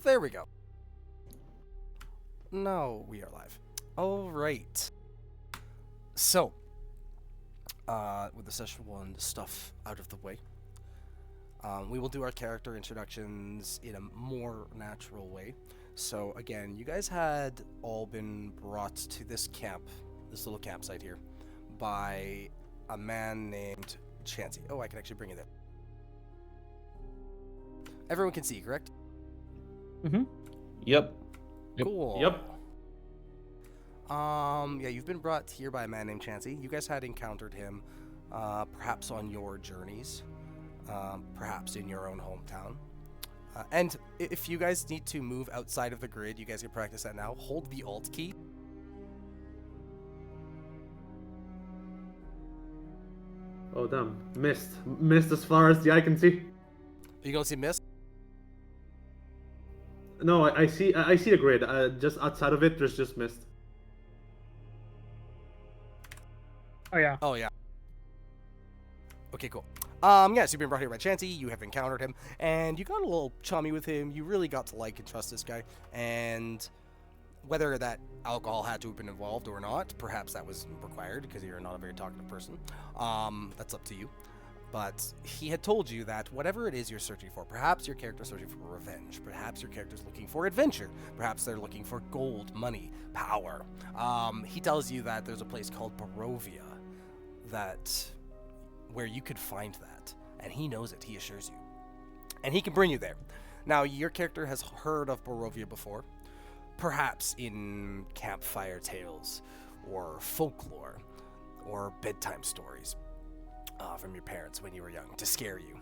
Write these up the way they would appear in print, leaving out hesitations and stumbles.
There we go. No, we are live. All right. So, with the session 1 stuff out of the way, we will do our character introductions in a more natural way. So, again, you guys had all been brought to this camp, this little campsite here, by a man named Chansey. Oh, I can actually bring it in. Everyone can see, correct? Mm-hmm. Yep. Cool. Yep. Yeah, you've been brought here by a man named Chansey. You guys had encountered him, perhaps on your journeys, perhaps in your own hometown. And if you guys need to move outside of the grid, you guys can practice that now. Hold the Alt key. Oh damn, mist as far as the eye can see. You don't see mist? No, I see the grid. Just outside of it, there's just mist. Oh yeah. Oh, yeah. Okay, cool. Yeah, so you've been brought here by Chansey, you have encountered him, and you got a little chummy with him. You really got to like and trust this guy, and whether that alcohol had to have been involved or not, perhaps that was required because you're not a very talkative person. That's up to you. But he had told you that whatever it is you're searching for, perhaps your character's searching for revenge, perhaps your character's looking for adventure, perhaps they're looking for gold, money, power. He tells you that there's a place called Barovia where you could find that, and he knows it, he assures you. And he can bring you there. Now, your character has heard of Barovia before, perhaps in campfire tales, or folklore, or bedtime stories. From your parents when you were young to scare you.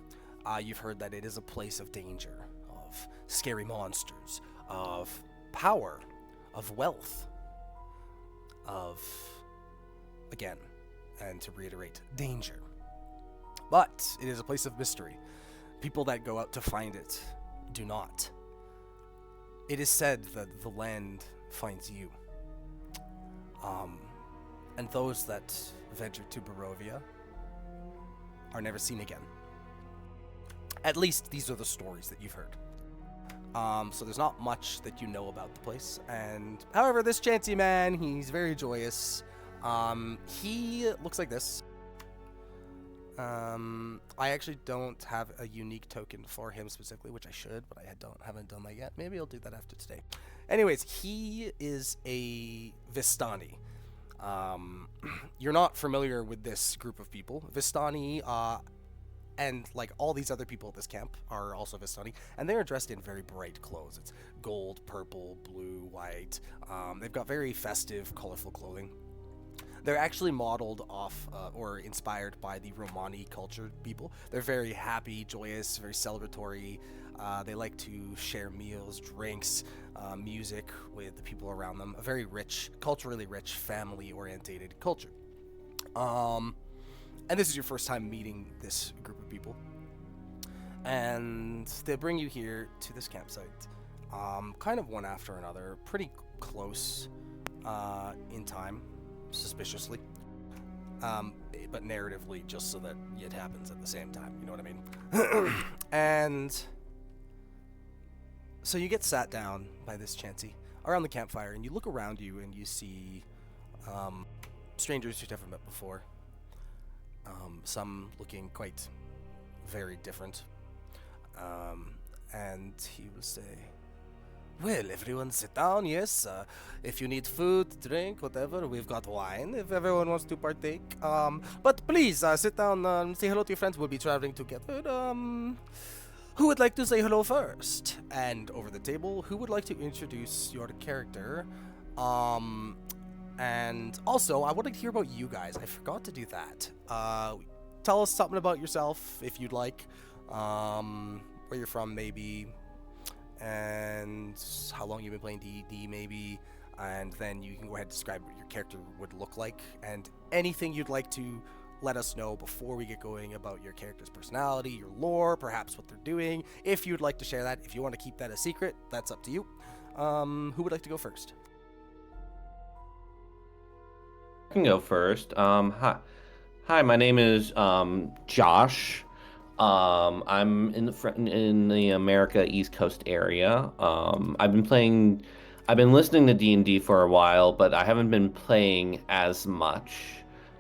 You've heard that it is a place of danger, of scary monsters, of power, of wealth, of, again, and to reiterate, danger. But it is a place of mystery. People that go out to find it do not. It is said that the land finds you. And those that venture to Barovia are never seen again. At least these are the stories that you've heard. So there's not much that you know about the place. And however, this Chansey man, he's very joyous. He looks like this. I actually don't have a unique token for him specifically, which I should, but I haven't done that yet. Maybe I'll do that after today. Anyways, he is a Vistani. You're not familiar with this group of people. Vistani, and like all these other people at this camp are also Vistani, and they are dressed in very bright clothes. It's gold, purple, blue, white. They've got very festive, colorful clothing. They're actually modeled off or inspired by the Romani culture people. They're very happy, joyous, very celebratory. They like to share meals, drinks, music with the people around them. A very rich, culturally rich, family-orientated culture. And this is your first time meeting this group of people. And they bring you here to this campsite, kind of one after another, pretty close in time, suspiciously. But narratively, just so that it happens at the same time, you know what I mean? And so you get sat down by this Chansey around the campfire, and you look around you and you see strangers you've never met before. Some looking quite very different. And he will say, "Well, everyone sit down, yes. If you need food, drink, whatever, we've got wine if everyone wants to partake. But please, sit down, say hello to your friends. We'll be traveling together. Who would like to say hello first?" And over the table, who would like to introduce your character? And also, I wanted to hear about you guys. I forgot to do that. Tell us something about yourself, if you'd like. Where you're from, maybe. And how long you've been playing D&D, maybe. And then you can go ahead and describe what your character would look like. And anything you'd like to let us know before we get going about your character's personality, your lore, perhaps what they're doing. If you'd like to share that, if you want to keep that a secret, that's up to you. Who would like to go first? I can go first. Hi, my name is Josh. I'm in the America East Coast area. I've been listening to D&D for a while, but I haven't been playing as much.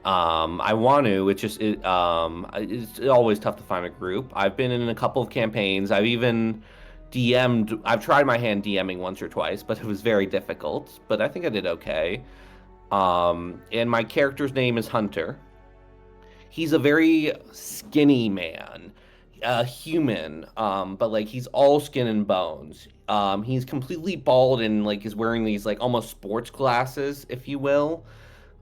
I want to. It's always tough to find a group. I've been in a couple of campaigns. I've even DM'd. I've tried my hand DMing once or twice, but it was very difficult. But I think I did okay. And my character's name is Hunter. He's a very skinny man, human, but like he's all skin and bones. He's completely bald and like is wearing these like almost sports glasses, if you will.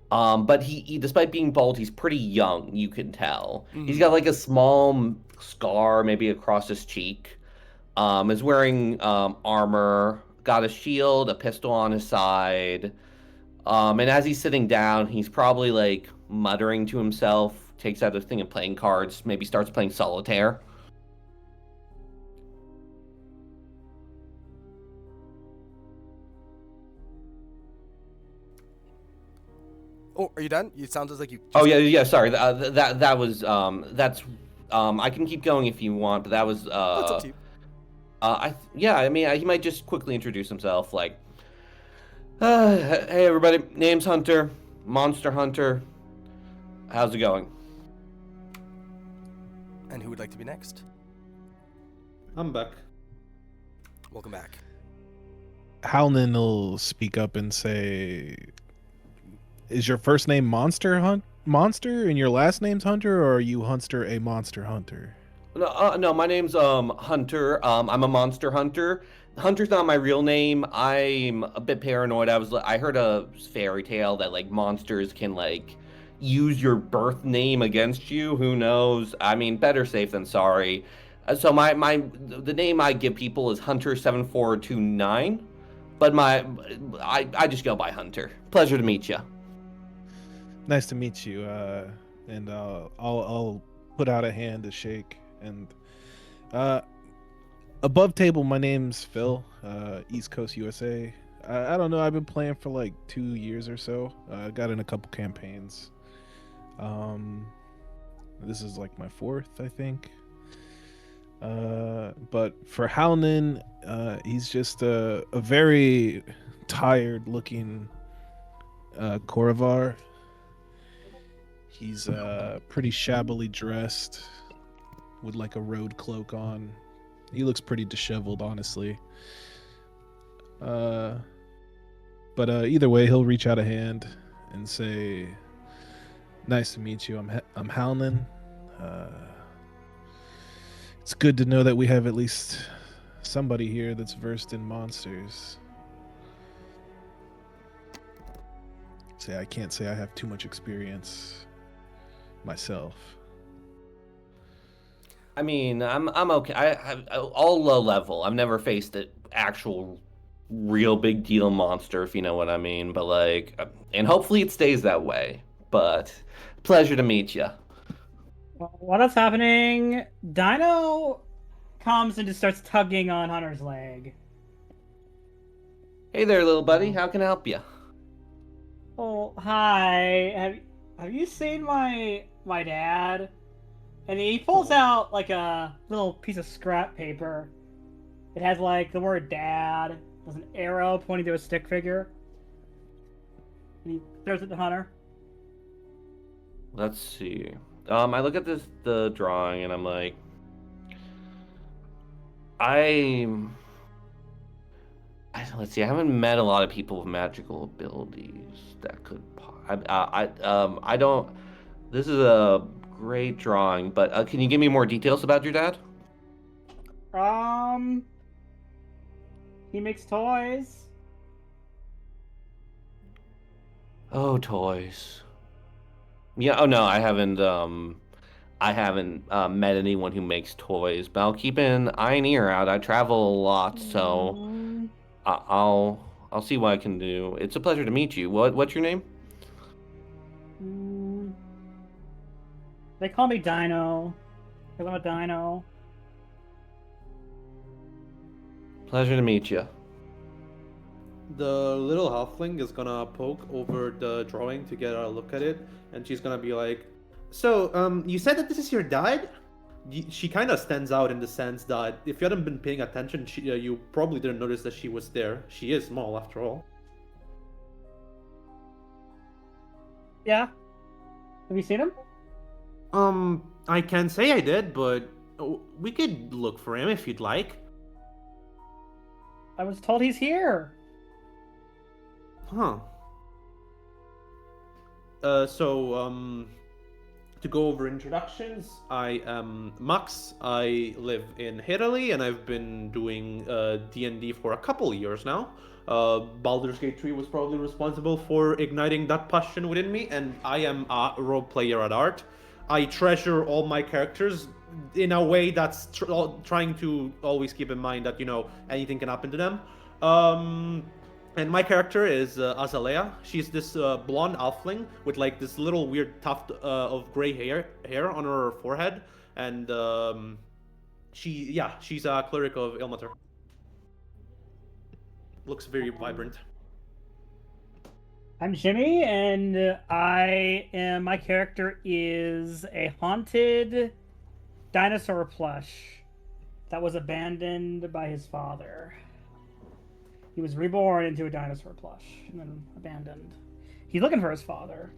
But despite being bald, he's pretty young. You can tell. He's got like a small scar, maybe across his cheek. Is wearing armor, got a shield, a pistol on his side. And as he's sitting down, he's probably like muttering to himself, takes out a thing of playing cards, maybe starts playing solitaire. Oh, are you done? It sounds like you. Oh yeah. Sorry, that was that's I can keep going if you want, but that was That's up to you. I mean, he might just quickly introduce himself, like, hey everybody, name's Hunter, Monster Hunter. How's it going? And who would like to be next? I'm back. Welcome back. Halnan will speak up and say, "Is your first name Monster and your last name's Hunter, or are you Hunter a Monster Hunter?" No, my name's Hunter. I'm a monster hunter. Hunter's not my real name. I'm a bit paranoid. I heard a fairy tale that like monsters can like use your birth name against you. Who knows? I mean, better safe than sorry. So the name I give people is Hunter7429, but I just go by Hunter. Pleasure to meet you. Nice to meet you. And I'll put out a hand to shake. And above table, my name's Phil, East Coast USA. I don't know. I've been playing for like 2 years or so. I got in a couple campaigns. This is like my fourth, I think. But for Halnan, he's just a very tired-looking Korrivar. He's pretty shabbily dressed with like a road cloak on. He looks pretty disheveled, honestly. But either way, he'll reach out a hand and say, "Nice to meet you. I'm Halnan. It's good to know that we have at least somebody here that's versed in monsters." Say, I can't say I have too much experience myself. I mean, I'm okay. I all low level. I've never faced an actual real big deal monster, if you know what I mean. But like, and hopefully it stays that way. But pleasure to meet you. What is happening? Dino comes and just starts tugging on Hunter's leg. Hey there, little buddy. How can I help you? Oh, hi. Have you seen my dad? And he pulls out like a little piece of scrap paper. It has like the word dad. There's an arrow pointing to a stick figure. And he throws it to Hunter. Let's see. I look at the drawing and I'm like, let's see. I haven't met a lot of people with magical abilities that could. I don't. This is a great drawing, but can you give me more details about your dad? He makes toys. Oh, toys. Yeah. Oh no, I haven't. Met anyone who makes toys, but I'll keep an eye and ear out. I travel a lot, so I'll see what I can do. It's a pleasure to meet you. What's your name? They call me Dino. Because I'm a dino. Pleasure to meet you. The little halfling is gonna poke over the drawing to get a look at it, and she's gonna be like, "So, you said that this is your dad? she kind of stands out in the sense that if you hadn't been paying attention, you probably didn't notice that she was there. She is small after all. Yeah. Have you seen him? I can't say I did, but we could look for him if you'd like. I was told he's here. Huh. To go over introductions, I am Max. I live in Italy, and I've been doing D&D for a couple years now. Baldur's Gate 3 was probably responsible for igniting that passion within me, and I am a role player at heart. I treasure all my characters in a way that's trying to always keep in mind that, anything can happen to them. And my character is Azalea. She's this blonde halfling with like this little weird tuft of gray hair on her forehead, and she's a cleric of Ilmater. Looks very vibrant. I'm Jimmy, and my character is a haunted dinosaur plush that was abandoned by his father. He was reborn into a dinosaur plush and then abandoned. He's looking for his father.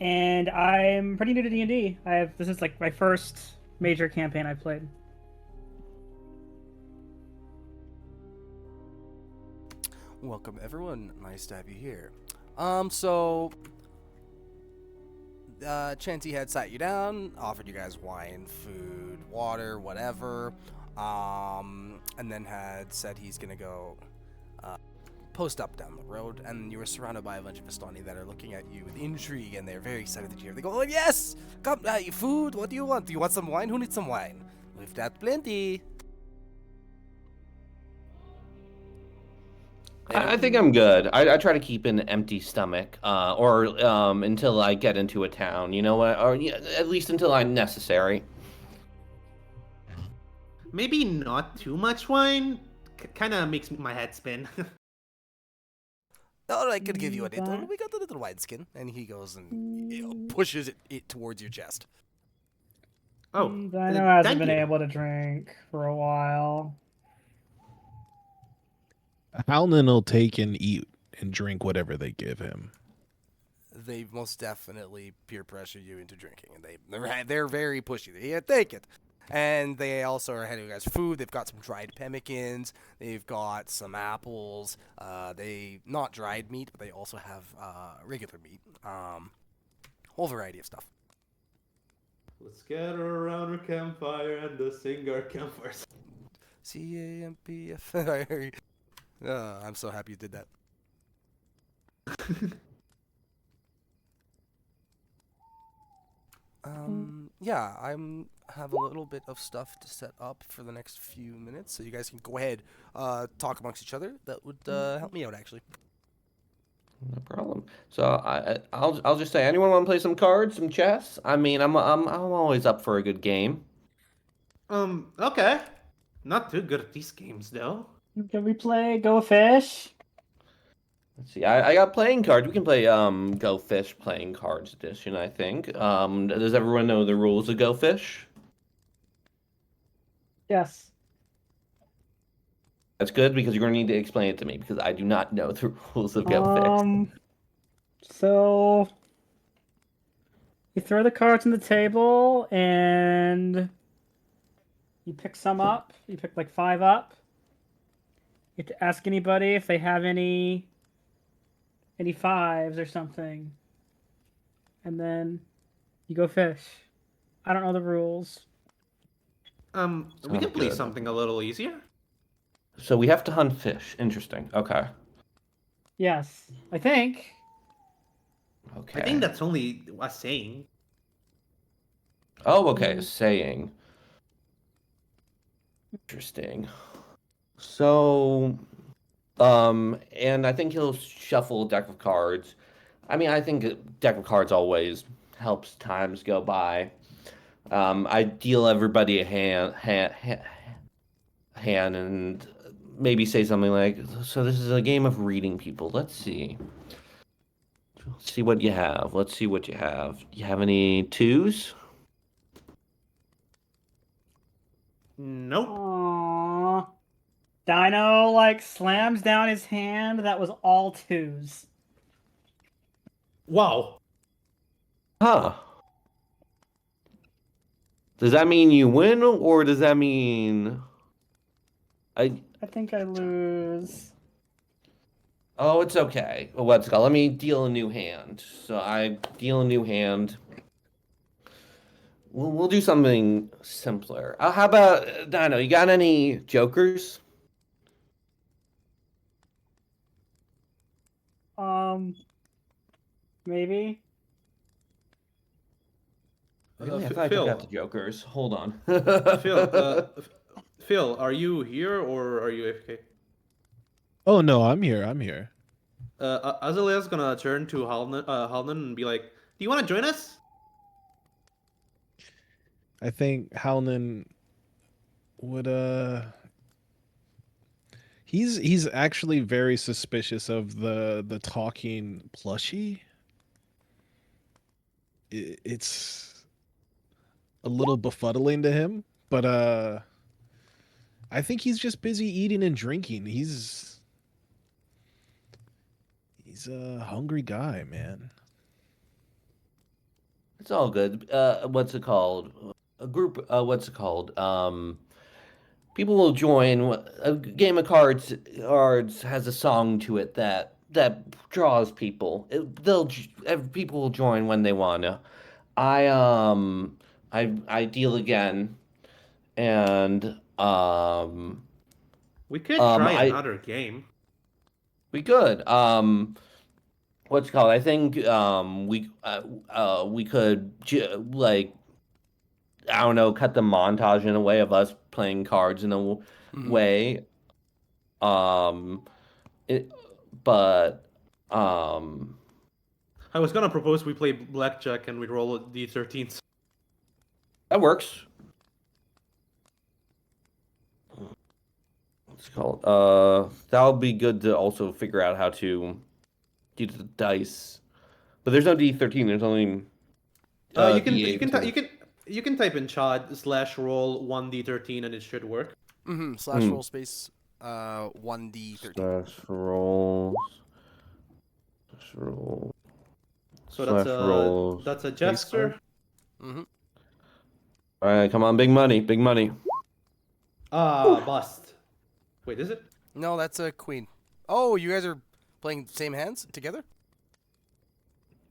And I'm pretty new to D&D. This is like my first major campaign I've played. Welcome everyone. Nice to have you here. So Chanty had sat you down, offered you guys wine, food, water, whatever. And then had said he's gonna go post up down the road, and you were surrounded by a bunch of Vistani that are looking at you with intrigue, and they're very excited that you're here. They go, "Oh yes, come, food. What do you want? Do you want some wine? Who needs some wine? We've got plenty." I think I'm good. I try to keep an empty stomach, or until I get into a town. You know what? Or at least until I'm necessary. Maybe not too much wine. Kind of makes my head spin. Oh, I could give you a little. We got the little wineskin, and he goes and pushes it towards your chest. Oh, Dino hasn't been able to drink for a while. Halnan will take and eat and drink whatever they give him. They most definitely peer pressure you into drinking, and they're very pushy. Yeah, take it. And they also are handing you guys food. They've got some dried pemmikins. They've got some apples. They not dried meat, but they also have regular meat. Whole variety of stuff. Let's gather around our campfire and sing our campfires. CAMPF. I'm so happy you did that. Yeah, have a little bit of stuff to set up for the next few minutes, so you guys can go ahead, talk amongst each other. That would help me out, actually. No problem. So I'll just say, anyone want to play some cards, some chess? I mean, I'm always up for a good game. Okay. Not too good at these games though. Can we play Go Fish? Let's see. I got playing cards. We can play Go Fish playing cards edition, I think. Does everyone know the rules of Go Fish? Yes. That's good, because you're going to need to explain it to me, because I do not know the rules of Go Fish. So you throw the cards on the table and you pick some up. You pick like 5 up. You have to ask anybody if they have any 5s or something. And then you go fish. I don't know the rules. We can play something a little easier. So we have to hunt fish. Interesting. Okay. Yes, I think. Okay. I think that's only a saying. Oh, okay. Saying. Interesting. So, and I think he'll shuffle a deck of cards. I mean, I think a deck of cards always helps times go by. I deal everybody a hand, and maybe say something like, "So this is a game of reading people. Let's see. Let's see what you have. Let's see what you have. You have any 2s?" Nope. Aww. Dino, like, slams down his hand. That was all twos. Wow. Huh. Does that mean you win, or does that mean I? I think I lose. Oh, it's okay. What's it called? Let me deal a new hand. So I deal a new hand. We'll do something simpler. How about Dino? You got any jokers? Maybe. Really? I thought I took out the Phil, jokers. Hold on. Phil, Phil, are you here or are you AFK? Oh no, I'm here. I'm here. Azalea's gonna turn to Halnan and be like, "Do you want to join us?" I think Halnan would he's actually very suspicious of the talking plushie. It's a little befuddling to him, but I think he's just busy eating and drinking. He's a hungry guy, man. It's all good. What's it called? A group. What's it called? People will join. A game of cards has a song to it that draws people. People will join when they wanna. I I deal again, and We could try I another game. we could what's it called? I think we could like I don't know, cut the montage in a way of us playing cards in a Mhm. way. Um, it, but um, I was gonna propose we play blackjack and we roll D13s. that works. What's it called? That would be good to also figure out how to do the dice. But there's no D13. There's only You can you can D8. you can type in chad slash roll 1D13 and it should work. Slash roll space 1D13. Slash rolls. Slash roll. So Slash rolls. that's a Face card? jester. Mm-hmm. All right, come on, big money, big money. Ah, bust. Wait, is it? No, that's a queen. Oh, you guys are playing the same hands together?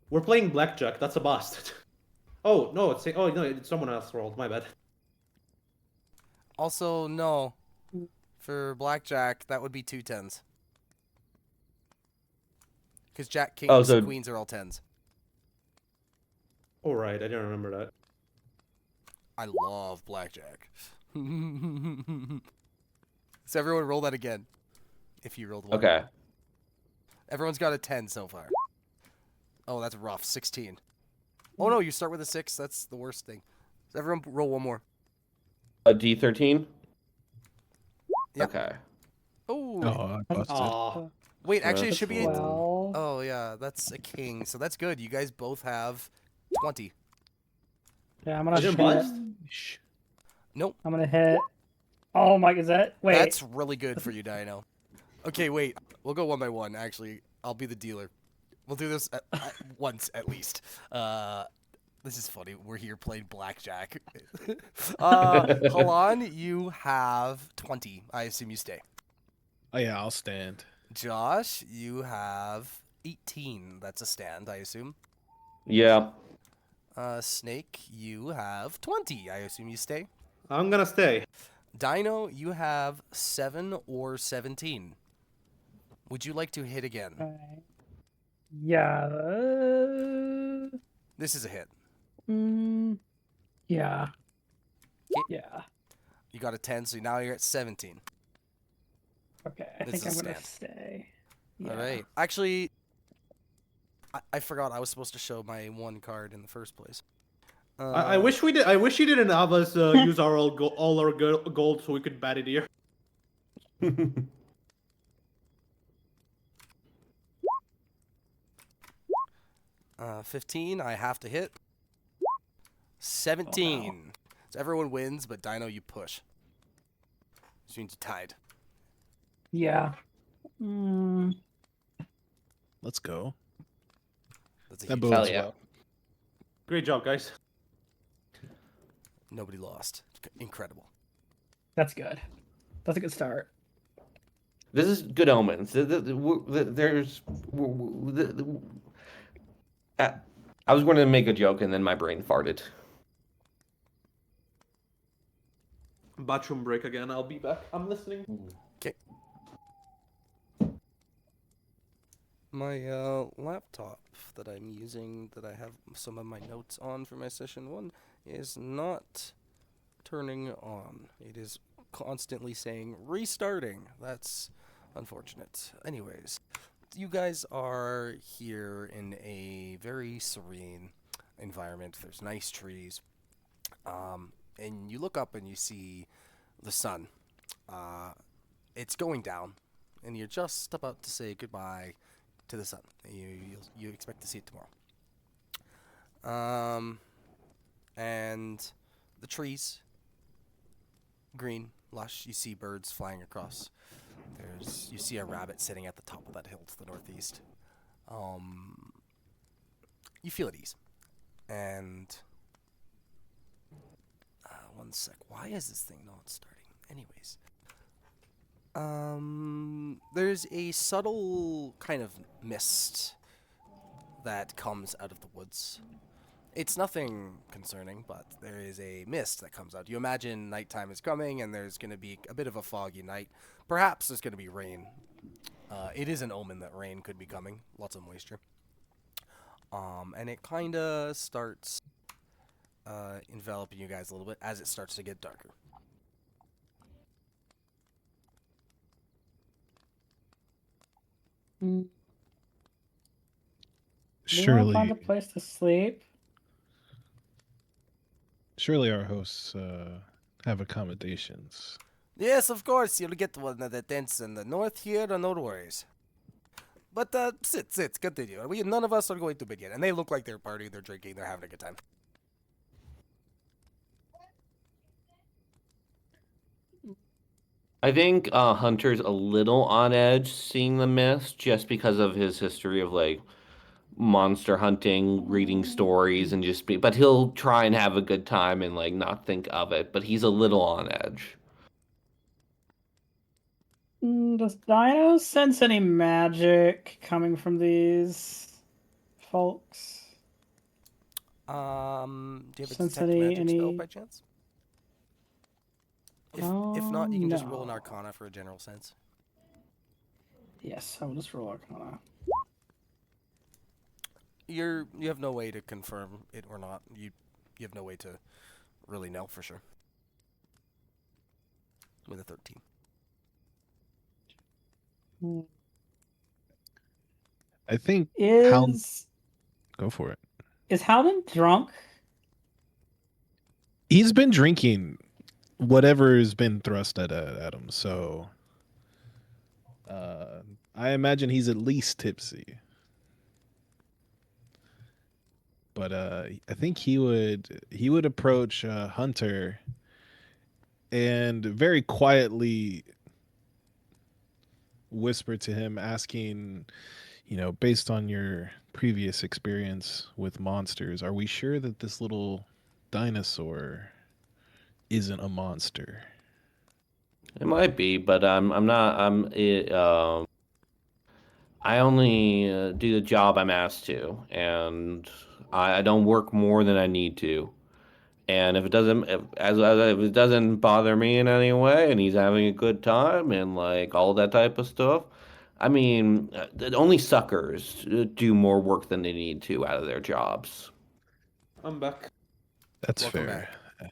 We're playing blackjack. That's a bust. Oh no, it's someone else rolled. My bad. Also, no. For blackjack, that would be 2 10s. Because jack, Oh, kings, so queens are all 10s. All right, I didn't remember that. I love blackjack. So everyone roll that again. If you rolled one. okay. Everyone's got a 10 so far. Oh, that's rough. 16. Oh no, you start with a 6. That's the worst thing. So everyone roll one more. A D13. Yep. Okay. Oh. Oh, I busted. Ah, Wait, So actually, it that's should be. 12. Oh yeah, that's a king. So that's good. You guys both have 20. Yeah, I'm I gonna didn't shoot. bust. Shh. Nope. I'm gonna hit. Oh my, is that? Wait. That's really good for you, Dino. Okay, wait. We'll go one by one. Actually, I'll be the dealer. We'll do this once at least. This is funny. We're here playing blackjack. Halan, you have 20. I assume you stay. Oh yeah, I'll stand. Josh, you have 18. That's a stand, I assume. Yeah. Snake, you have 20. I assume you stay. I'm gonna stay. Dino, you have 7 or 17. Would you like to hit again? Alright. Yeah. This is a hit. Yeah. Okay. Yeah. You got a 10, so now you're at 17. Okay, I This think I'm is a gonna stand. stay. All Yeah. right. Actually, I forgot I was supposed to show my one card in the first place. I wish we did. I wish you didn't have us use our all our gold so we could bat it here. 15, I have to hit. 17. So everyone wins, but Dino, you push. which means you tied. Yeah. Let's go. That's a That huge bodes Hell yeah. well. Great job, guys. Nobody lost. Incredible. That's good. That's a good start. This is good omens. I was going to make a joke and then my brain farted. Bathroom break again. I'll be back. I'm listening. Okay. My laptop that I'm using, that I have some of my notes on for my session 1, is not turning on. It is constantly saying restarting. That's unfortunate. Anyways, you guys are here in a very serene environment. There's nice trees. And you look up and you see the sun. It's going down, and you're just about to say goodbye to the sun. You expect to see it tomorrow. And the trees, green, lush. You see birds flying across. You see a rabbit sitting at the top of that hill to the northeast. You feel at ease. And one sec. Why is this thing not starting? Anyways. There's a subtle kind of mist that comes out of the woods. It's nothing concerning, but there is a mist that comes out. You imagine nighttime is coming and there's going to be a bit of a foggy night. Perhaps there's going to be rain. It is an omen that rain could be coming. Lots of moisture. And it kind of starts enveloping you guys a little bit as it starts to get darker. Do you want to find a Surely, place to sleep? surely our hosts have accommodations. Yes, of course, you'll get one of the tents in the north here, no worries. But sit, continue. None of us are going to begin. And they look like they're partying, they're drinking, they're having a good time. I think Hunter's a little on edge seeing the mist just because of his history of like monster hunting, reading stories, and but he'll try and have a good time and like not think of it, but he's a little on edge. Does Dino sense any magic coming from these folks? Do you have a Sense detect magic spell any- by chance? If not, you can just roll an No. Arcana for a general sense. Yes, I will just roll Arcana. You have no way to confirm it or not. You have no way to really know for sure. With a 13. I think Is go for it. Howden drunk? He's been drinking whatever has been thrust at him, so I imagine he's at least tipsy. But I think he would approach Hunter and very quietly whisper to him, asking, based on your previous experience with monsters, are we sure that this little dinosaur isn't a monster? It might be, but I'm not. I only do the job I'm asked to, and I don't work more than I need to. And if it doesn't, if it doesn't bother me in any way, and he's having a good time and like all that type of stuff, I mean, only suckers do more work than they need to out of their jobs. I'm back. That's Welcome fair. back.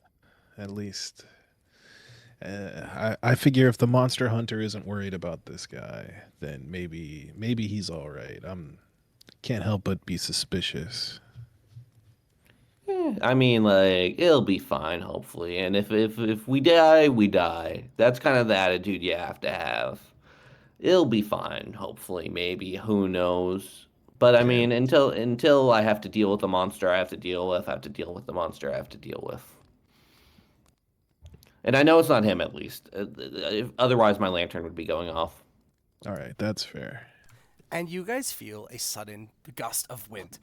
At least. I figure if the monster hunter isn't worried about this guy, then maybe he's all right. Can't help but be suspicious. I mean, like it'll be fine, hopefully. And if we die, we die. That's kind of the attitude you have to have. It'll be fine, hopefully, maybe. Who knows? But I Okay. mean, until I have to deal with the monster I have to deal with, I have to deal with the monster I have to deal with. And I know it's not him, at least. Otherwise, my lantern would be going off. All right, that's fair. And you guys feel a sudden gust of wind.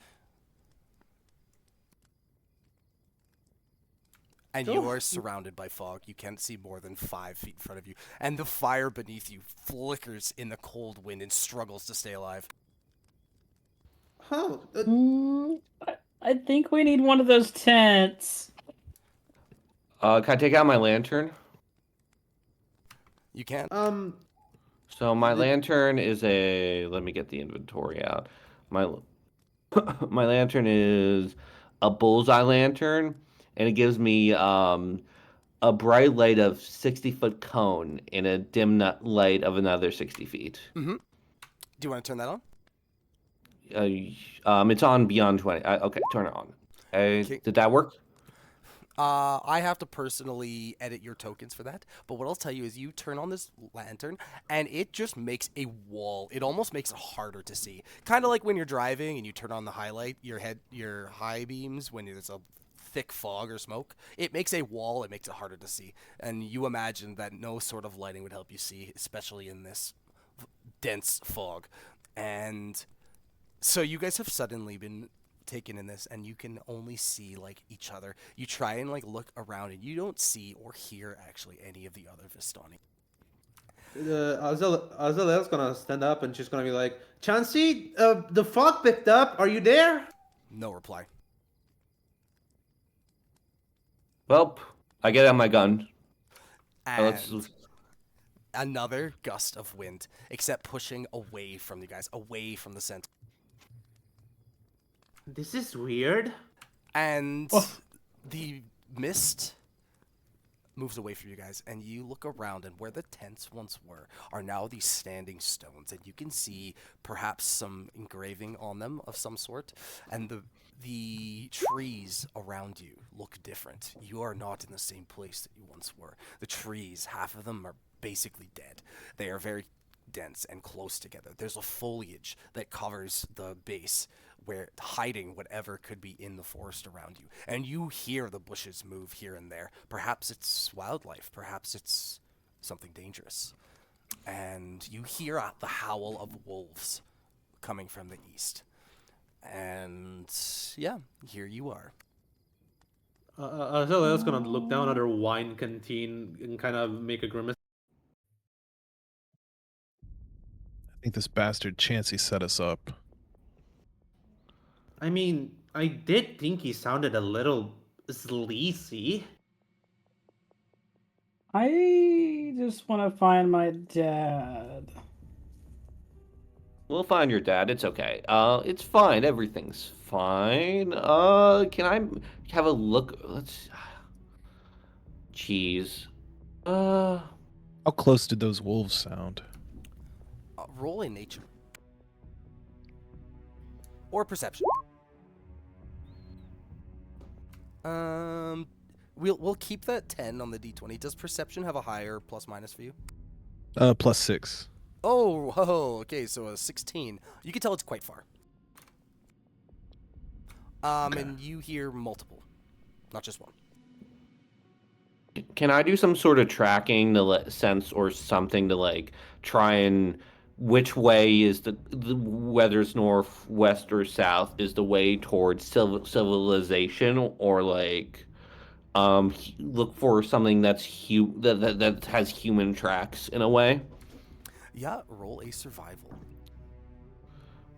And you Oh. are surrounded by fog. You can't see more than 5 feet in front of you. And the fire beneath you flickers in the cold wind and struggles to stay alive. Huh. I think we need one of those tents. Can I take out my lantern? You can. So my The- lantern is a. Let me get the inventory out. My my lantern is a bullseye lantern, and it gives me a bright light of 60-foot cone and a dim light of another 60 feet. Mm-hmm. Do you want to turn that on? It's on beyond 20. Okay, turn it on. Okay. Did that work? I have to personally edit your tokens for that. But what I'll tell you is you turn on this lantern and it just makes a wall. It almost makes it harder to see. Kind of like when you're driving and you turn on the highlight, your high beams when there's a thick fog or smoke. It makes a wall. It makes it harder to see. And you imagine that no sort of lighting would help you see, especially in this dense fog. And so you guys have suddenly been taken in this and you can only see like each other. You try and like look around and you don't see or hear actually any of the other Vistani. Azalea's gonna stand up and she's gonna be like, Chansey, the fog picked up. Are you there? No reply. Well, I get out my gun. And another gust of wind, except pushing away from you guys, away from the center. This is weird. And Oh. the mist moves away from you guys, and you look around, and where the tents once were are now these standing stones, and you can see perhaps some engraving on them of some sort, and the trees around you look different. You are not in the same place that you once were. The trees, half of them are basically dead. They are very dense and close together. There's a foliage that covers the base where hiding whatever could be in the forest around you. And you hear the bushes move here and there. Perhaps it's wildlife, perhaps it's something dangerous. And you hear the howl of wolves coming from the east. And yeah, here you are. Azalea's gonna look down at her wine canteen and kind of make a grimace. I think this bastard Chansey set us up. I mean, I did think he sounded a little sleazy. I just want to find my dad. We'll find your dad. It's okay. It's fine. Everything's fine. Can I have a look? Let's. Jeez. How close did those wolves sound? Roll in nature. Or perception. We'll keep that 10 on the d20. Does perception have a higher plus minus for you? +6. Oh, okay, so a 16. You can tell it's quite far. Okay. And you hear multiple, not just one. Can I do some sort of tracking to sense or something to like try and which way is whether it's north, west, or south is the way towards civilization, or like look for something that's that has human tracks in a way. Yeah, roll a survival.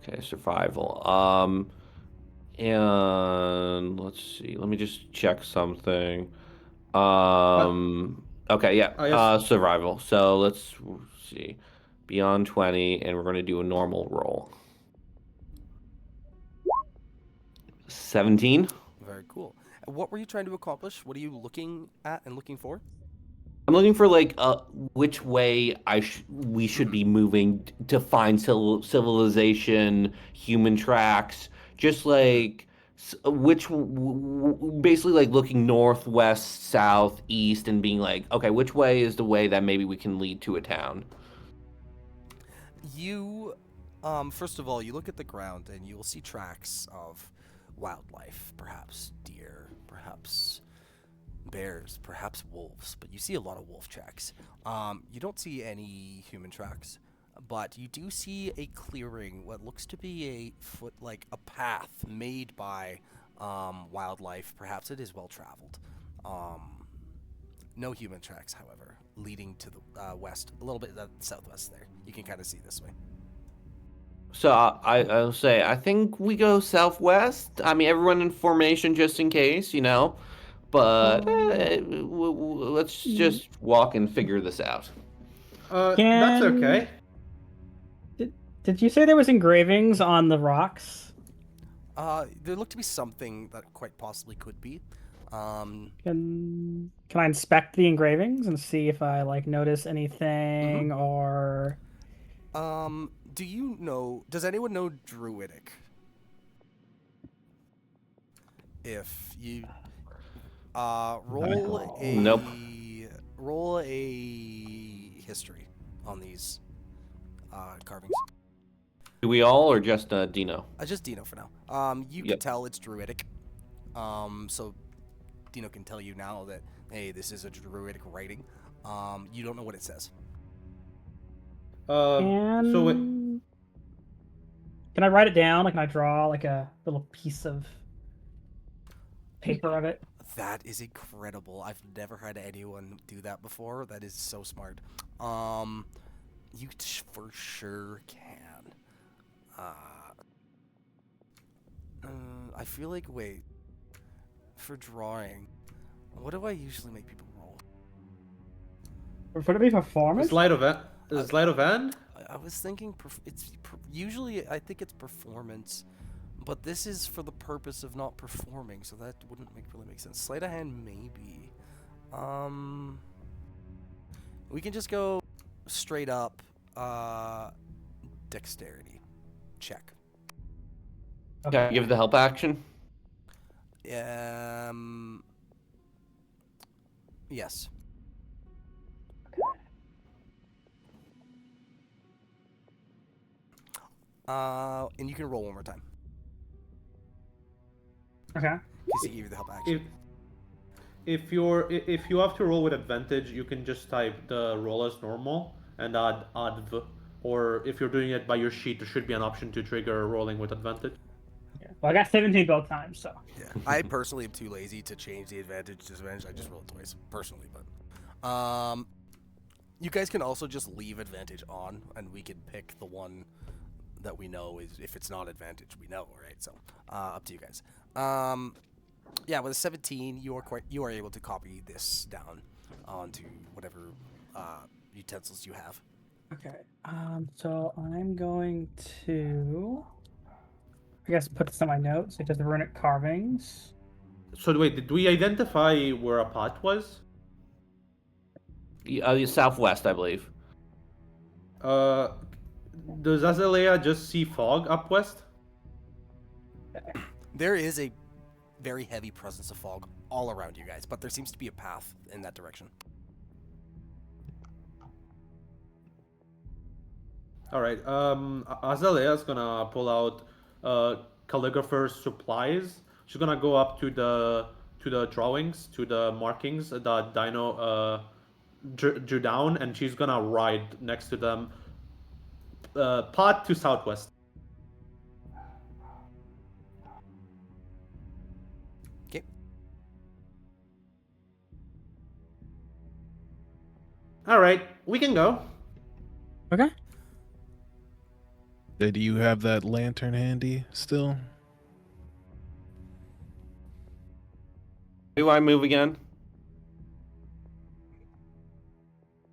Okay, survival. And let's see. Let me just check something. Okay, yeah. Yes. Survival. So let's see. Beyond 20, and we're gonna do a normal roll. 17. Very cool. What were you trying to accomplish? What are you looking at and looking for? I'm looking for like which way we should be moving to find civilization, human tracks, just like basically like looking north, west, south, east, and being like, okay, which way is the way that maybe we can lead to a town? You, first of all, you look at the ground and you will see tracks of wildlife, perhaps deer, perhaps bears, perhaps wolves, but you see a lot of wolf tracks. You don't see any human tracks, but you do see a clearing, what looks to be like a path made by wildlife. Perhaps it is well traveled. No human tracks, however, leading to the west, a little bit southwest there. You can kind of see this way. So I'll say I think we go southwest. I mean, everyone in formation just in case, you know. But let's just walk and figure this out. That's okay. Did you say there was engravings on the rocks? There looked to be something that quite possibly could be. Can I inspect the engravings and see if I like notice anything or? Do you know? Does anyone know Druidic? If you roll a Nope. roll a history on these carvings. Do we all or just Dino? Just Dino for now. You can Yep. tell it's Druidic. So Dino can tell you now that hey, this is a Druidic writing. You don't know what it says. And So can I write it down? Like, can I draw like a little piece of paper of it? That is incredible. I've never had anyone do that before. That is so smart. You for sure can. I feel like for drawing, what do I usually make people roll? Would it be performance? sleight of hand. I was thinking usually I think it's performance, but this is for the purpose of not performing, so that wouldn't really make sense. Sleight of hand maybe. We can just go straight up dexterity check. Okay. Give the help action. Yes. And you can roll one more time. Okay. Because he gave you the help action. If you have to roll with advantage, you can just type the roll as normal and add adv. Or if you're doing it by your sheet, there should be an option to trigger rolling with advantage. Yeah. Well, I got 17 both times, so. Yeah. I personally am too lazy to change the advantage to disadvantage. I just roll it twice, personally. But you guys can also just leave advantage on, and we can pick the one that we know is, if it's not advantage, we know, right? So up to you guys. Yeah, with a 17, you are able to copy this down onto whatever utensils you have. Okay. So I'm going to, I guess, put this on my notes. It does the runic carvings. So wait, did we identify where a pot was? Southwest, I believe. Does Azalea just see fog up west? There is a very heavy presence of fog all around you guys, but there seems to be a path in that direction. All right. Azalea's gonna pull out calligrapher's supplies. She's gonna go up to the drawings, to the markings that Dino drew down, and she's gonna ride next to them. Pot to southwest. Okay. All right, we can go. Okay. Do you have that lantern handy still? Do I move again?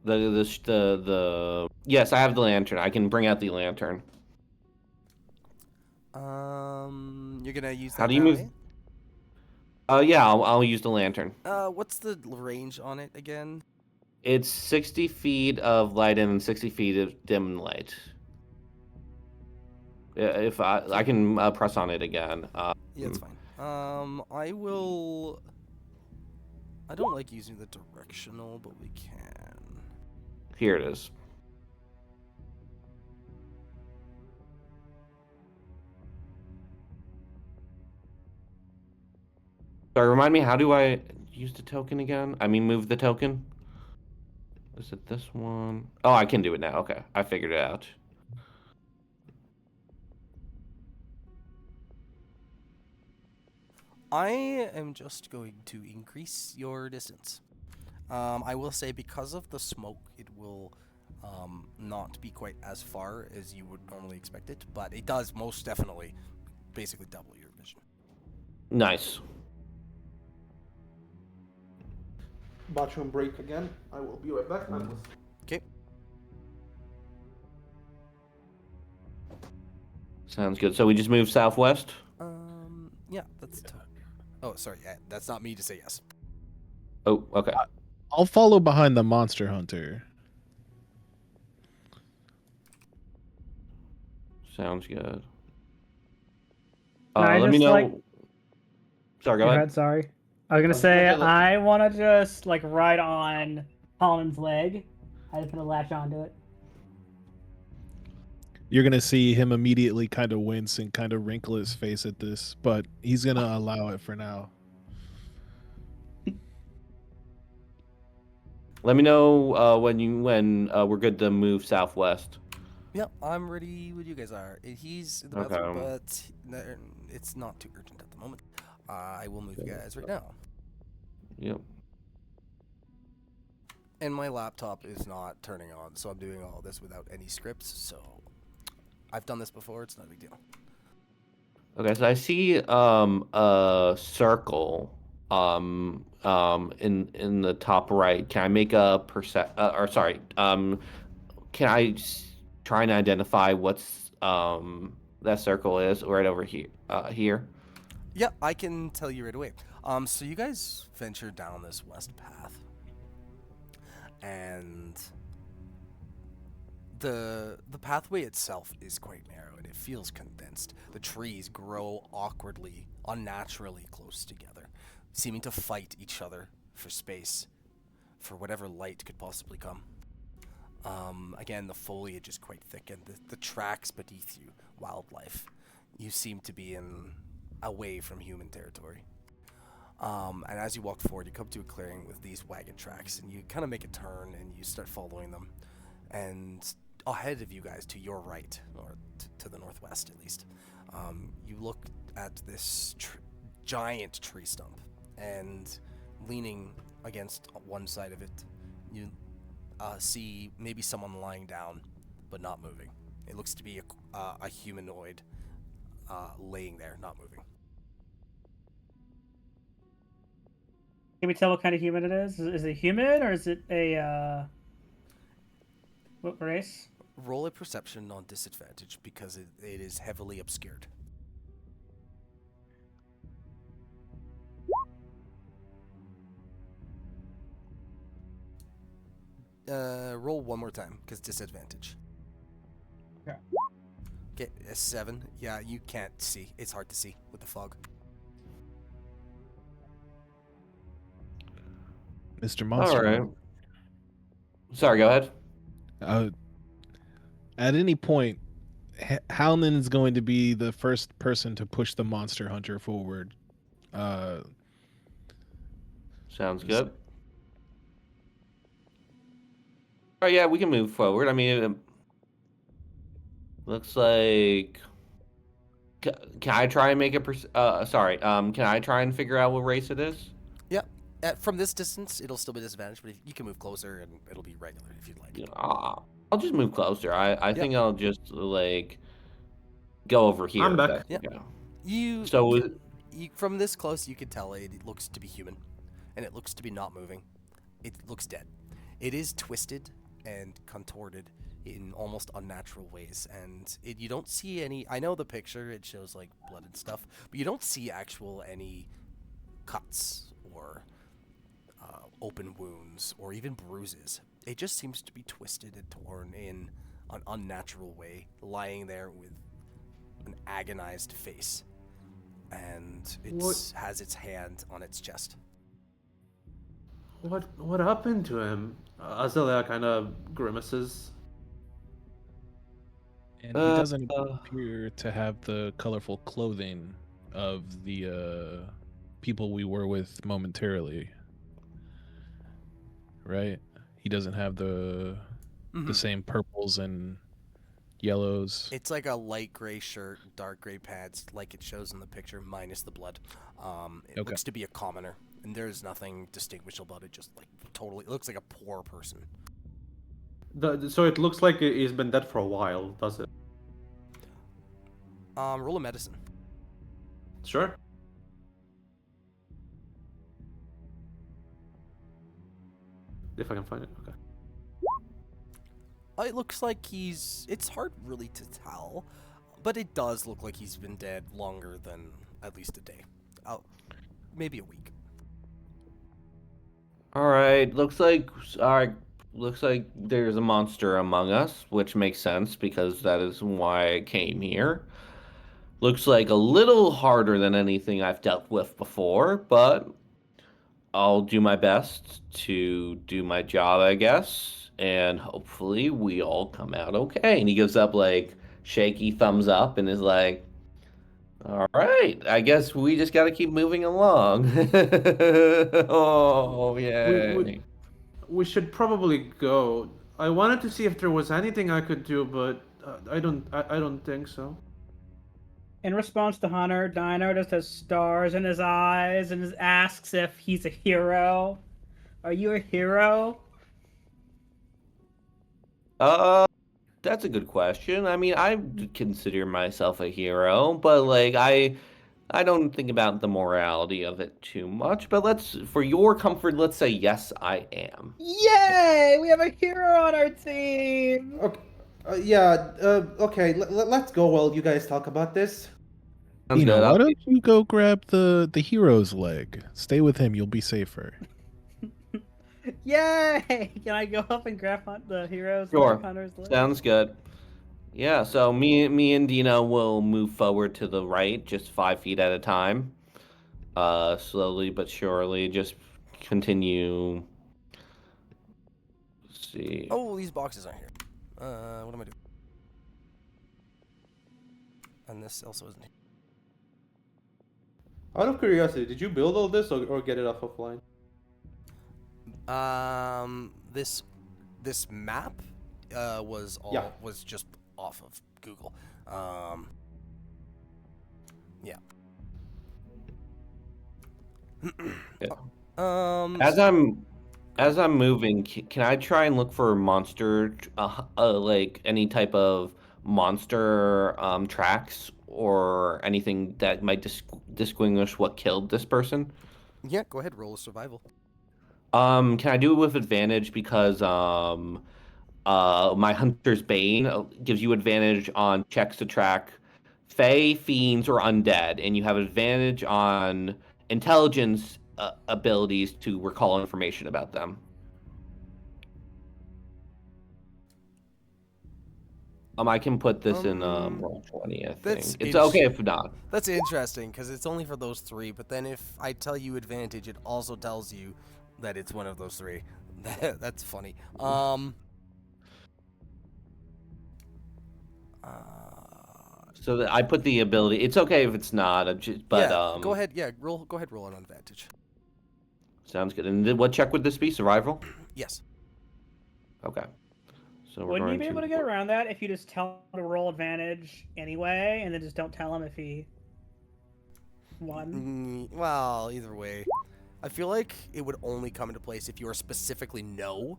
The yes, I have the lantern. I can bring out the lantern. You're gonna use that. How do you move? Yeah, I'll use the lantern. What's the range on it again? It's 60 feet of light and 60 feet of dim light. If I can press on it again. Yeah, it's fine. I will. I don't like using the directional, but we can. Here it is. Sorry, remind me, how do I use the token again? I mean, move the token. Is it this one? Oh, I can do it now. Okay, I figured it out. I am just going to increase your distance. I will say because of the smoke, it will not be quite as far as you would normally expect it, but it does most definitely basically double your vision. Nice. Bathroom break again. I will be right back. Okay. Sounds good. So we just move southwest? Yeah, that's. Oh, sorry. Yeah, that's not me to say yes. Oh, okay. I'll follow behind the monster hunter. Sounds good. Can I Let me just, know. like- Sorry, Go go ahead. ahead. Sorry. I was gonna Okay, say okay, I want to just like ride on Holland's leg. I just gonna latch onto it. You're gonna see him immediately kind of wince and kind of wrinkle his face at this, but he's gonna allow it for now. Let me know when we're good to move southwest. Yep, I'm ready when you guys are. He's in the Okay. bathroom, but it's not too urgent at the moment. I will move you guys right now. Yep. And my laptop is not turning on, so I'm doing all this without any scripts, so I've done this before, it's not a big deal. Okay, so I see a circle in the top right. Can I make a can I try and identify what's that circle is right over here here? Yeah, I can tell you right away. So you guys venture down this west path, and the pathway itself is quite narrow and it feels condensed. The trees grow awkwardly, unnaturally close together, seeming to fight each other for space, for whatever light could possibly come. Again, the foliage is quite thick, and the tracks beneath you, wildlife. You seem to be away from human territory. And as you walk forward, you come to a clearing with these wagon tracks, and you kind of make a turn and you start following them. And ahead of you guys, to your right, or to the northwest at least, you look at this giant tree stump, and leaning against one side of it, you see maybe someone lying down, but not moving. It looks to be a humanoid laying there, not moving. Can we tell what kind of human it is? Is it human or is it a what race? Roll a perception on disadvantage because it is heavily obscured. Roll one more time because disadvantage. Okay. Okay, a 7. Yeah, you can't see. It's hard to see with the fog. Mr. All Monster. right. Sorry, go ahead. At any point, Howland is going to be the first person to push the monster hunter forward. Sounds good. Oh yeah, we can move forward. I mean, it looks like. Can I try and make a can I try and figure out what race it is? Yeah, from this distance, it'll still be disadvantage, but you can move closer and it'll be regular if you'd like. You know, I'll just move closer. I think I'll just like go over here. I'm if back. that's Yep. okay. You, from this close, you can tell it looks to be human, and it looks to be not moving. It looks dead. It is twisted and contorted in almost unnatural ways, and you don't see any. I know the picture; it shows like blood and stuff, but you don't see any cuts or open wounds or even bruises. It just seems to be twisted and torn in an unnatural way, lying there with an agonized face, and it has its hand on its chest. What happened to him? Azalea kind of grimaces. And he doesn't appear to have the colorful clothing of the people we were with momentarily. right? He doesn't have the Mhm. same purples and yellows. It's like a light gray shirt, dark gray pants, like it shows in the picture, minus the blood. It Okay. looks to be a commoner, and there's nothing distinguishable about it. Just like totally, it looks like a poor person. So it looks like he's been dead for a while, does it? Roll a medicine. Sure. If I can find it. Okay. It looks like he's. It's hard really to tell, but it does look like he's been dead longer than at least a day. Maybe a week. All right, looks like there's a monster among us, which makes sense because that is why I came here. Looks like a little harder than anything I've dealt with before, but I'll do my best to do my job, I guess, and hopefully we all come out okay. And he gives up like shaky thumbs up and is like, "All right, I guess we just got to keep moving along." Oh, We, yay. we we should probably go. I wanted to see if there was anything I could do, but I don't think so. In response to Hunter, Dino just has stars in his eyes and asks if he's a hero. Are you a hero? Uh, that's a good question. I mean, I would consider myself a hero, but like I don't think about the morality of it too much. But for your comfort, let's say yes, I am. Yay! We have a hero on our team! Okay. Yeah. Okay. Let's go while you guys talk about this. Sounds Dino, good. why don't you go grab the hero's leg? Stay with him. You'll be safer. Yay! Can I go up and grab the hero's Sure. leg, Hunter's leg? Sounds good. Yeah, so me and Dino will move forward to the right, just 5 feet at a time. Slowly but surely, just continue. Let's see. Oh, these boxes aren't here. What am I doing? And this also isn't here. Out of curiosity, did you build all this or get it off offline? This map was just off of Google. Yeah. Yeah. So- As I'm moving, can I try and look for monster, like any type of monster tracks or anything that might distinguish what killed this person? yeah, go ahead, roll a survival. Can I do it with advantage because my Hunter's Bane gives you advantage on checks to track Fey, Fiends, or Undead, and you have advantage on intelligence abilities to recall information about them. I can put this in roll 20, I that's think. It's okay if not. That's interesting because it's only for those three. But then if I tell you advantage, it also tells you that it's one of those three. That's funny. So that I put the ability. It's okay if it's not. But yeah, go ahead. Yeah, go ahead. Roll an advantage. Sounds good. And what check would this be? Survival? Yes. Okay. So we're Wouldn't you going be able to get around that if you just tell him to roll advantage anyway, and then just don't tell him if he won? Well, either way, I feel like it would only come into place if you are specifically know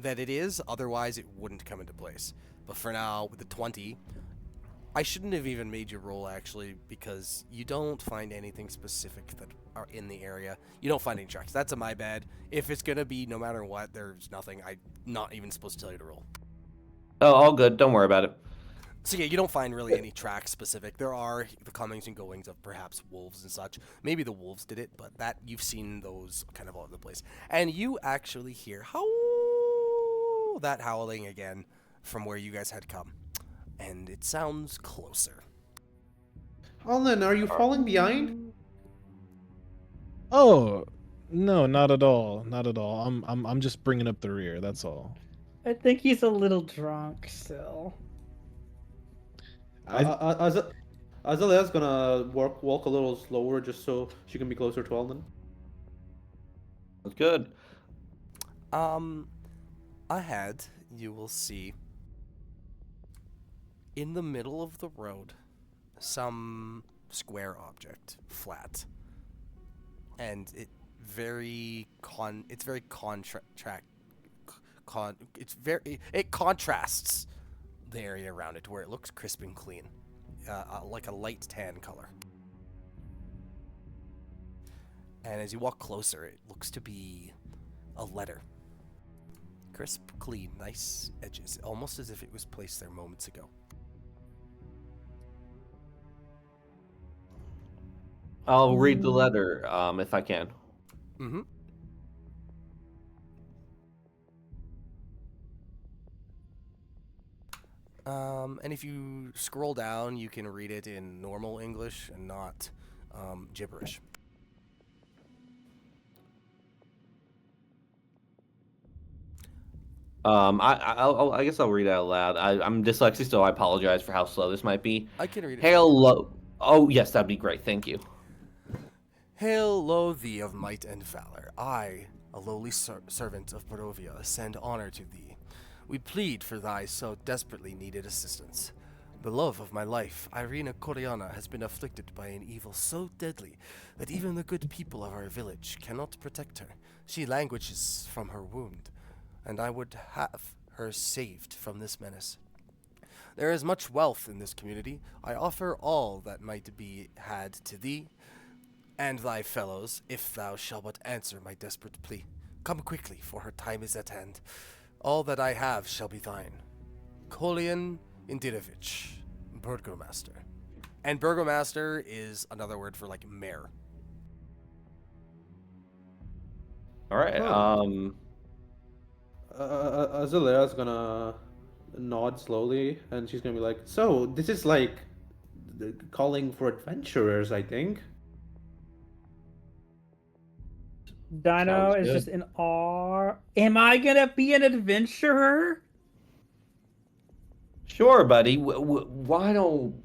that it is. Otherwise, it wouldn't come into place. But for now, with the 20, I shouldn't have even made you roll, actually, because you don't find anything specific that are in the area. You don't find any tracks. That's my bad. If it's going to be no matter what, there's nothing. I'm not even supposed to tell you to roll. Oh, all good. Don't worry about it. So yeah, you don't find really any tracks specific. There are the comings and goings of perhaps wolves and such. Maybe the wolves did it, but that you've seen those kind of all over the place. And you actually hear that howling again from where you guys had come. And it sounds closer. Alan, are you falling behind? Oh, no, not at all. Not at all. I'm just bringing up the rear. That's all. I think he's a little drunk still. Azalea's gonna walk a little slower just so she can be closer to Alden. That's good. Ahead, you will see in the middle of the road some square object, flat, and it contrasts the area around it where it looks crisp and clean, like a light tan color. And as you walk closer, it looks to be a letter. Crisp, clean, nice edges, almost as if it was placed there moments ago. I'll read the letter if I can. Mm-hmm. And if you scroll down, you can read it in normal English and not gibberish. I guess I'll read it out loud. I'm dyslexic, so I apologize for how slow this might be. I can read it. Hail lo. Oh yes, that'd be great. Thank you. Hail, lo thee of might and valor. I, a lowly servant of Barovia, send honor to thee. We plead for thy so desperately needed assistance. The love of my life, Irina Koreana, has been afflicted by an evil so deadly that even the good people of our village cannot protect her. She languishes from her wound, and I would have her saved from this menace. There is much wealth in this community. I offer all that might be had to thee and thy fellows, if thou shalt but answer my desperate plea. Come quickly, for her time is at hand. All that I have shall be thine. Kolian Indirovich, Burgomaster. And Burgomaster is another word for, like, mayor. All right. Oh. Azalea's gonna nod slowly, and she's gonna be like, "So this is like calling for adventurers, I think." Dino Sounds is good. just in awe. Am I gonna be an adventurer? Sure, buddy. Why don't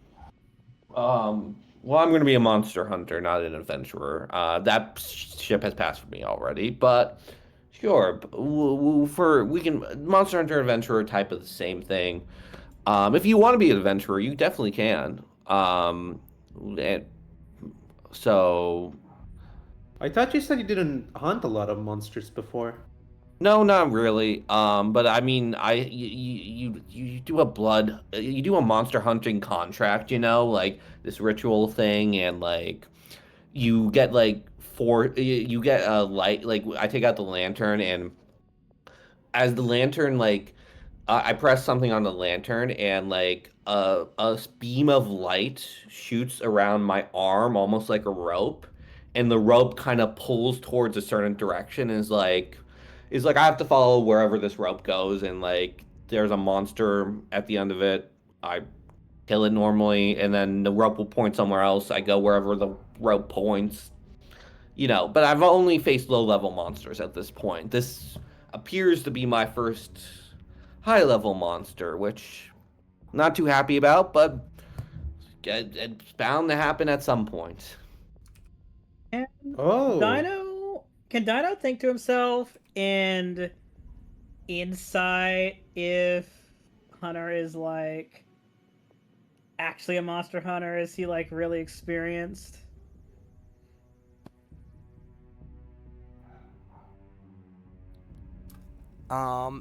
well, I'm going to be a monster hunter, not an adventurer. That ship has passed for me already, but sure. We can monster hunter adventurer type of the same thing. If you want to be an adventurer, you definitely can. And so I thought you said you didn't hunt a lot of monsters before. no, not really. But I mean, you do a you do a monster hunting contract, like this ritual thing, and like you get like you get a light. Like I take out the lantern, and as the lantern I press something on the lantern, and like a beam of light shoots around my arm, almost like a rope, and the rope kind of pulls towards a certain direction. And is like I have to follow wherever this rope goes, and like there's a monster at the end of it. I kill it normally, and then the rope will point somewhere else. I go wherever the rope points. But I've only faced low level monsters at this point. This appears to be my first high level monster, which I'm not too happy about, but it's bound to happen at some point. And Oh, can Dino think to himself and insight if Hunter is like actually a monster hunter? Is he like really experienced?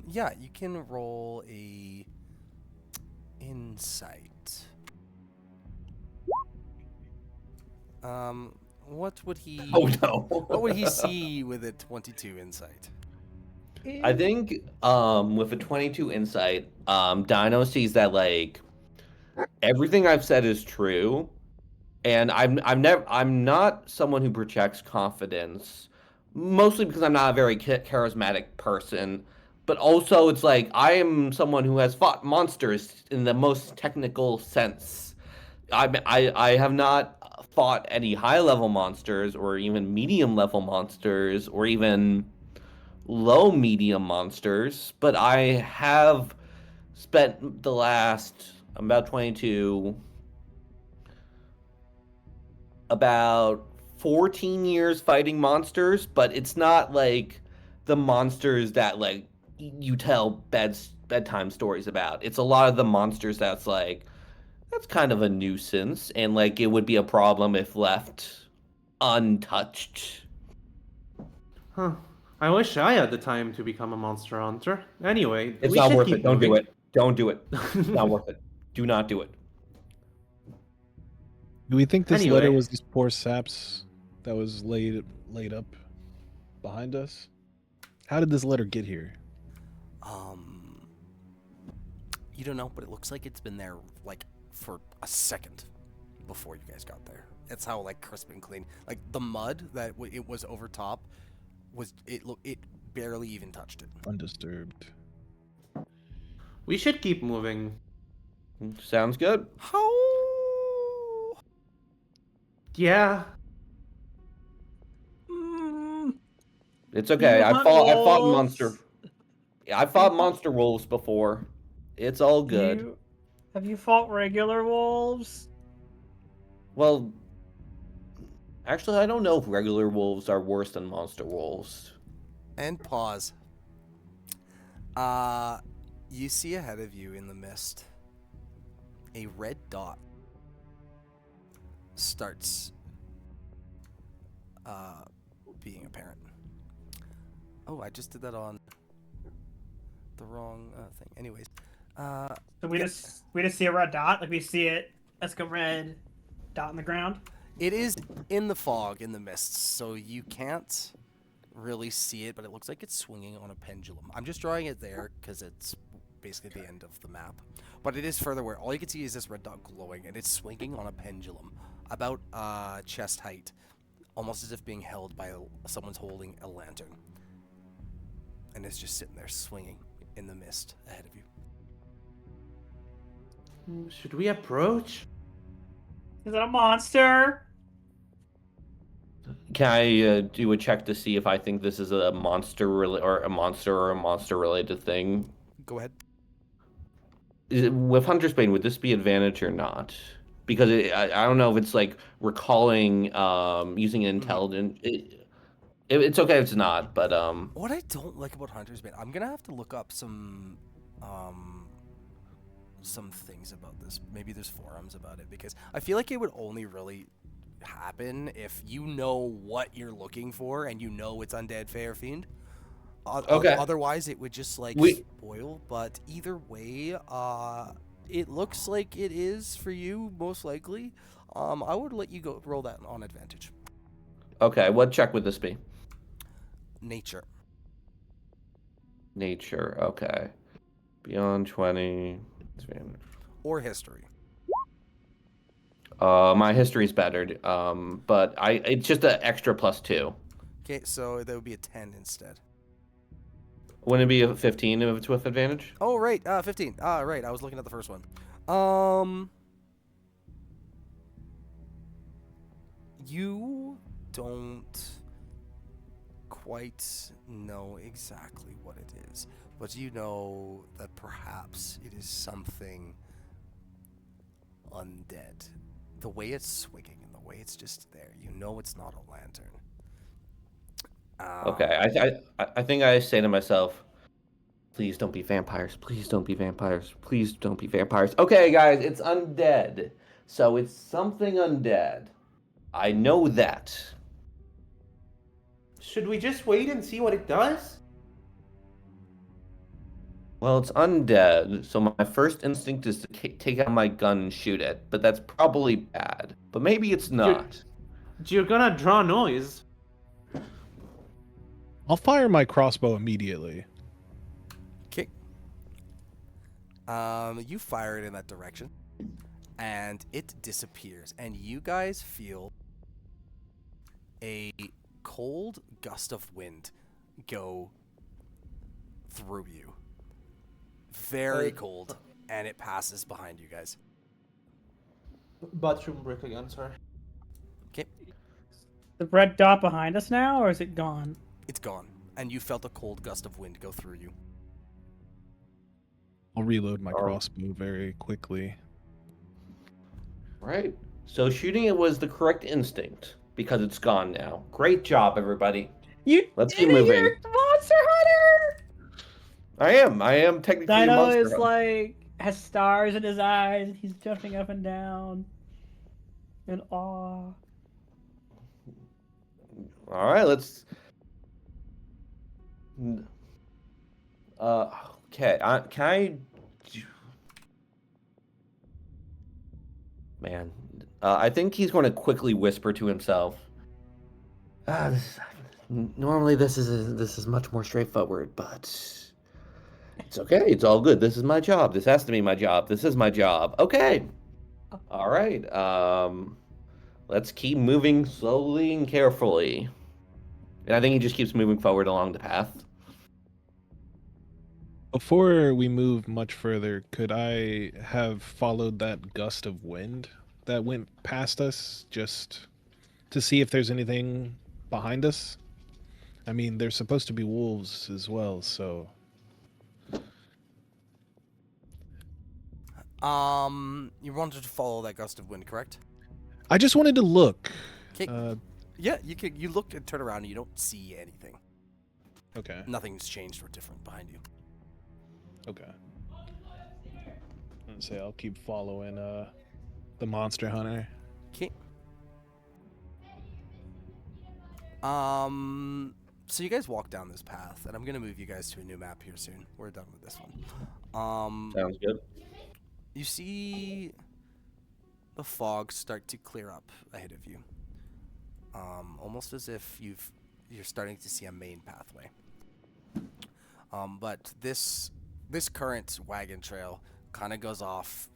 Yeah, you can roll a insight. What would he Oh no. what would he see with a 22 insight? I think with a 22 insight, Dino sees that like everything I've said is true, and I'm not someone who projects confidence, mostly because I'm not a very charismatic person, but also it's like I am someone who has fought monsters in the most technical sense. I have not fought any high level monsters or even medium level monsters or even low medium monsters, but I have spent the last about 22 about 14 years fighting monsters, but it's not like the monsters that like you tell bedtime stories about. It's a lot of the monsters that's like that's kind of a nuisance, and like it would be a problem if left untouched. Huh. I wish I had the time to become a monster hunter. Anyway, It's we not should worth keep it. Don't do moving. it. Don't do it. It's not worth it. Do not do it. Do we think this letter Anyway. was these poor saps that was laid up behind us? How did this letter get here? You don't know, but it looks like it's been there like for a second before you guys got there. It's how like crisp and clean. Like the mud that it was over top it barely even touched it. Undisturbed. We should keep moving. Sounds good. How? Yeah. It's okay. You I hunt fought wolves? monster. I fought monster wolves before. It's all good. Have you fought regular wolves? Well, actually, I don't know if regular wolves are worse than monster wolves. And pause. You see ahead of you in the mist a red dot starts being apparent. Oh, I just did that on the wrong thing. Anyways, So we just see a red dot, like we see it. That's like a red dot in the ground. it is in the fog, in the mists, so you can't really see it, but it looks like it's swinging on a pendulum. I'm just drawing it there because it's basically the end of the map. But it is further where all you can see is this red dot glowing, and it's swinging on a pendulum about chest height, almost as if being held by someone's holding a lantern. And it's just sitting there swinging in the mist ahead of you. Should we approach? Is it a monster? Can I do a check to see if I think this is a monster or a monster related thing? Go ahead. With Hunter's Bane, would this be advantage or not? Because I don't know if it's like recalling using intelligent. It's okay if it's not, but What I don't like about Hunter's Bane, I'm gonna have to look up some things about this. Maybe there's forums about it, because I feel like it would only really happen if you know what you're looking for and you know it's undead, fae, or fiend. Okay. Otherwise, it would just like spoil. But either way, it looks like it is for you most likely. I would let you go roll that on advantage. okay. What check would this be? Nature. Nature. Okay. Beyond 20. Advantage. Or history. My history's better, but it's just an extra +2. Okay, so that would be a 10 instead. Wouldn't it be a 15 if it's with advantage? Oh, right, 15. Right, I was looking at the first one. You don't quite know exactly what it is, but you know that perhaps it is something undead. The way it's swinging and the way it's just there, you know it's not a lantern. Okay, I think I say to myself, please don't be vampires. Please don't be vampires. Please don't be vampires. Okay, guys, it's undead. So it's something undead. I know that. Should we just wait and see what it does? Well, it's undead, so my first instinct is to take out my gun and shoot it, but that's probably bad. But maybe it's not. You're gonna draw noise. I'll fire my crossbow immediately. Okay. You fire it in that direction, and it disappears, and you guys feel a cold gust of wind go through you. Very cold, and it passes behind you guys. Bathroom break again, sorry. Okay, The red dot behind us now, or is it gone? it's gone, and you felt a cold gust of wind go through you. I'll reload my crossbow very quickly. Right? So shooting it was the correct instinct, because it's gone now. Great job, everybody. You Let's did keep moving. You're a Monster Hunter? I am technically a Dino monster is hunter. like has stars in his eyes, and he's jumping up and down in awe. All right, let's. Okay. Can I? Man, I think he's going to quickly whisper to himself. Normally this is much more straightforward, but it's okay. It's all good. This is my job. This has to be my job. This is my job. Okay. All right. Let's keep moving slowly and carefully. And I think he just keeps moving forward along the path. Before we move much further, could I have followed that gust of wind that went past us just to see if there's anything behind us? I mean, there's supposed to be wolves as well, so You wanted to follow that gust of wind, correct? I just wanted to look. Okay. Yeah, you could. You look and turn around, and you don't see anything. Okay. Nothing's changed or different behind you. Okay. I'd say I'll keep following the monster hunter. Okay. So you guys walk down this path, and I'm gonna move you guys to a new map here soon. We're done with this one. Sounds good. You see the fog start to clear up ahead of you. Almost as if you're starting to see a main pathway. But this current wagon trail kind of goes off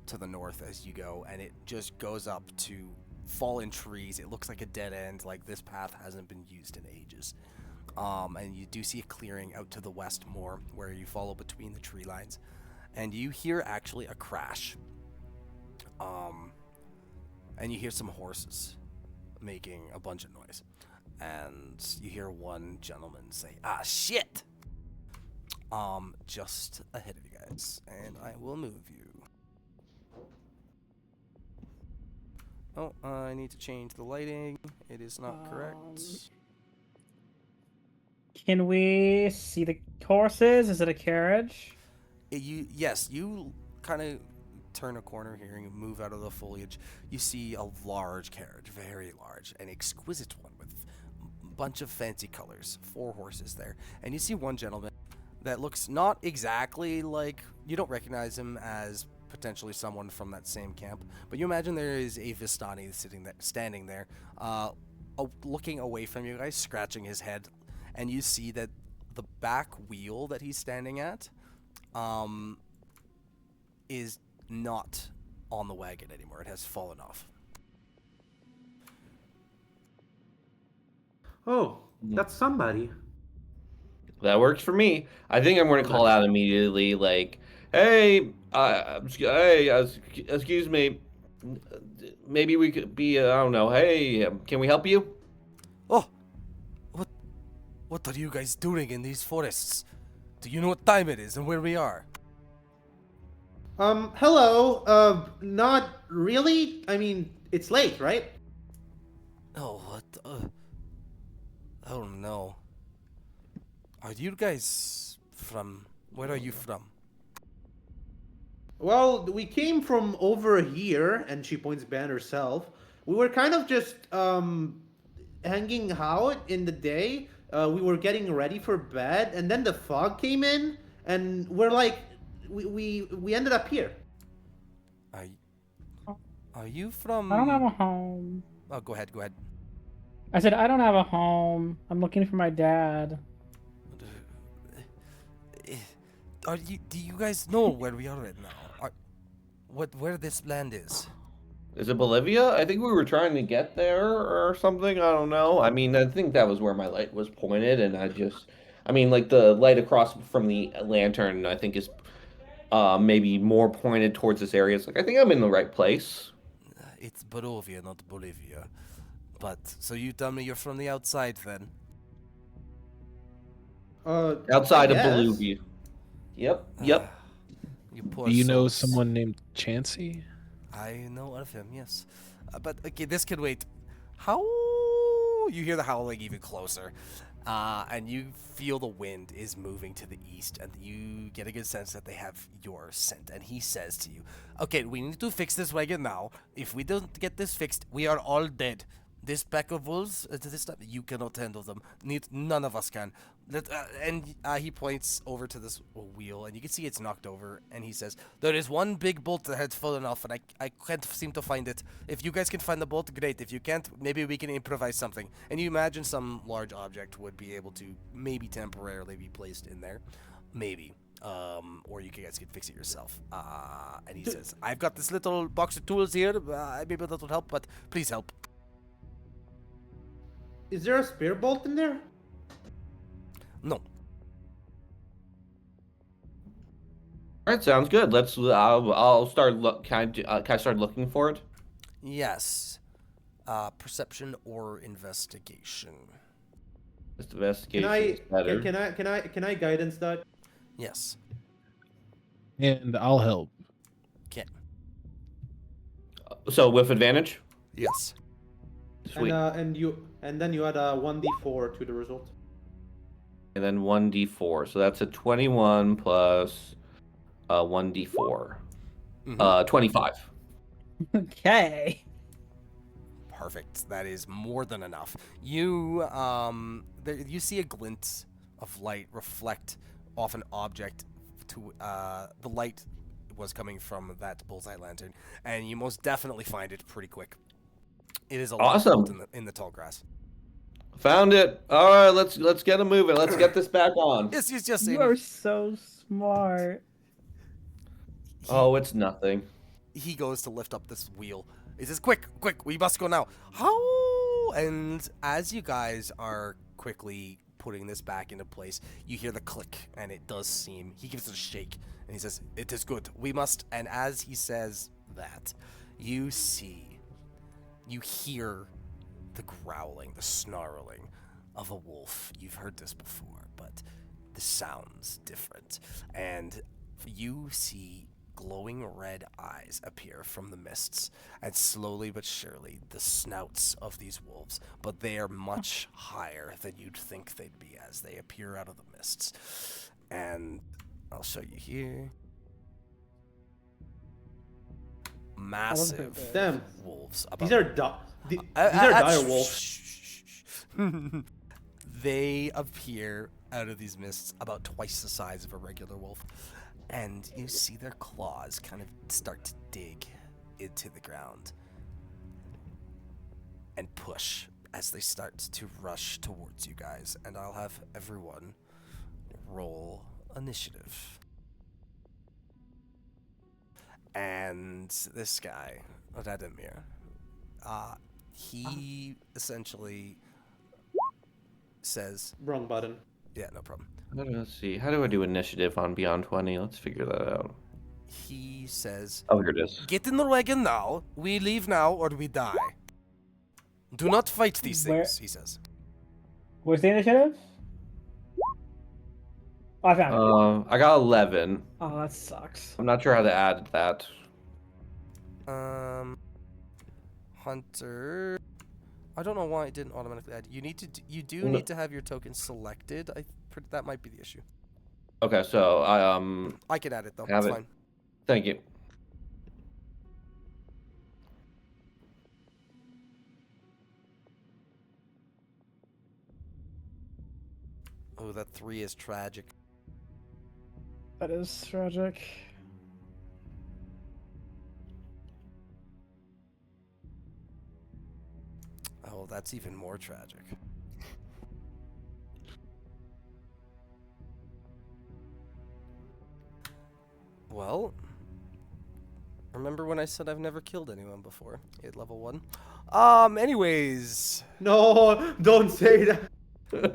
to the north as you go, and it just goes up to fallen trees. It looks like a dead end, like this path hasn't been used in ages. And you do see a clearing out to the west more, where you follow between the tree lines, and you hear actually a crash. And you hear some horses making a bunch of noise, and you hear one gentleman say, "Ah, shit!" Just ahead of you guys, and I will move you. Oh, I need to change the lighting. It is not correct. Can we see the horses? Is it a carriage? Yes, you kind of turn a corner here and move out of the foliage. You see a large carriage, very large, an exquisite one with a bunch of fancy colors, 4 horses there. And you see one gentleman that looks not exactly like, you don't recognize him as potentially someone from that same camp, but you imagine there is a Vistani standing there, looking away from you guys, scratching his head, and you see that the back wheel that he's standing at is not on the wagon anymore. It has fallen off. Oh, that's somebody. That works for me. I think I'm going to call out immediately, like, "Hey, excuse me. Maybe we could be, I don't know. Hey, can we help you?" Oh, what are you guys doing in these forests? Do you know what time it is and where we are? Hello. Not really. I mean, it's late, right? Oh, what? I don't know. Are you guys from? Where are you from? Well, we came from over here, and she points back herself. We were kind of just hanging out in the day. We were getting ready for bed, and then the fog came in, and we're like, we ended up here. Are you from? I don't have a home. Oh, go ahead. I said I don't have a home. I'm looking for my dad. Do you guys know where we are right now? Where this land is? Is it Bolivia? I think we were trying to get there or something. I don't know. I mean, I think that was where my light was pointed, and I mean, like the light across from the lantern, I think is maybe more pointed towards this area. It's like, I think I'm in the right place. It's Barovia, not Bolivia. But, so you tell me you're from the outside then? Outside of yes. Bolivia. Yep. You poor Do you know souls. someone named Chansey? I know of him, yes. But, okay, this can wait. How? You hear the howling even closer. And you feel the wind is moving to the east, and you get a good sense that they have your scent. And he says to you, "Okay, we need to fix this wagon now. If we don't get this fixed, we are all dead. This pack of wolves, you cannot handle them. None of us can." He points over to this wheel, and you can see it's knocked over. And he says, "There is one big bolt that had fallen off, and I can't seem to find it. If you guys can find the bolt, great. If you can't, maybe we can improvise something." And you imagine some large object would be able to maybe temporarily be placed in there, maybe. Or you guys can fix it yourself. And he says, "I've got this little box of tools here. Maybe that will help, but please help." Is there a spare bolt in there? No. All right, sounds good. Let's. I'll start. Can I start looking for it? Yes. Perception or investigation. Just investigation Can I is better. can I guidance that? Yes. And I'll help. Okay. So with advantage. Yes. Sweet. And then you add a 1d4 to the result. And then 1d4. So that's a 21 plus 1d4. 25. Okay. Perfect. That is more than enough. You you see a glint of light reflect off an object. To the light was coming from that bullseye lantern, and you most definitely find it pretty quick. It is a Awesome. light in the tall grass. Found it. All right, let's get it moving. Let's get this back on. Yes, yes. You are so smart. Oh, it's nothing. He goes to lift up this wheel. He says, quick, we must go now. How? And as you guys are quickly putting this back into place, you hear the click, and it does seem, he gives it a shake, and he says, "It is good. We must," and as he says that, you hear the growling, the snarling of a wolf. You've heard this before, but the sound's different. And you see glowing red eyes appear from the mists, and slowly but surely the snouts of these wolves, but they are much higher than you'd think they'd be as they appear out of the mists. And I'll show you here. Massive Damn. wolves. These are these are dire wolves. They appear out of these mists about twice the size of a regular wolf. And you see their claws kind of start to dig into the ground and push as they start to rush towards you guys. And I'll have everyone roll initiative. And this guy, Radimir, he essentially says, Wrong button. yeah, no problem. Let's see. How do I do initiative on Beyond 20? Let's figure that out. He says, Oh, here it is. "Get in the wagon now. We leave now or we die. Do not fight these things," he says. Where's the initiative? Oh, I found it. I got 11. Oh, that sucks. I'm not sure how to add that. Hunter. I don't know why it didn't automatically add. You need to. You do No. need to have your token selected. That might be the issue. Okay, so I can add it though. Have It's it. fine. Thank you. Oh, that 3 is tragic. That is tragic. Oh, that's even more tragic. Well, remember when I said I've never killed anyone before at level 1? Anyways, No, don't say that.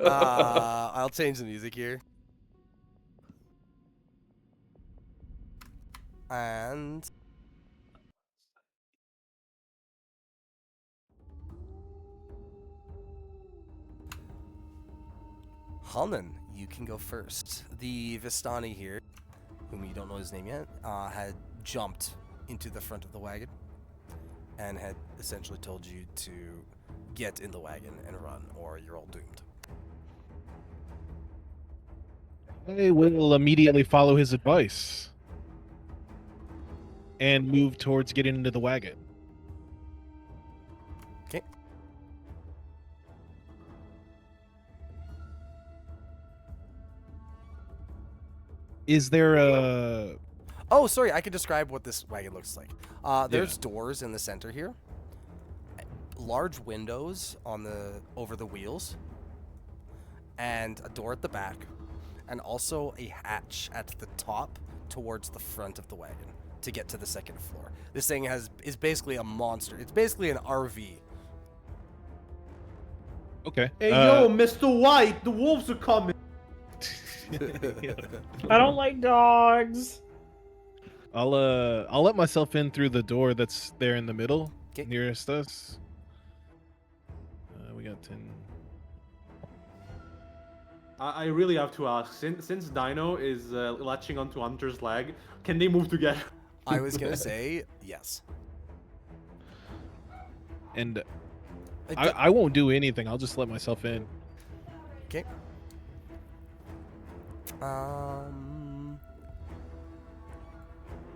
I'll change the music here. And Hanan, you can go first. The Vistani here, whom you don't know his name yet, had jumped into the front of the wagon and had essentially told you to get in the wagon and run, or you're all doomed. I will immediately follow his advice and move towards getting into the wagon. Okay. Is there a... Oh, sorry. I can describe what this wagon looks like. There's Yeah. doors in the center here. Large windows on the over the wheels, and a door at the back, and also a hatch at the top towards the front of the wagon to get to the second floor. This thing is basically a monster. It's basically an RV. Okay. Hey, yo, Mr. White, the wolves are coming. I don't like dogs. I'll let myself in through the door that's there in the middle, 'Kay. nearest us. We got 10. I really have to ask, since Dino is latching onto Hunter's leg, can they move together? I was gonna say yes. And I won't do anything. I'll just let myself in. Okay.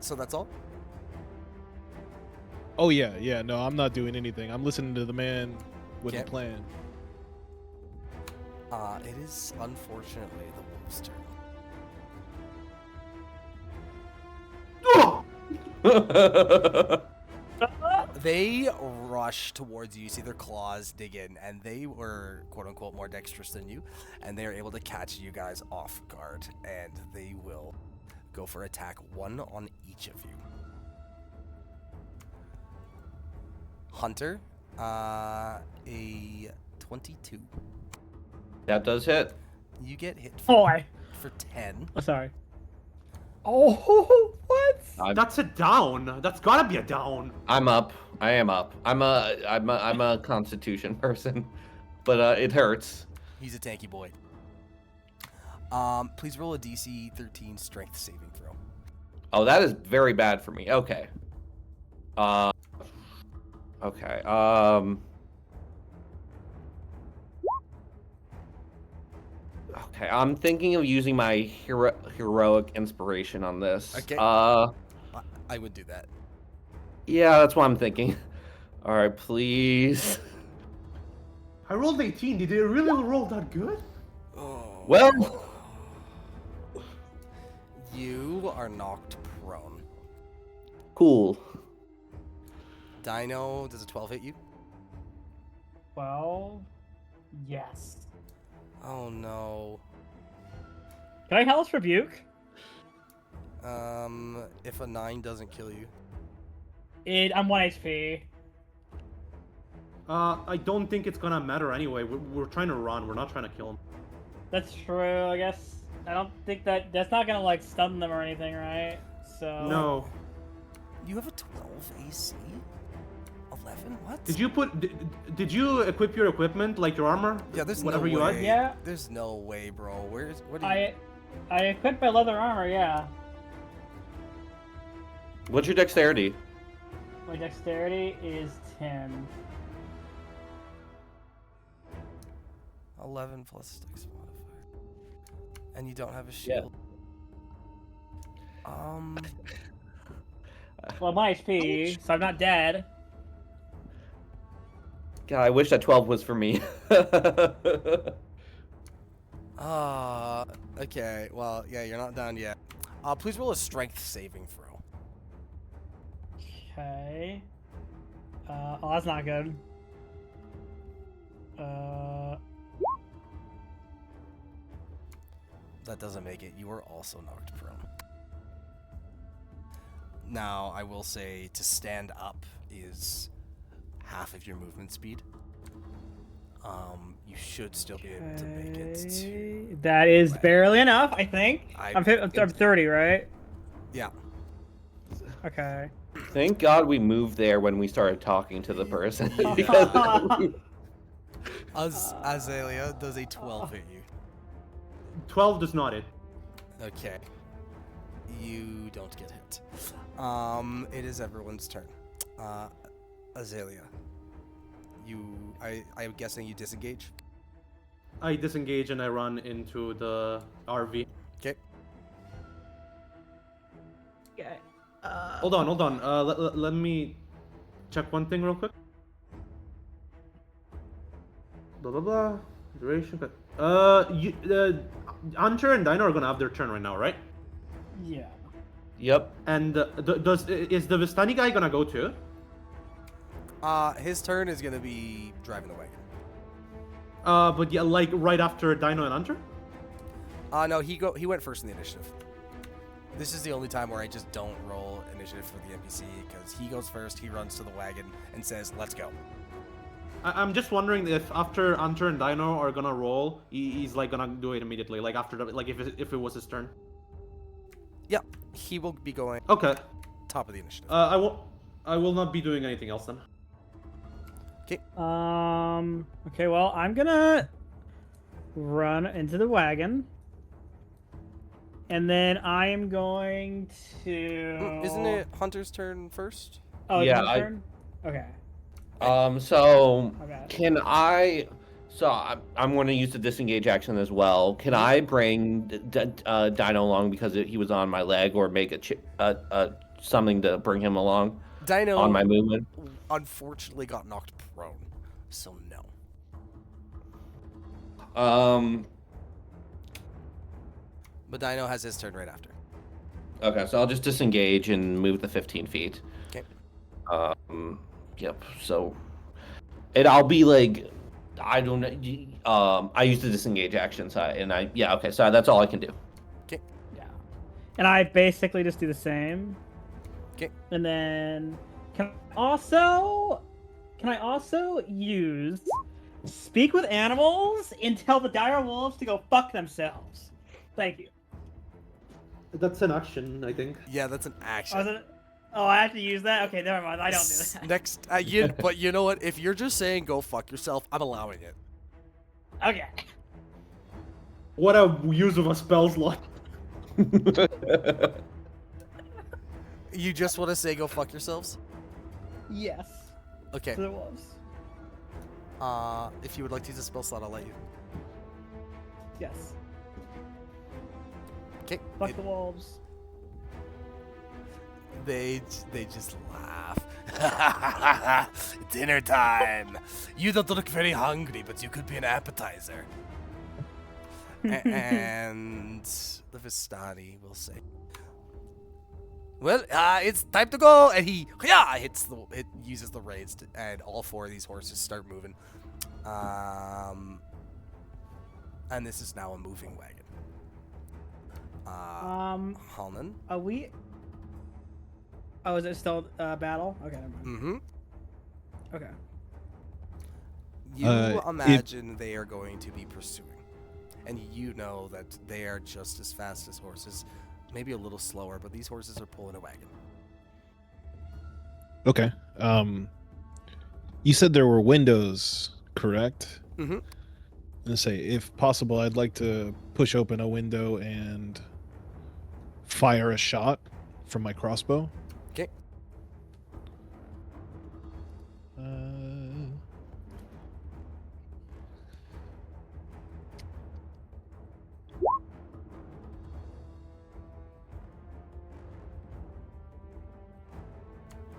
So that's all? Oh yeah. No, I'm not doing anything. I'm listening to the man with Okay. the plan. It is unfortunately the wolf's turn. They rush towards you. You see their claws dig in, and they were quote unquote more dexterous than you, and they are able to catch you guys off guard, and they will go for attack 1 on each of you. Hunter, a 22. That does hit. You get hit Boy. for 10. Oh, sorry. Oh, what? That's a down. That's gotta be a down. I'm up. I am up. I'm a Constitution person, but it hurts. He's a tanky boy. Please roll a DC 13 strength saving throw. Oh, that is very bad for me. Okay. Okay. Okay. I'm thinking of using my heroic inspiration on this. Okay. I would do that. Yeah, that's what I'm thinking. All right, please. I rolled 18. Did they really roll that good? Oh. Well, You are knocked prone. cool. Dino, does a 12 hit you? Well, yes. Oh no. Can I Hellish Rebuke? If a 9 doesn't kill you. I'm 1 HP. I don't think it's gonna matter anyway. We're trying to run. We're not trying to kill him. That's true, I guess. I don't think that's not gonna, like, stun them or anything, right? So... No. You have a 12 AC? 11? What? Did you equip your equipment, like your armor? Yeah, there's whatever no you way. had? Yeah. There's no way, bro. What are you... I equipped my leather armor, yeah. What's your dexterity? My dexterity is 10. 11 plus dex modifier. And you don't have a shield. Well, my HP, so I'm not dead. God, I wish that 12 was for me. Okay. Well, yeah, you're not down yet. Please roll a strength saving throw. Okay. Oh, that's not good. That doesn't make it. You are also knocked prone. Now, I will say to stand up is half of your movement speed. You should still be able to make it to... That is barely enough, I think. I- I'm 30, right? Yeah. Okay. Thank God we moved there when we started talking to the person. Because Azalea, does a 12 hit you? 12 does not hit. Okay. You don't get hit. It is everyone's turn. Azalea. I'm guessing you disengage? I disengage and I run into the RV. Okay. Hold on. Let me check one thing real quick. Blah blah blah. Duration. Hunter and Dino are gonna have their turn right now, right? Yeah. Yep. And is the Vistani guy gonna go too? His turn is gonna be driving the wagon. But yeah, like right after Dino and Hunter. No, he went first in the initiative. This is the only time where I just don't roll initiative for the NPC because he goes first. He runs to the wagon and says, "Let's go." I'm just wondering if after Hunter and Dino are gonna roll, he's like gonna do it immediately, like after like if it was his turn. Yep, he will be going Okay. top of the initiative. I will not be doing anything else then. Okay. Okay. Well, I'm gonna run into the wagon, and then I am going to. Isn't it Hunter's turn first? Oh, Yeah, it's my turn. Okay. So My bad. can I? So I'm going to use the disengage action as well. Can I bring Dino along because he was on my leg, or make something to bring him along Dino on my movement? unfortunately got knocked prone, so no. But Dino has his turn right after. Okay, so I'll just disengage and move the 15 feet. Okay. Yep. So, I'll be like, I don't know. I use the disengage action side, and yeah. Okay, so that's all I can do. Okay. Yeah. And I basically just do the same. Okay. And then can I also use speak with animals and tell the dire wolves to go fuck themselves? Thank you. That's an action, I think. Yeah, that's an action. Oh, is it? Oh, I have to use that? Okay, never mind. I don't do that. Next, but you know what? If you're just saying go fuck yourself, I'm allowing it. Okay. What a use of a spell slot. You just want to say go fuck yourselves? Yes. Okay. To the wolves. If you would like to use a spell slot, I'll let you. Yes. Okay. Fuck the wolves. They just laugh. Dinner time. You don't look very hungry, but you could be an appetizer. And the Vistani will say, "Well, it's time to go." And he uses the reins, and all four of these horses start moving. And this is now a moving wagon. Halnan. Are we? Oh, is it still battle? Okay, never mind. Mm-hmm. Okay. You imagine they are going to be pursuing, and you know that they are just as fast as horses, maybe a little slower, but these horses are pulling a wagon. Okay. You said there were windows, correct? Mm-hmm. And say, if possible, I'd like to push open a window and fire a shot from my crossbow. Okay.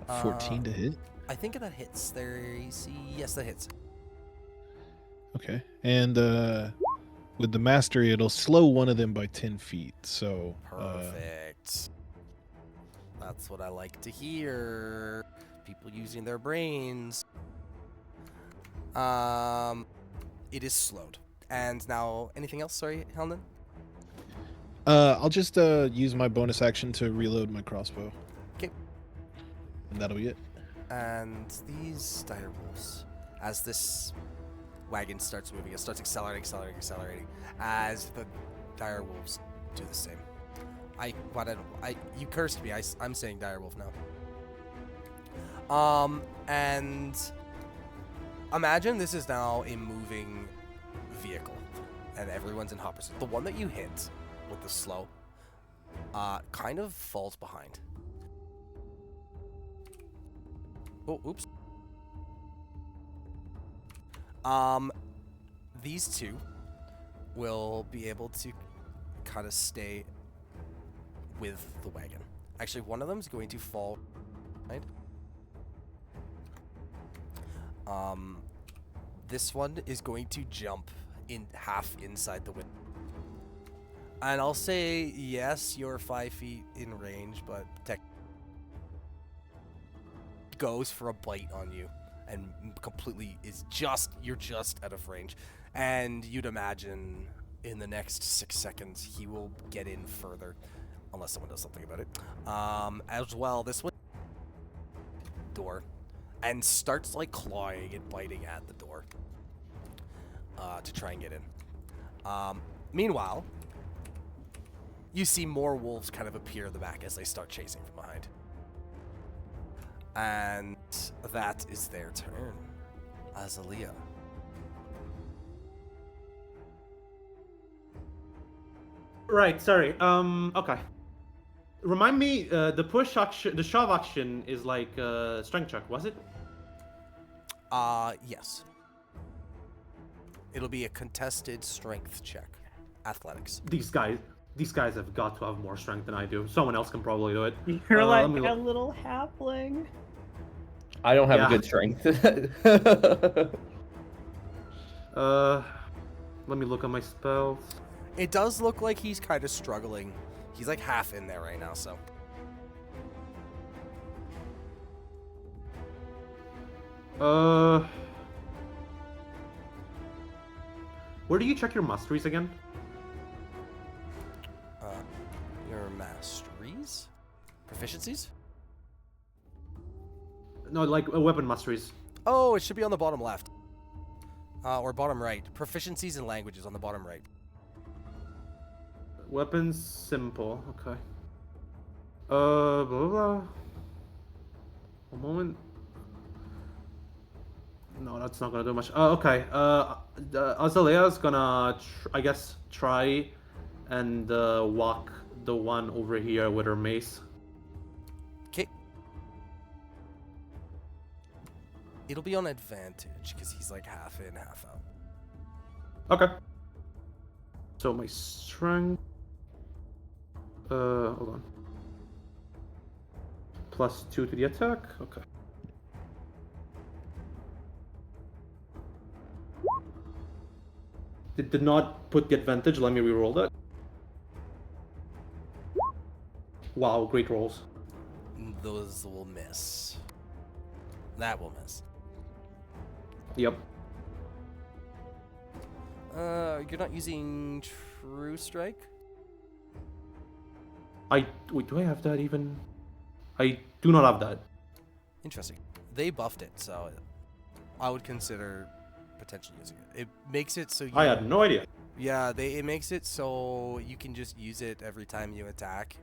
Uh, 14 to hit. I think that hits their AC. Yes, that hits. Okay. And with the mastery, it'll slow one of them by 10 feet. So Perfect. That's what I like to hear. People using their brains. It is slowed. And now, anything else? Sorry, Helnan? I'll just use my bonus action to reload my crossbow. Okay. And that'll be it. And these dire wolves, as this wagon starts moving, it starts accelerating, as the dire wolves do the same. You cursed me. I'm saying dire wolf now. And imagine this is now a moving vehicle, and everyone's in hoppers. The one that you hit with the slow, kind of falls behind. Oh, oops. These two will be able to kind of stay with the wagon Actually, one of them is going to fall. Right. This one is going to jump in half inside the window. And I'll say, yes, you're 5 feet in range, but goes for a bite on you and completely you're just out of range. And you'd imagine in the next 6 seconds, he will get in further, unless someone does something about it. As well, this one door and starts like clawing and biting at the door to try and get in. Meanwhile, you see more wolves kind of appear in the back as they start chasing from behind. And that is their turn. Azalea. Right, sorry. Okay. Remind me, the push action, the shove action is like strength check, was it? Yes. It'll be a contested strength check. Athletics. These guys have got to have more strength than I do. Someone else can probably do it. You're like let me a look. little halfling. I don't have Yeah. a good strength. Let me look at my spells. It does look like he's kind of struggling. He's like half in there right now, so. Where do you check your masteries again? Your masteries? Proficiencies? No, like weapon masteries. Oh, it should be on the bottom left. Or bottom right. Proficiencies in languages on the bottom right. Weapons simple. Okay. Blah blah blah. One moment. No, that's not gonna do much. Okay. Azalea's gonna, I guess, try and walk the one over here with her mace. Okay. It'll be on advantage because he's like half in, half out. Okay. So my strength. Hold on. +2 to the attack. Okay. It did not put the advantage. Let me reroll that. Wow, great rolls. Those will miss. That will miss. Yep. You're not using True Strike? Wait, do I have that even? I do not have that. Interesting. They buffed it, so I would consider potentially using it. It makes it so you... I had no idea. Yeah, it makes it so you can just use it every time you attack.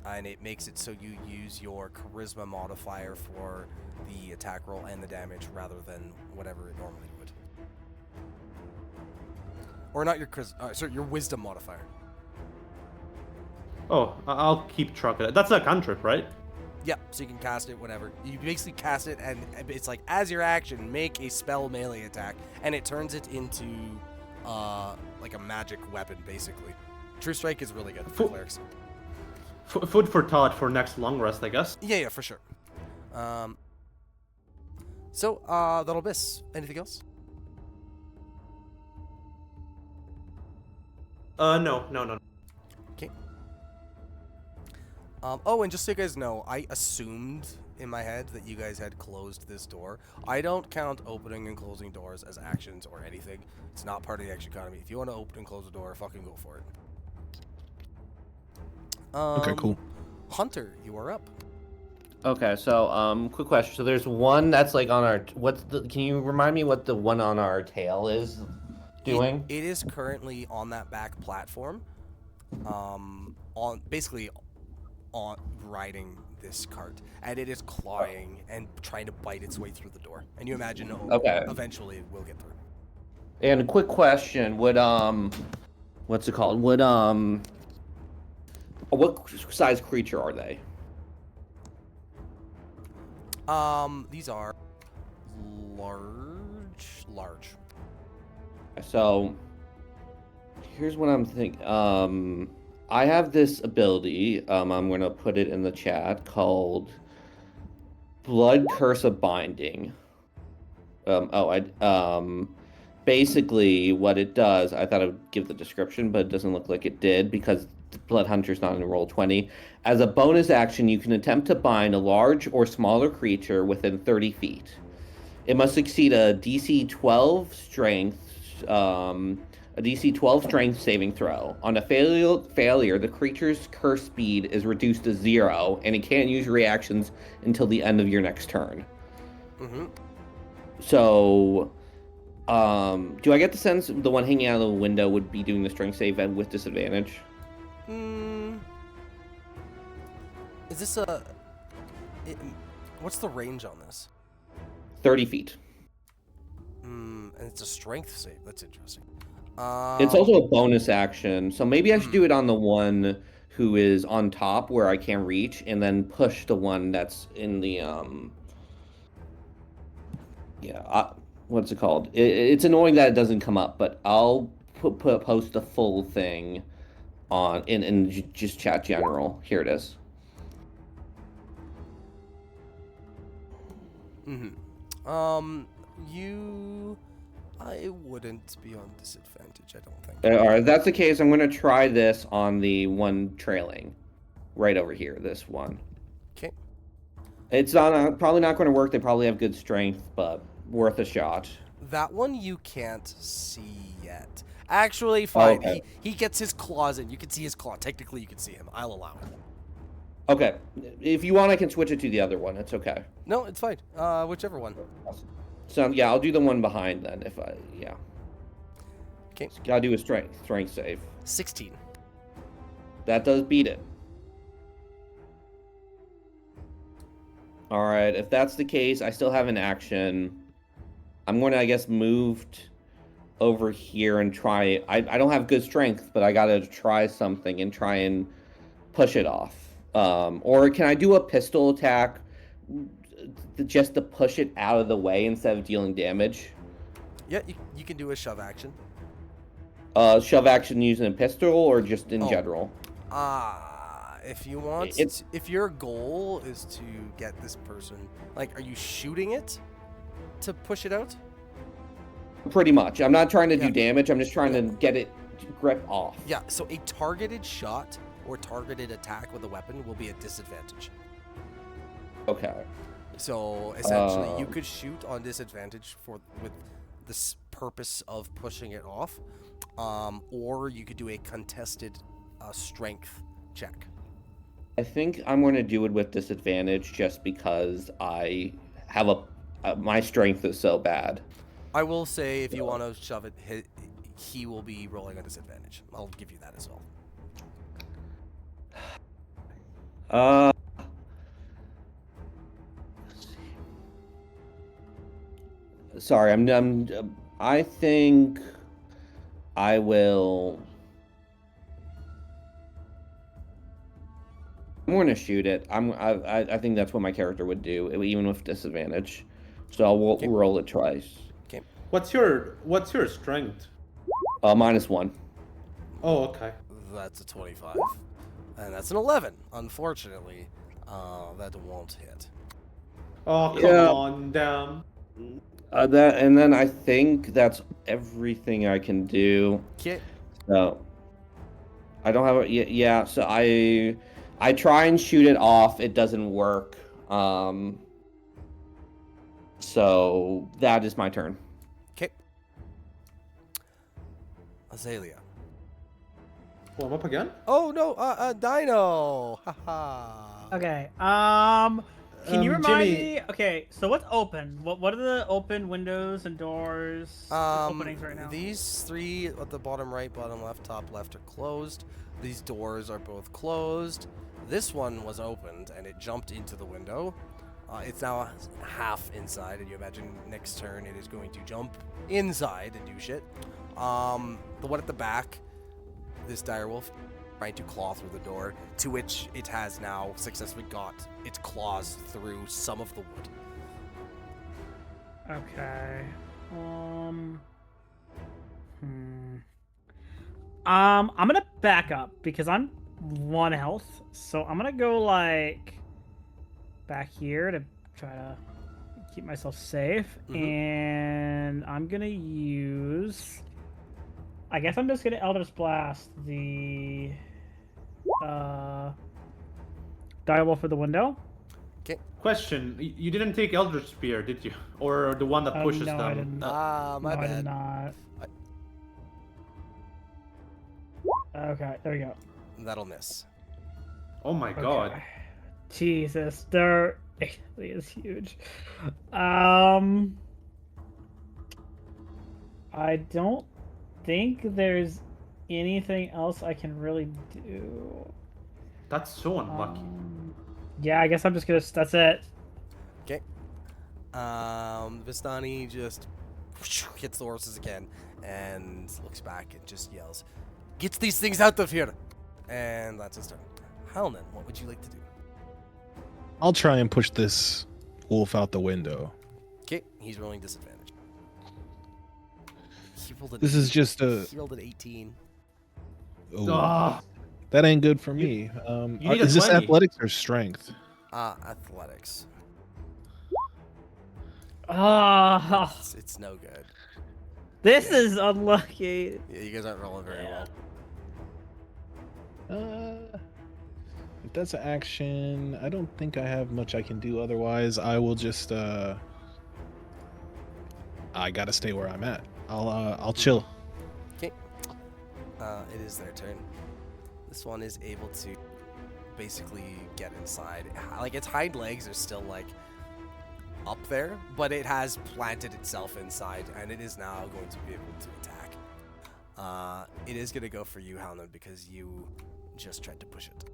And it makes it so you use your charisma modifier for the attack roll and the damage rather than whatever it normally would. Or not your sorry, your wisdom modifier. Oh, I'll keep track of that. That's a cantrip, right? Yeah, so you can cast it whenever. You basically cast it, and it's like, as your action, make a spell melee attack, and it turns it into, like a magic weapon, basically. True Strike is really good for clerics. Food for thought for next long rest, I guess. Yeah, for sure. So, that'll miss. Anything else? No. Okay. Oh, and just so you guys know, I assumed in my head that you guys had closed this door. I don't count opening and closing doors as actions or anything. It's not part of the action economy. If you want to open and close the door, fucking go for it. Okay, cool. Hunter, you are up. Okay, so quick question. So there's one that's like on our can you remind me what the one on our tail is doing? It is currently on that back platform. On riding this cart, and it is clawing and trying to bite its way through the door. And you imagine eventually it will get through. And a quick question, would what's it called? Would what size creature are they? These are large. So here's what I'm thinking. I have this ability. I'm gonna put it in the chat called Blood Curse of Binding. Basically what it does, I thought I would give the description, but it doesn't look like it did because Blood Hunter's not in roll 20. As a bonus action, you can attempt to bind a large or smaller creature within 30 feet. It must succeed a DC 12 strength, a DC 12 strength saving throw. On a failure, the creature's curse speed is reduced to 0, and it can't use reactions until the end of your next turn. Mm-hmm. So, do I get the sense the one hanging out of the window would be doing the strength save and with disadvantage? Is this what's the range on this? 30 feet. And it's a strength save. That's interesting. It's also a bonus action, so maybe I should do it on the one who is on top where I can't reach, and then push the one that's in the what's it called? It's annoying that it doesn't come up, but I'll post the full thing on in just chat general. Here it is. I wouldn't be on disadvantage, I don't think. All right, if that's the case, I'm going to try this on the one trailing. Right over here, this one. Okay. It's not probably not going to work. They probably have good strength, but worth a shot. That one you can't see yet. Actually, fine. Okay. He gets his claws in. You can see his claw. Technically, you can see him. I'll allow it. Okay. If you want, I can switch it to the other one. It's okay. No, it's fine. Whichever one. So, yeah, I'll do the one behind then. Yeah. Okay. Gotta do a strength save. 16. That does beat it. All right, if that's the case, I still have an action. I'm going to, I guess, move over here and try. I don't have good strength, but I got to try something and try and push it off. Or can I do a pistol attack just to push it out of the way instead of dealing damage? Yeah, you can do a shove action. Shove action using a pistol or just in general? If you want, if your goal is to get this person, like, are you shooting it to push it out? Pretty much. I'm not trying to do damage. I'm just trying to get it to grip off. Yeah, so a targeted shot or targeted attack with a weapon will be a disadvantage. Okay. So essentially, you could shoot on disadvantage with this purpose of pushing it off, or you could do a contested strength check. I think I'm going to do it with disadvantage just because I have my strength is so bad. I will say if you want to shove it, he will be rolling a disadvantage. I'll give you that as well. Sorry, I think I will. I'm going to shoot it. I think that's what my character would do, even with disadvantage. So I'll roll it twice. Okay. What's your strength? -1. Oh, okay. That's a 25, and that's an 11. Unfortunately, that won't hit. Oh, come on, damn. And then I think that's everything I can do. Okay. So I don't have yeah. So I try and shoot it off. It doesn't work. So that is my turn. Okay. Azalea. Well, I'm up again? Oh no, Dino. Haha. Okay. Can you remind Jimmy. me? Okay, so what's open? What are the open windows and doors? Openings right now. These three at the bottom right, bottom left, top left are closed. These doors are both closed. This one was opened and it jumped into the window. It's now half inside, and you imagine next turn it is going to jump inside and do shit. The one at the back, this direwolf, trying to claw through the door, to which it has now successfully got its claws through some of the wood. Okay. I'm gonna back up because I'm 1 health, so I'm gonna go like back here to try to keep myself safe, and I'm gonna use. I guess I'm just gonna Eldritch Blast the direwolf for the window. Question: You didn't take Eldritch Spear, did you? Or the one that pushes no, them? I didn't. My no, I did bad. not. Okay, there we go. That'll miss. Oh my god. Okay. Jesus, there really is huge. I don't think there's anything else I can really do. That's so unlucky. Yeah, I guess I'm just gonna. That's it. Okay. Vistani just hits the horses again and looks back and just yells, "Get these things out of here!" And that's his turn. Halnan, what would you like to do? I'll try and push this wolf out the window. Okay, he's rolling disadvantage. He rolled an This is just a. He rolled an 18. Oh, Ah, that ain't good for me. you need a Is this 20. athletics or strength? Athletics. Ah, It's no good. this is unlucky. Yeah, you guys aren't rolling very well. If that's an action, I don't think I have much I can do otherwise. I will just I gotta stay where I'm at. I'll chill. Okay. It is their turn. This one is able to basically get inside. Like, its hind legs are still like up there, but it has planted itself inside, and it is now going to be able to attack. It is going to go for you, Halnan, because you just tried to push it.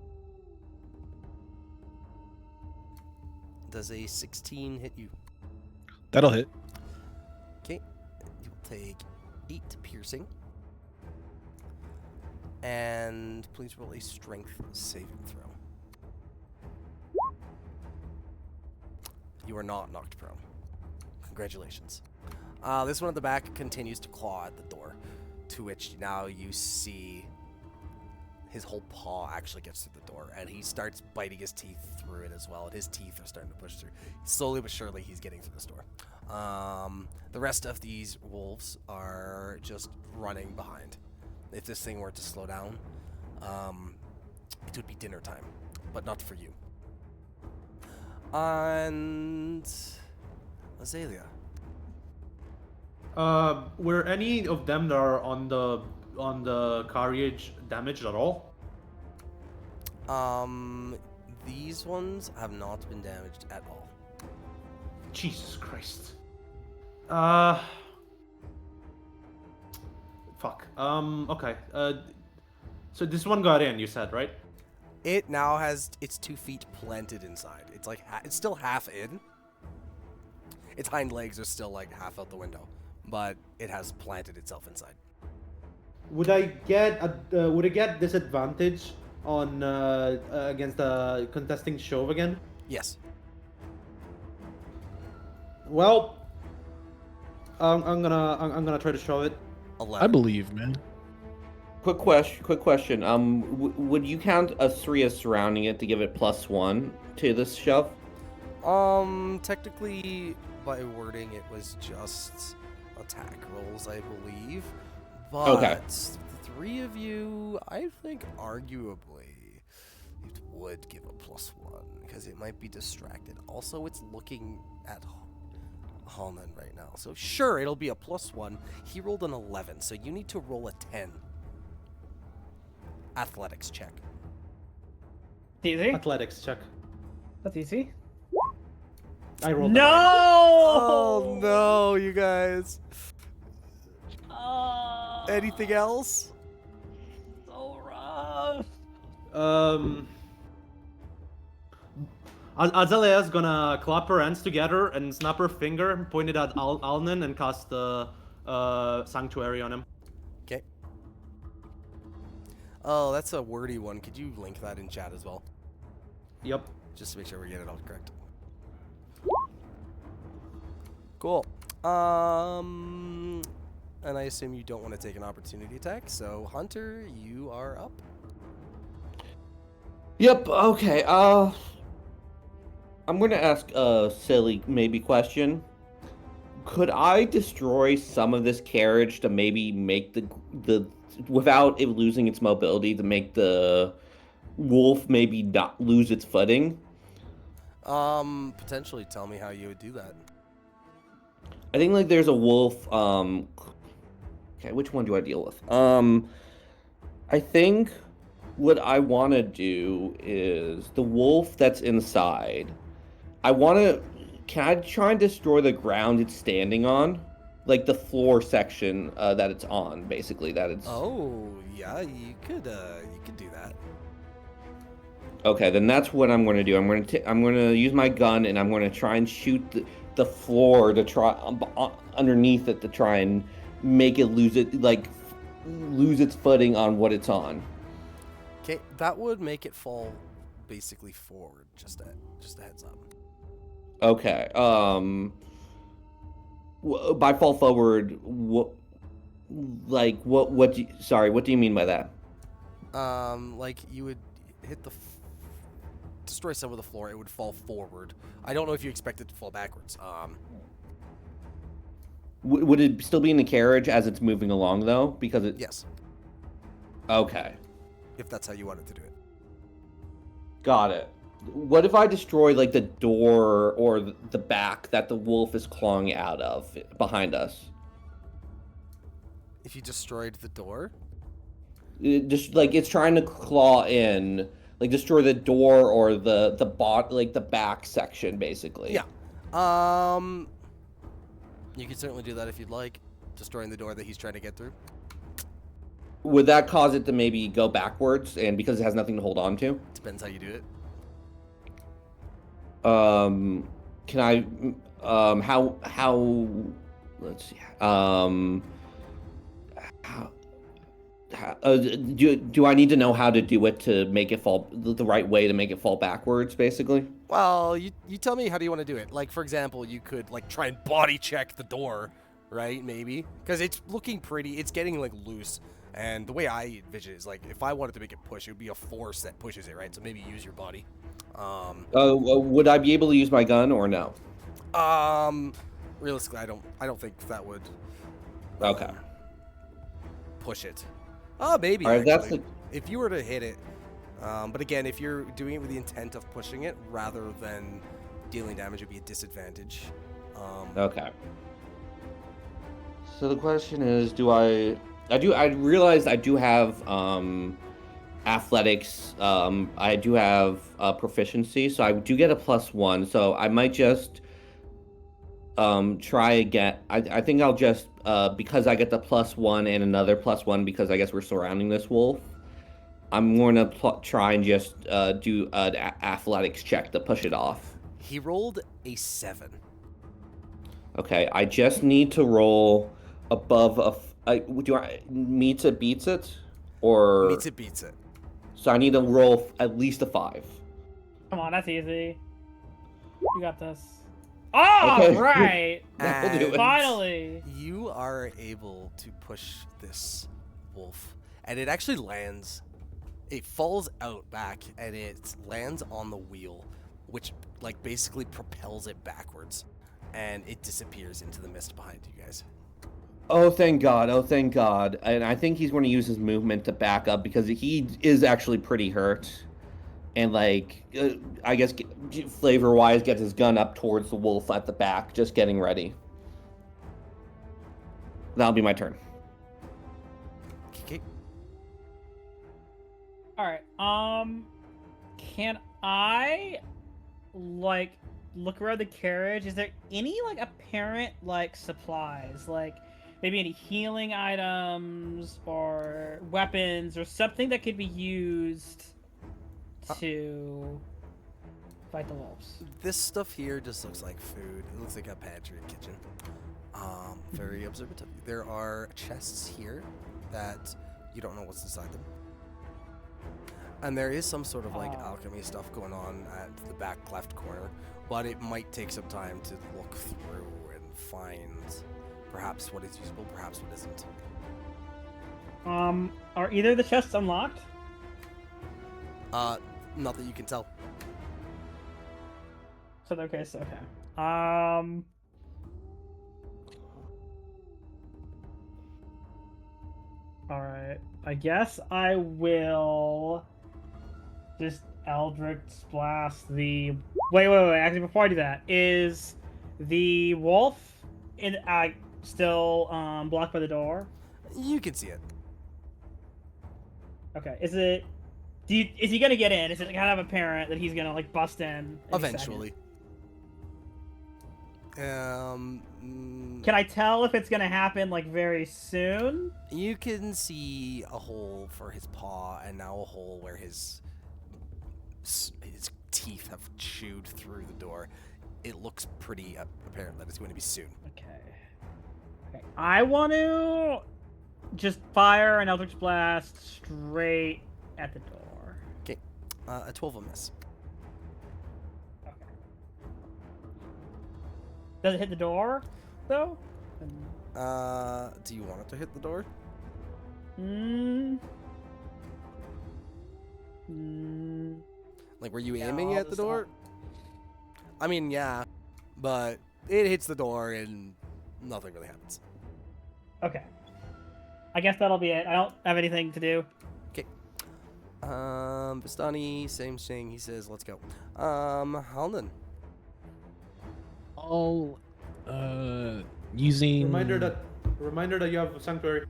Does a 16 hit you? That'll hit. Okay. You will take 8 piercing. And please roll a strength saving throw. You are not knocked prone. Congratulations. This one at the back continues to claw at the door, to which now you see his whole paw actually gets through the door, and he starts biting his teeth through it as well, and his teeth are starting to push through. Slowly but surely, he's getting through this door. The rest of these wolves are just running behind. If this thing were to slow down, it would be dinner time, but not for you. And Azalea. were any of them that are on the carriage damaged at all? These ones have not been damaged at all. Jesus Christ. Fuck. Okay. So this one got in, you said, right? It now has its 2 feet planted inside. It's like it's still half in. Its hind legs are still like half out the window, but it has planted itself inside. Would I get disadvantage on against the contesting shove again? Yes. Well, I'm gonna try to shove it. 11. I believe, man. Quick question. Would you count a 3 as surrounding it to give it +1 to this shove? Technically, by wording, it was just attack rolls, I believe. But Okay. the 3 of you, I think, arguably, it would give a +1 because it might be distracted. Also, it's looking at Halnan right now, so sure, it'll be a +1. He rolled an 11, so you need to roll a 10. Athletics check. Easy. Athletics check. That's easy. I rolled. No! Oh no, you guys. Oh, Anything else? so rough. Azalea's gonna clap her hands together and snap her finger, pointed at Alnan, and cast the sanctuary on him. Okay. Oh, that's a wordy one. Could you link that in chat as well? Yep. Just to make sure we get it all correct. Cool. And I assume you don't want to take an opportunity attack, so Hunter, you are up. Yep. Okay. I'm gonna ask a silly maybe question. Could I destroy some of this carriage to maybe make the without it losing its mobility to make the wolf maybe not lose its footing? Potentially tell me how you would do that. I think like there's a wolf. Okay, which one do I deal with? I think what I want to do is the wolf that's inside. I want to. Can I try and destroy the ground it's standing on, like the floor section that it's on, basically? That it's. Oh, yeah, you could do that. Okay, then that's what I'm going to do. I'm going to use my gun and I'm going to try and shoot the floor to try underneath it to try and make it lose its footing on what it's on. Okay, that would make it fall basically forward. Just a heads up. Okay. By fall forward, what do you, sorry, what do you mean by that? Like you would hit destroy some of the floor, it would fall forward. I don't know if you expect it to fall backwards. Would it still be in the carriage as it's moving along though? Because it. Yes, Okay. if that's how you wanted to do it. Got it. What if I destroy like the door or the back that the wolf is clawing out of behind us? If you destroyed the door, Just like it's trying to claw in, like destroy the door or like the back section, basically. yeah. You can certainly do that if you'd like, destroying the door that he's trying to get through. Would that cause it to maybe go backwards, and because it has nothing to hold on to? Depends how you do it. Can I? How? Let's see. Do I need to know how to do it to make it fall the right way to make it fall backwards, basically? Well, you tell me, how do you want to do it? Like, for example, you could like try and body check the door, right? Maybe because it's looking pretty. It's getting like loose, and the way I envision it is like if I wanted to make it push, it would be a force that pushes it, right? So maybe use your body. Would I be able to use my gun or no? Realistically, I don't think that would. Okay. Push it. Oh, maybe. All right, actually. that's If you were to hit it. But again, if you're doing it with the intent of pushing it rather than dealing damage, it'd be a disadvantage. okay. So the question is, I realized I do have athletics. I do have proficiency, so I do get a +1. So I might just try again. I think I'll just because I get the +1 and another +1 because I guess we're surrounding this wolf. I'm going to try and just do an athletics check to push it off. He rolled a 7. Okay, I just need to roll above Mita beats it, or Meets it, beats it. so I need to roll at least a 5. Come on, that's easy. You got this. Oh, Okay. right! That'll do it. Finally! You are able to push this wolf, and it actually lands. It falls out back, and it lands on the wheel, which like basically propels it backwards, and it disappears into the mist behind you guys. Oh, thank God. Oh, thank God. And I think he's going to use his movement to back up because he is actually pretty hurt. And, like, I guess flavor-wise, gets his gun up towards the wolf at the back, just getting ready. That'll be my turn. Okay. Alright, can I, like, look around the carriage? Is there any, like, apparent, like, supplies? Like, maybe any healing items or weapons or something that could be used to fight the wolves? This stuff here just looks like food. It looks like a pantry and kitchen. Very observant of you. There are chests here that you don't know what's inside them. And there is some sort of like alchemy stuff going on at the back left corner, but it might take some time to look through and find perhaps what is usable, perhaps what isn't. Are either of the chests unlocked? Not that you can tell. So okay, so okay. All right. I guess I will just Eldritch Blast the. Wait. Actually, before I do that, is the wolf in still blocked by the door? You can see it. Okay. Is it? Is he gonna get in? Is it kind of apparent that he's gonna like bust in any Eventually. Can I tell if it's gonna happen like very soon? You can see a hole for his paw, and now a hole where his teeth have chewed through the door. It looks pretty apparent that it's going to be soon. Okay. I want to just fire an Eldritch Blast straight at the door. Okay. A 12 will miss. Okay. Does it hit the door, though? Do you want it to hit the door? Like, were you aiming at the door? I mean, yeah, but it hits the door and nothing really happens. Okay. I guess that'll be it. I don't have anything to do. Okay. Bastani, same thing. He says, "Let's go." Halden. I'll using Reminder that you have sanctuary.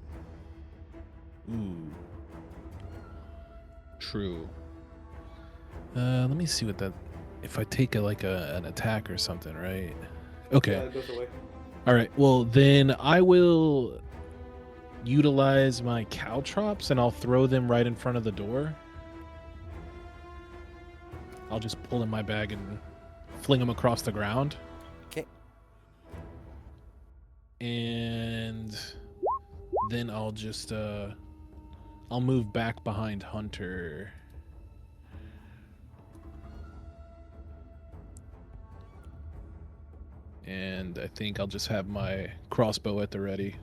Ooh. True. Let me see what that. If I take an attack or something, right? Okay. Yeah, it goes away. All right. Well, then I will utilize my caltrops and I'll throw them right in front of the door. I'll just pull in my bag and fling them across the ground. Okay. And then I'll just I'll move back behind Hunter. And I think I'll just have my crossbow at the ready.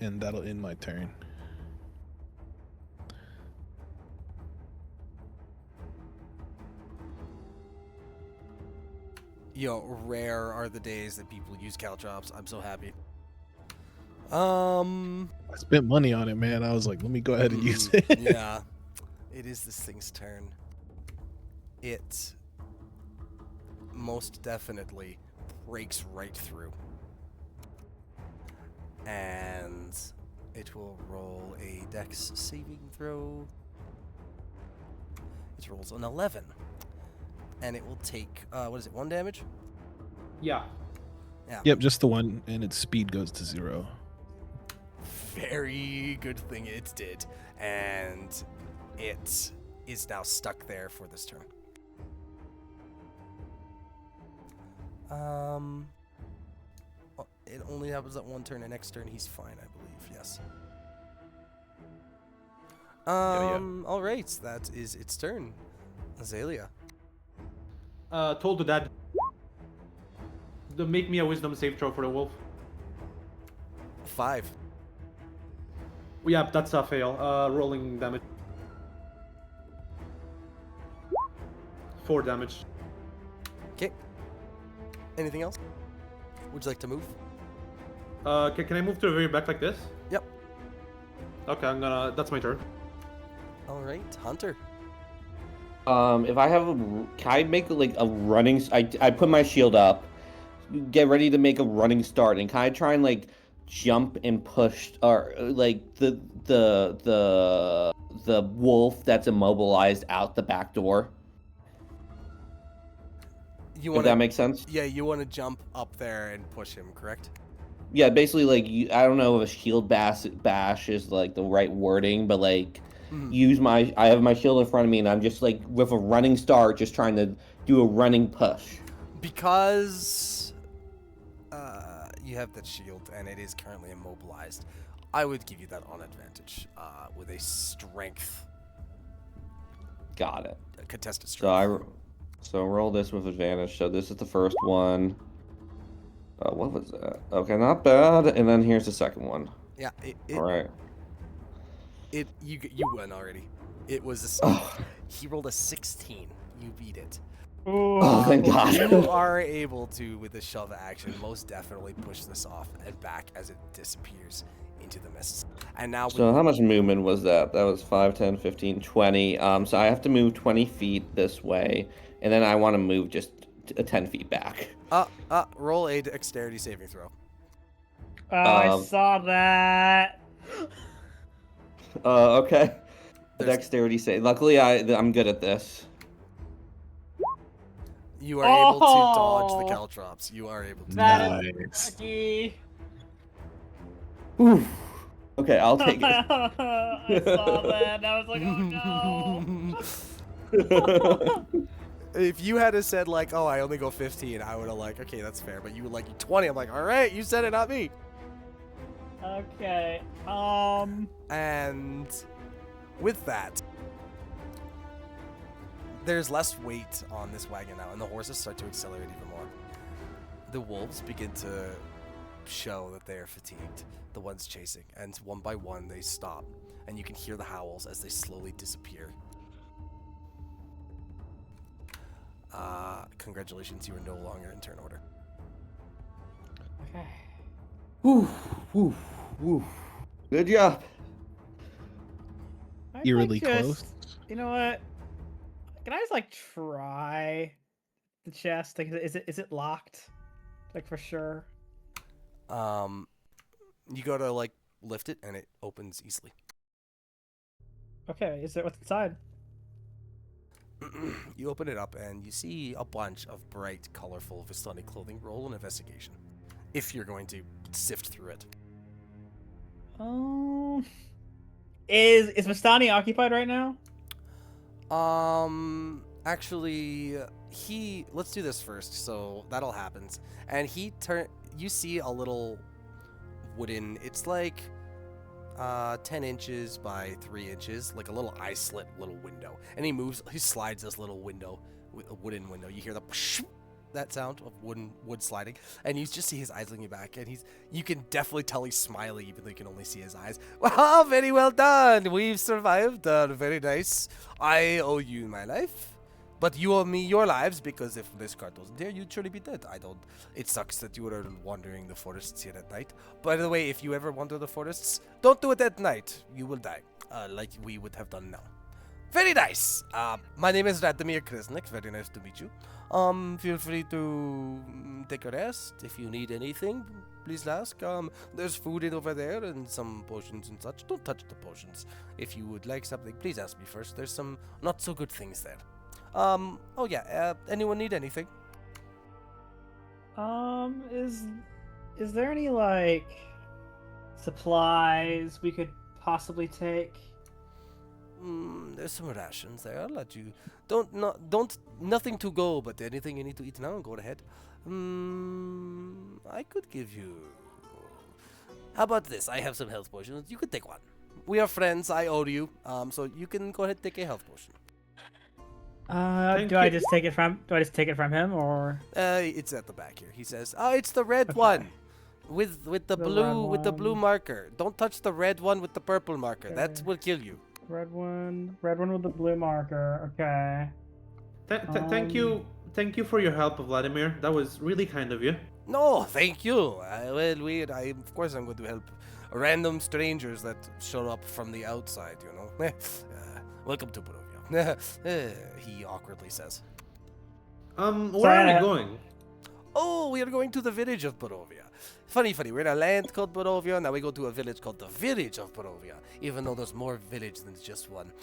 And that'll end my turn. Yo, rare are the days that people use caltrops. I'm so happy. I spent money on it, man. I was like, let me go ahead and use it. Yeah. It is this thing's turn. It most definitely breaks right through. And it will roll a dex saving throw. It rolls an 11. And it will take, what is it, 1 damage? Yeah. Yeah. Yep, just the one, and its speed goes to 0. Very good thing it did. And it is now stuck there for this turn. It only happens at 1 turn, and next turn he's fine, I believe. Yes. All right, that is its turn. Azalea. Told the dad to make me a wisdom save throw for the wolf. 5. Yeah, that's a fail. Rolling damage. 4 damage. Okay. Anything else? Would you like to move? Can I move to the very back like this? Yep. Okay, that's my turn. All right, Hunter. If I have can I make like a running? I put my shield up, get ready to make a running start, and can I try and like jump and push, or like the wolf that's immobilized out the back door? If that makes sense? Yeah, you want to jump up there and push him, correct? Yeah, basically like I don't know if a shield bash is like the right wording, but like. I have my shield in front of me, and I'm just like with a running start, just trying to do a running push. Because you have that shield, and it is currently immobilized. I would give you that on advantage with a strength. Got it. A contested strength. So roll this with advantage. So this is the first one. What was that? Okay, not bad. And then here's the second one. Yeah. All right. You win already. It was Oh, he rolled a 16. You beat it. Ooh. oh, thank God. You are able to, with the shove action, most definitely push this off and back as it disappears into the mists. And now, So how much movement was that? That was 5, 10, 15, 20. So I have to move 20 feet this way, and then I want to move just 10 feet back. roll a dexterity saving throw. Oh, I Um, saw that. Okay. There's- Dexterity save. Luckily, I'm good at this. You are able to Oh! dodge the caltrops. You are able to. That is Nice. lucky. Oof. Okay, I'll take it. I saw that. And I was like, oh no. If you had said like, "Oh, I only go 15," I would have like, "Okay, that's fair." But you were like 20. I'm like, "All right, you said it, not me." Okay. And with that, there's less weight on this wagon now, and the horses start to accelerate even more. The wolves begin to show that they are fatigued, the ones chasing, and one by one they stop, and you can hear the howls as they slowly disappear. Congratulations, you are no longer in turn order. Okay. Woof, woof, woof. Good job. I'd Eerily like close. You know what? Can I just like try the chest? Like, is it locked? Like for sure. You go to like lift it, and it opens easily. Okay. Is it what's inside? You open it up, and you see a bunch of bright, colorful Vistani clothing. Roll an investigation, if you're going to sift through it. Is Vistani occupied right now? Actually, let's do this first, so that'll happen. And you see a little wooden, it's like 10 inches by 3 inches, like a little eye slit little window. And he slides this little window, a wooden window. You hear that sound of wood sliding, and you just see his eyes looking back, and you can definitely tell he's smiling, even though you can only see his eyes. Well, very well done. We've survived. Very nice. I owe you my life, but you owe me your lives, because if this cart wasn't here, you'd surely be dead. It sucks that you were wandering the forests here at night. By the way, if you ever wander the forests, don't do it at night. You will die, like we would have done now. Very nice. My name is Radomir Kresnik. Very nice to meet you. Feel free to take a rest. If you need anything, please ask. There's food in over there and some potions and such. Don't touch the potions. If you would like something, please ask me first. There's some not so good things there. Oh yeah, anyone need anything? Is there any like supplies we could possibly take? There's some rations there. I'll let you. Nothing to go, but anything you need to eat now, go ahead. I could give you. How about this? I have some health potions. You could take one. We are friends. I owe you. So you can go ahead and take a health potion. Do I just take it from him, or? It's at the back here. He says, "Oh, it's the red one, with the blue marker. Don't touch the red one with the purple marker. Okay. That will kill you." Red one with the blue marker. Okay. Thank you for your help, Vladimir. That was really kind of you. No, thank you. Of course I'm going to help random strangers that show up from the outside. You know. Welcome to Barovia. He awkwardly says. Where are we going? Oh, we are going to the village of Barovia. Funny. We're in a land called Barovia. Now we go to a village called the village of Barovia. Even though there's more village than just one.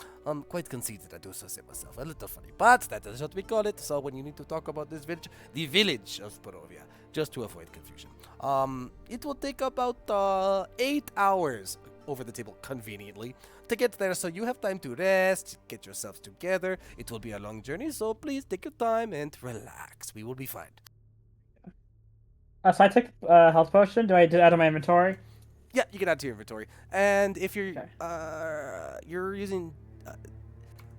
Quite conceited, I do so say myself. A little funny. But that is what we call it. So when you need to talk about this village, the village of Barovia. Just to avoid confusion. It will take about 8 hours over the table, conveniently, to get there. So you have time to rest, get yourselves together. It will be a long journey. So please take your time and relax. We will be fine. So I took health potion. Do I do that on my inventory? Yeah, you can add to your inventory. And if you're Okay. you're using,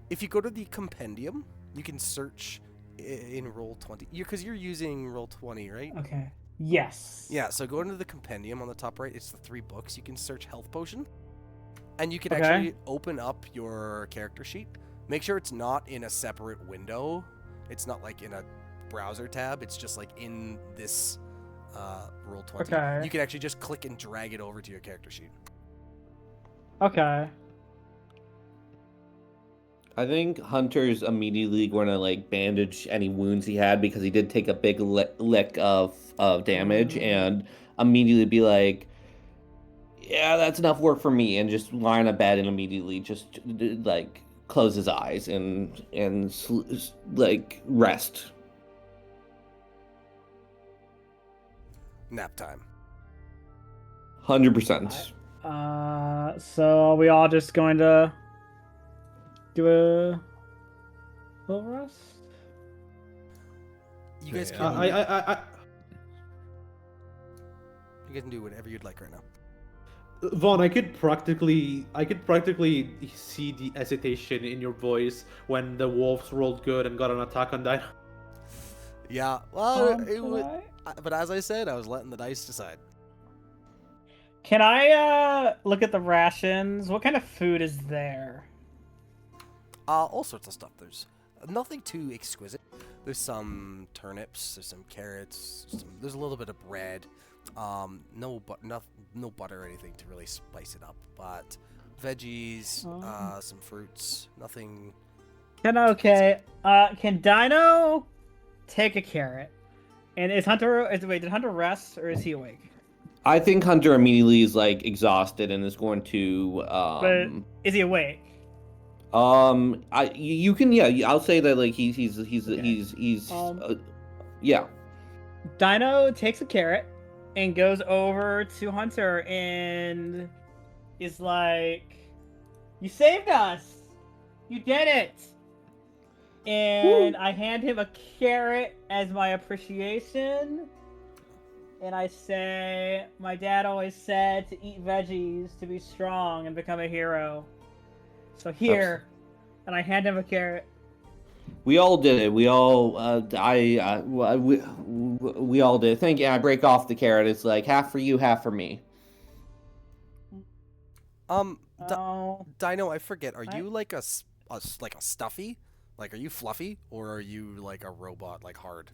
if you go to the compendium, you can search in Roll20. Because you're using Roll20, right? Okay. Yes. Yeah. So go into the compendium on the top right. It's the 3 books. You can search health potion, And you can Okay. actually open up your character sheet. Make sure it's not in a separate window. It's not like in a browser tab. It's just like in this Roll20. Okay. You can actually just click and drag it over to your character sheet. Okay. I think Hunter's immediately going to like bandage any wounds he had because he did take a big lick of damage, and immediately be like, "Yeah, that's enough work for me," and just lie on a bed and immediately just like close his eyes and like rest. Nap time. 100%. So are we all just going to do a little rest? You guys Yeah. can. I You guys can do whatever you'd like right now. Vaughn, I could practically see the hesitation in your voice when the wolves rolled good and got an attack on Dino. Yeah. Well, Can but as I said, I was letting the dice decide. Can I look at the rations? What kind of food is there? All sorts of stuff. There's nothing too exquisite. There's some turnips. There's some carrots. There's a little bit of bread. No butter or anything to really spice it up. But veggies, some fruits. Nothing. Can Dino take a carrot? And did Hunter rest or is he awake? I think Hunter immediately is like exhausted and is going to But is he awake? you can, yeah, I'll say that like he's yeah. Dino takes a carrot and goes over to Hunter and is like, "You saved us! You did it!" And I hand him a carrot as my appreciation. And I say, "My dad always said to eat veggies to be strong and become a hero. So here," and I hand him a carrot. We all did it. We all we all did. Thank you. I break off the carrot. It's like half for you, half for me. Oh, Dino, I forget. Are you like a stuffy? Like, are you fluffy or are you like a robot, like hard?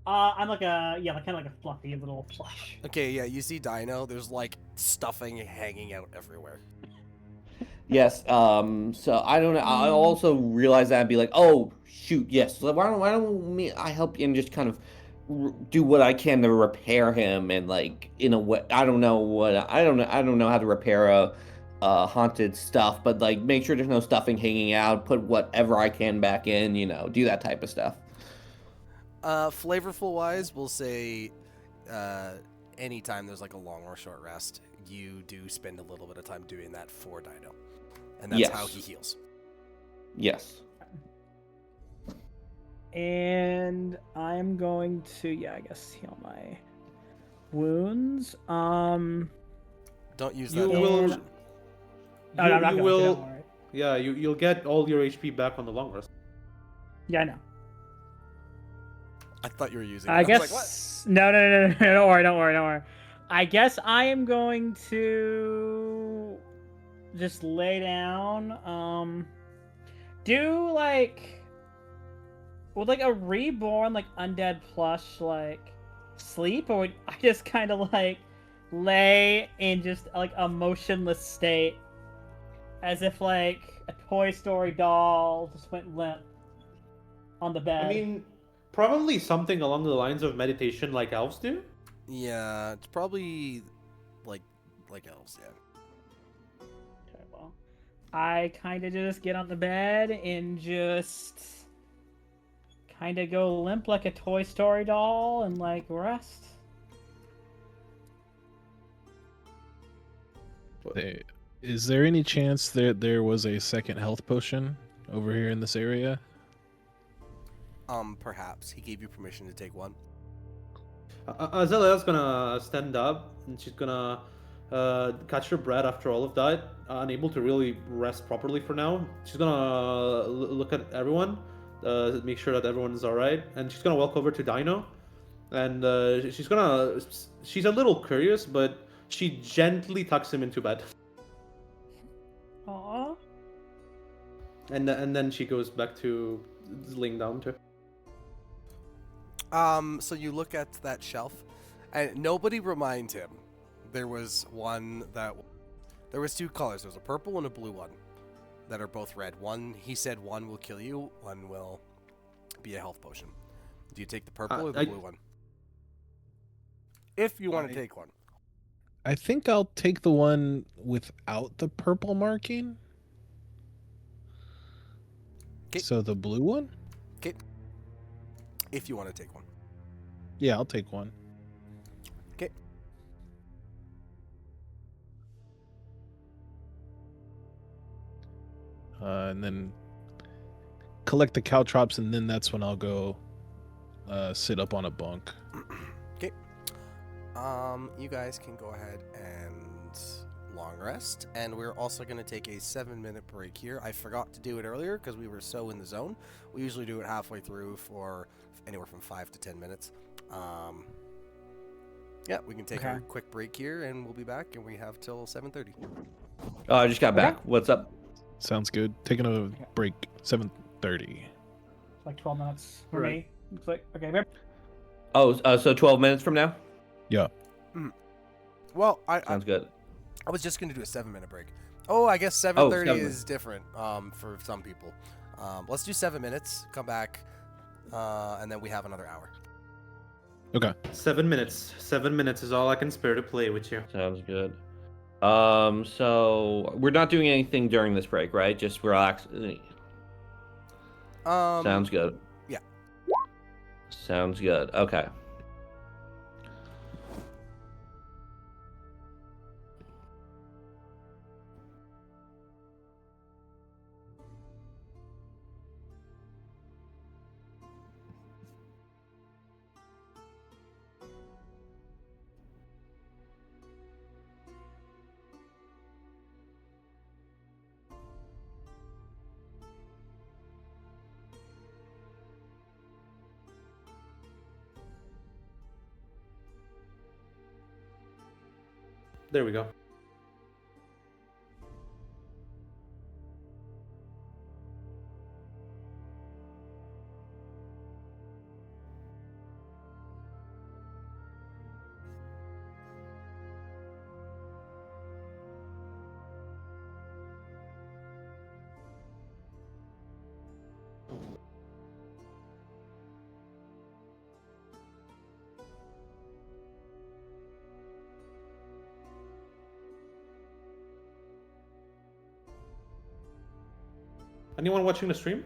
I'm like kind of like a fluffy little plush. Okay, yeah. You see Dino? There's like stuffing hanging out everywhere. Yes. So I don't know. I also realize that and be like, oh shoot, yes. So why don't I help you and just kind of do what I can to repair him, and like in a way, I don't know how to repair a haunted stuff, but like make sure there's no stuffing hanging out. Put whatever I can back in. Do that type of stuff. Flavorful wise, we'll say, anytime there's like a long or short rest, you do spend a little bit of time doing that for Dino, and that's how he heals. Yes. And I'm going to, I guess, heal my wounds. Don't use that. You will. option. No, I'm not you going will. to, don't worry. Yeah, you'll get all your HP back on the long rest. Yeah, I know. I thought you were using. I it. guess. was like, what? No. Don't worry. I guess I am going to just lay down. Do like, would like a reborn like undead plush like sleep, or would I just kind of like lay in just like a motionless state, as if like a Toy Story doll just went limp on the bed? I mean, probably something along the lines of meditation, like elves do. Yeah, it's probably like elves. Yeah. Okay, well, I kind of just get on the bed and just kind of go limp like a Toy Story doll and like rest. Is there any chance that there was a second health potion over here in this area? Perhaps he gave you permission to take one. Azalea's gonna stand up and she's gonna catch her breath after all of that, unable to really rest properly for now. She's gonna look at everyone, make sure that everyone's all right, and she's gonna walk over to Dino, and she's a little curious, but she gently tucks him into bed. And then she goes back to laying down too. So you look at that shelf, and nobody remind him. There was two colors. There's a purple and a blue one that are both red. One, he said, one will kill you. One will be a health potion. Do you take the purple or the blue one? If you want to take one. I think I'll take the one without the purple marking. 'Kay. So the blue one? Okay. If you want to take one. Yeah, I'll take one. Okay. And then collect the caltrops, and then that's when I'll go sit up on a bunk. Okay. You guys can go ahead and long rest, and we're also going to take a 7-minute break here. I forgot to do it earlier because we were so in the zone. We usually do it halfway through for anywhere from 5 to 10 minutes. Yeah, we can take a quick break here, and we'll be back, and we have till 7:30. Oh, I just got back. What's up? Sounds good. Taking a break. 7:30. Like 12 minutes for Right. me. It's like, okay. Oh, so 12 minutes from now? Yeah. Well, Sounds good. I was just going to do a 7-minute break. Oh, I guess 7:30 7. is different for some people. Let's do 7 minutes, come back, and then we have another hour. Okay. 7 minutes. 7 minutes is all I can spare to play with you. Sounds good. So we're not doing anything during this break, right? Just relax. Sounds good. Yeah. Sounds good. Okay. There we go. Anyone watching the stream?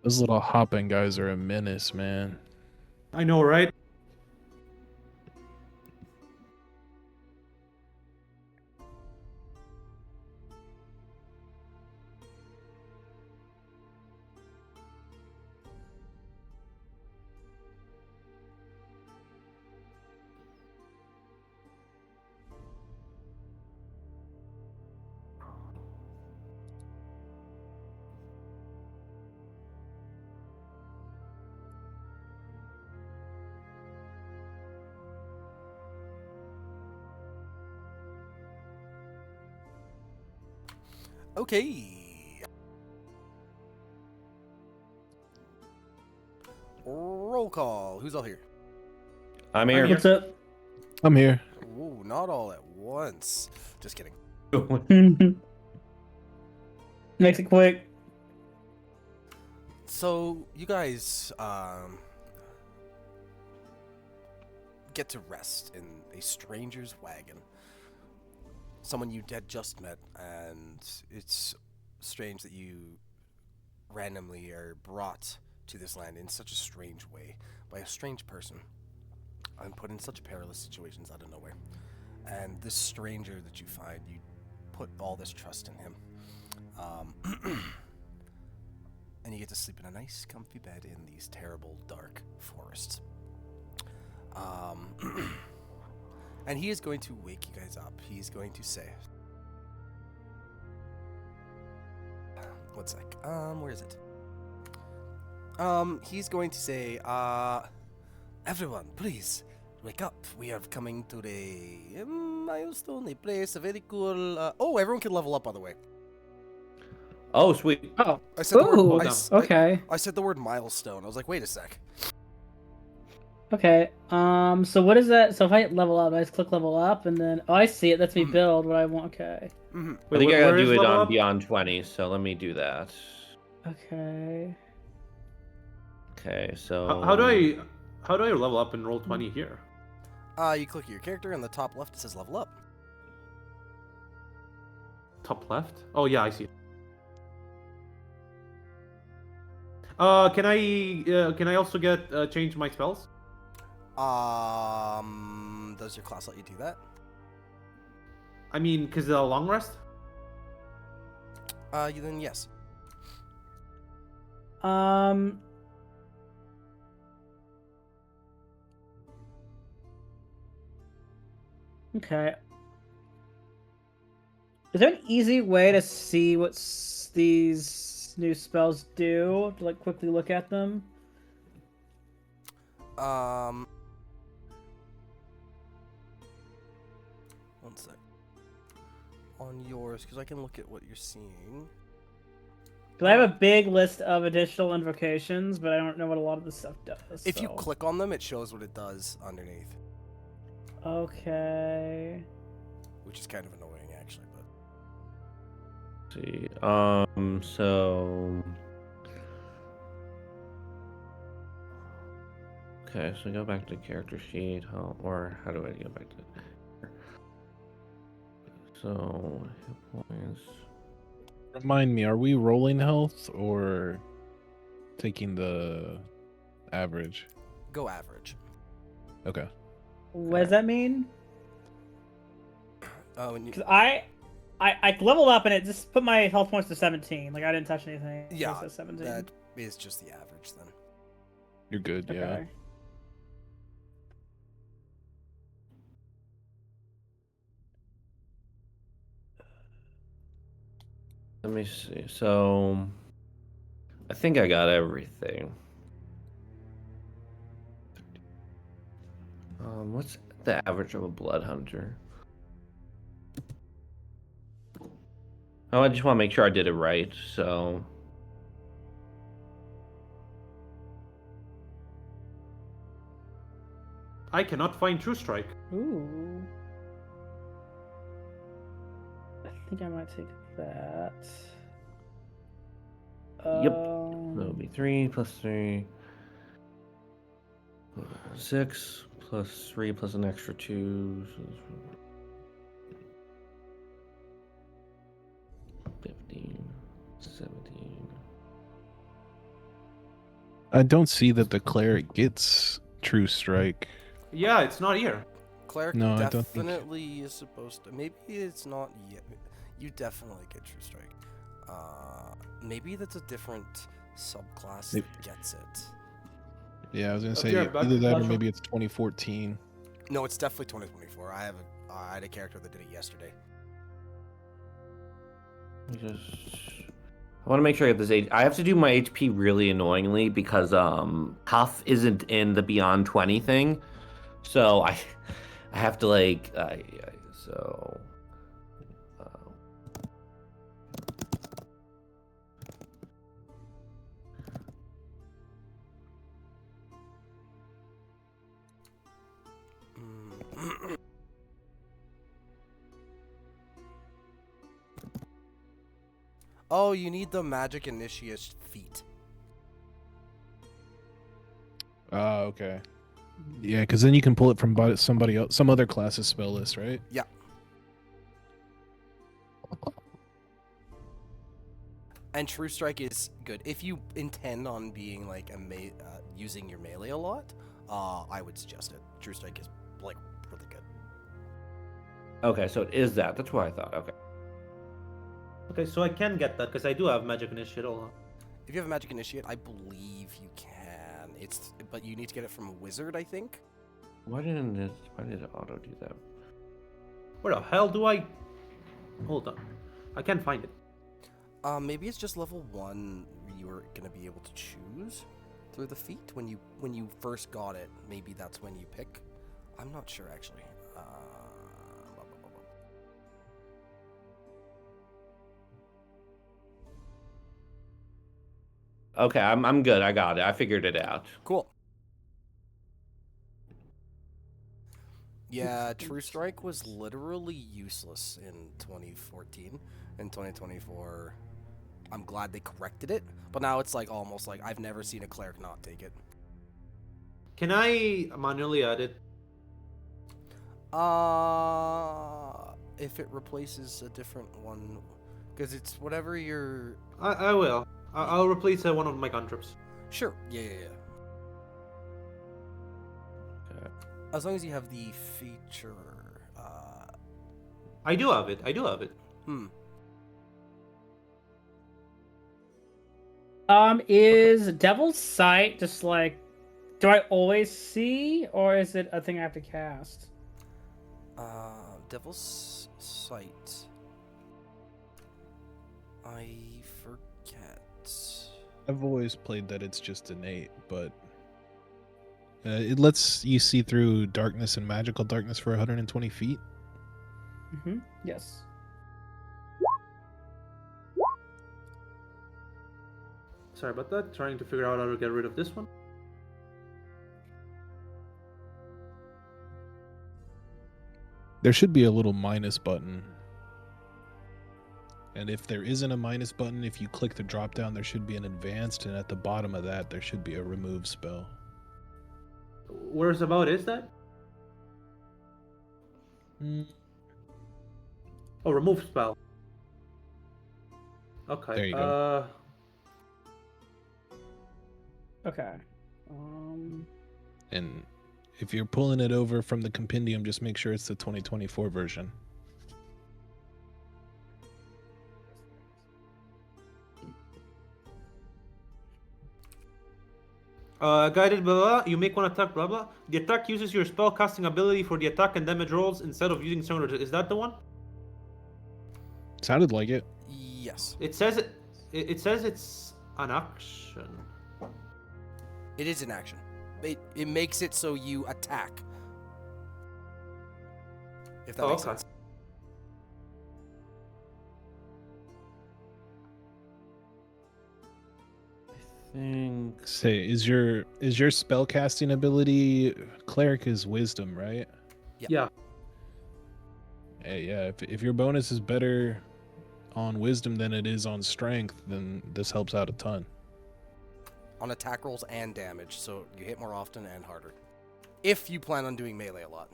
Those little hopping guys are a menace, man. I know, right? Okay. Roll call. Who's all here? I'm I'm here. here. What's up? I'm here. Ooh, not all at once. Just kidding. Makes it quick. So you guys get to rest in a stranger's wagon. Someone you had just met, and it's strange that you randomly are brought to this land in such a strange way by a strange person and put in such perilous situations out of nowhere. And this stranger that you find, you put all this trust in him. And you get to sleep in a nice, comfy bed in these terrible, dark forests. And he is going to wake you guys up. He's going to say, one sec. Where is it? He's going to say, everyone, please, wake up. We are coming to the milestone, a place, a very cool, oh, everyone can level up, by the way. Oh, sweet. Oh. I said the word, Ooh, okay. I said the word milestone. I was like, wait a sec. Okay. So what is that? So if I hit level up, I just click level up, and then I see it. That's me build what I want. Okay. Mm-hmm. I think I where gotta is do it level on up? Beyond 20, so let me do that. Okay. Okay, so How do I level up in roll 20 here? You click your character, and the top left it says level up. Top left? Oh yeah, I see. Can I also get change my spells? Does your class let you do that? I mean, cause the long rest. Then yes. Okay. Is there an easy way to see what these new spells do? To like quickly look at them? One sec. On yours, because I can look at what you're seeing. Because I have a big list of additional invocations, but I don't know what a lot of this stuff does. If you so. click on them, it shows what it does underneath, Okay. which is kind of annoying, actually. But see. So okay, so go back to character sheet. Or how do I go back to? So hit points. Remind me, are we rolling health or taking the average? go average. Okay. What does that mean? When you, Because I leveled up and it just put my health points to 17. Like I didn't touch anything. yeah, It says 17. that is just the average then. You're good, yeah. Okay. Let me see. So I think I got everything. What's the average of a blood hunter? Oh, I just want to make sure I did it right. So I cannot find True Strike. Ooh. I think I might take that. Yep. that would be 3 plus 3. 6 plus 3 plus an extra 2. So 15, 17. I don't see that the cleric gets True Strike. Yeah, it's not here. Cleric No, I don't think- definitely is supposed to. Maybe it's not yet. You definitely get True Strike. Maybe that's a different subclass Maybe. that gets it. Yeah, I was gonna say Yeah, back either to that or Clash of- maybe it's 2014. No, it's definitely 2024. I had a character that did it yesterday. I want to make sure I get this age. I have to do my HP really annoyingly because Huff isn't in the Beyond 20 thing, so I have to like so. Mm. Oh, you need the Magic Initiate feat. Okay. Yeah, because then you can pull it from somebody else, some other class's spell list, right? Yeah. And True Strike is good if you intend on being like using your melee a lot. I would suggest it. True Strike is like really good. Okay, so it is that. That's what I thought. Okay. Okay, so I can get that because I do have Magic Initiate. If you have a Magic Initiate, I believe you can. But you need to get it from a wizard, I think. Why did it auto do that? Where the hell do I? Hold on, I can't find it. Maybe it's just level 1 you were gonna be able to choose through the feat when you first got it. Maybe that's when you pick. I'm not sure actually. Okay, I'm good. I got it. I figured it out. Cool. Yeah, True Strike was literally useless in 2014. In 2024, I'm glad they corrected it, but now it's like almost like I've never seen a cleric not take it. Can I manually add it? If it replaces a different one, because it's whatever your. I will. I'll replace one of my cantrips. Sure. Yeah. Okay. As long as you have the feature. I do have it. Is Devil's Sight just like, do I always see, or is it a thing I have to cast? Devil's Sight. I forget. I've always played that it's just innate, but it lets you see through darkness and magical darkness for 120 feet. Mm-hmm. Yes. Sorry about that. Trying to figure out how to get rid of this one. There should be a little minus button. And if there isn't a minus button, if you click the drop down, there should be an advanced, and at the bottom of that, there should be a remove spell. Where's about is that? Oh, remove spell. Okay. There you go. Okay. And if you're pulling it over from the compendium, just make sure it's the 2024 version. Guided blah blah. You make one attack blah blah. The attack uses your spell casting ability for the attack and damage rolls instead of using standard. Is that the one? Sounded like it. Yes. It says it. It says it's an action. It is an action. It makes it so you attack. If that makes sense. Say, is your spell casting ability cleric is wisdom, right? Yeah. Hey, yeah. If your bonus is better on wisdom than it is on strength, then this helps out a ton. On attack rolls and damage, so you hit more often and harder. If you plan on doing melee a lot.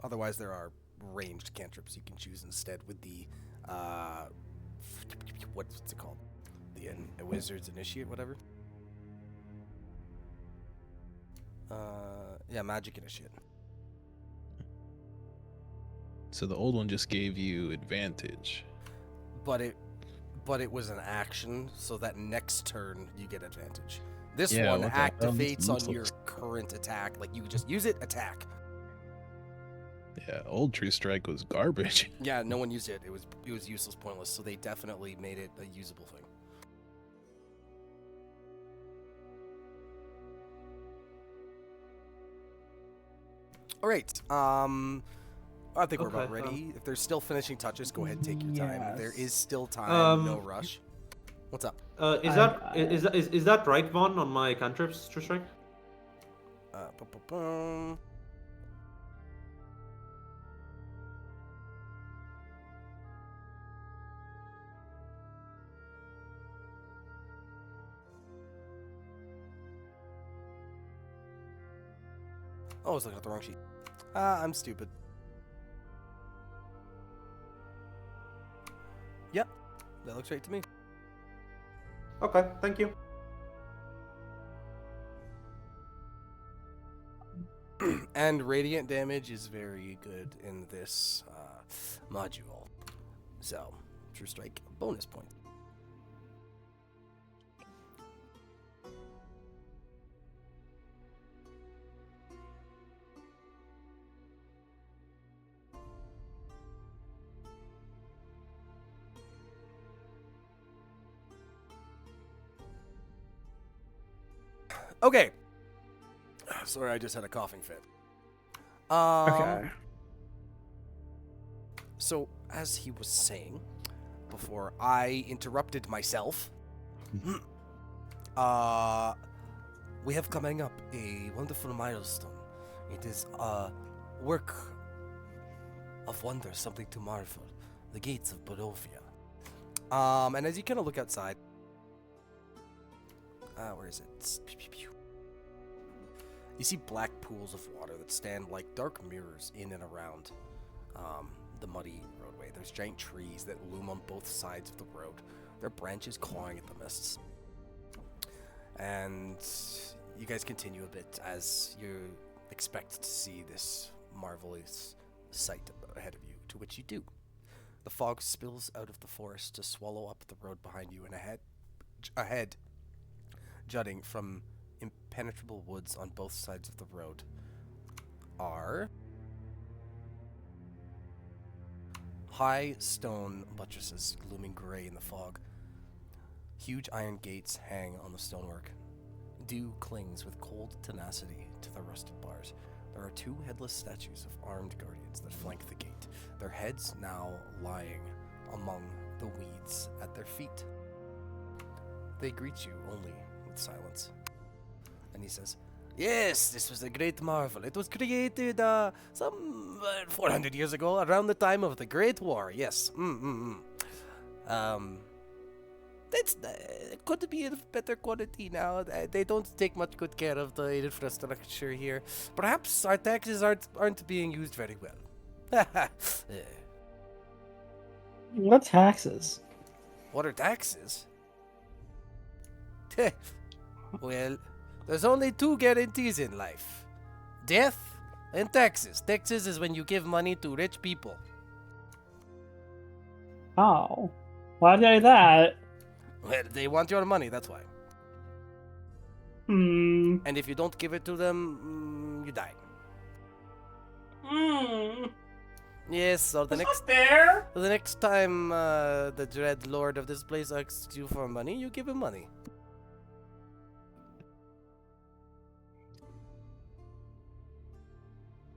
Otherwise, there are ranged cantrips you can choose instead with the what's it called? The Wizard's Initiate, whatever. Yeah, Magic Initiate. So the old one just gave you advantage. But it was an action, so that next turn you get advantage. This Yeah, one what the hell? activates That's on your useless. current attack. Like, you just use it, attack. Yeah, old True Strike was garbage. Yeah, no one used it. It was useless, pointless. So they definitely made it a usable thing. All right. I think we're about Okay, ready. If there's still finishing touches, go ahead and take your time. There is still time. No rush. What's up? Is that right one on my cantrips, True Strike? Bum. Oh, I was looking at the wrong sheet. I'm stupid. Yep, that looks right to me. Okay, thank you. And radiant damage is very good in this module. So, True Strike, bonus point. Okay. Sorry, I just had a coughing fit. Okay. So, as he was saying before I interrupted myself, we have coming up a wonderful milestone. It is a work of wonder, something to marvel. The gates of Barovia. And as you kind of look outside, where is it? You see black pools of water that stand like dark mirrors in and around the muddy roadway. There's giant trees that loom on both sides of the road, their branches clawing at the mists. And you guys continue a bit as you expect to see this marvelous sight ahead of you, to which you do. The fog spills out of the forest to swallow up the road behind you, and ahead, jutting from impenetrable woods on both sides of the road, are high stone buttresses looming gray in the fog. Huge iron gates hang on the stonework. Dew clings with cold tenacity to the rusted bars. There are two headless statues of armed guardians that flank the gate, their heads now lying among the weeds at their feet. They greet you only with silence. And he says, "Yes, this was a great marvel. It was created some 400 years ago, around the time of the Great War. Yes. It could be of better quality now. They don't take much good care of the infrastructure here. Perhaps our taxes aren't being used very well." What taxes? What are taxes? Well, there's only two guarantees in life: death and taxes. Taxes is when you give money to rich people. Oh. Why did I do that? Well, they want your money, that's why. Hmm. And if you don't give it to them, you die. Hmm. Yes, so the That's next not fair. the next time the dread lord of this place asks you for money, you give him money.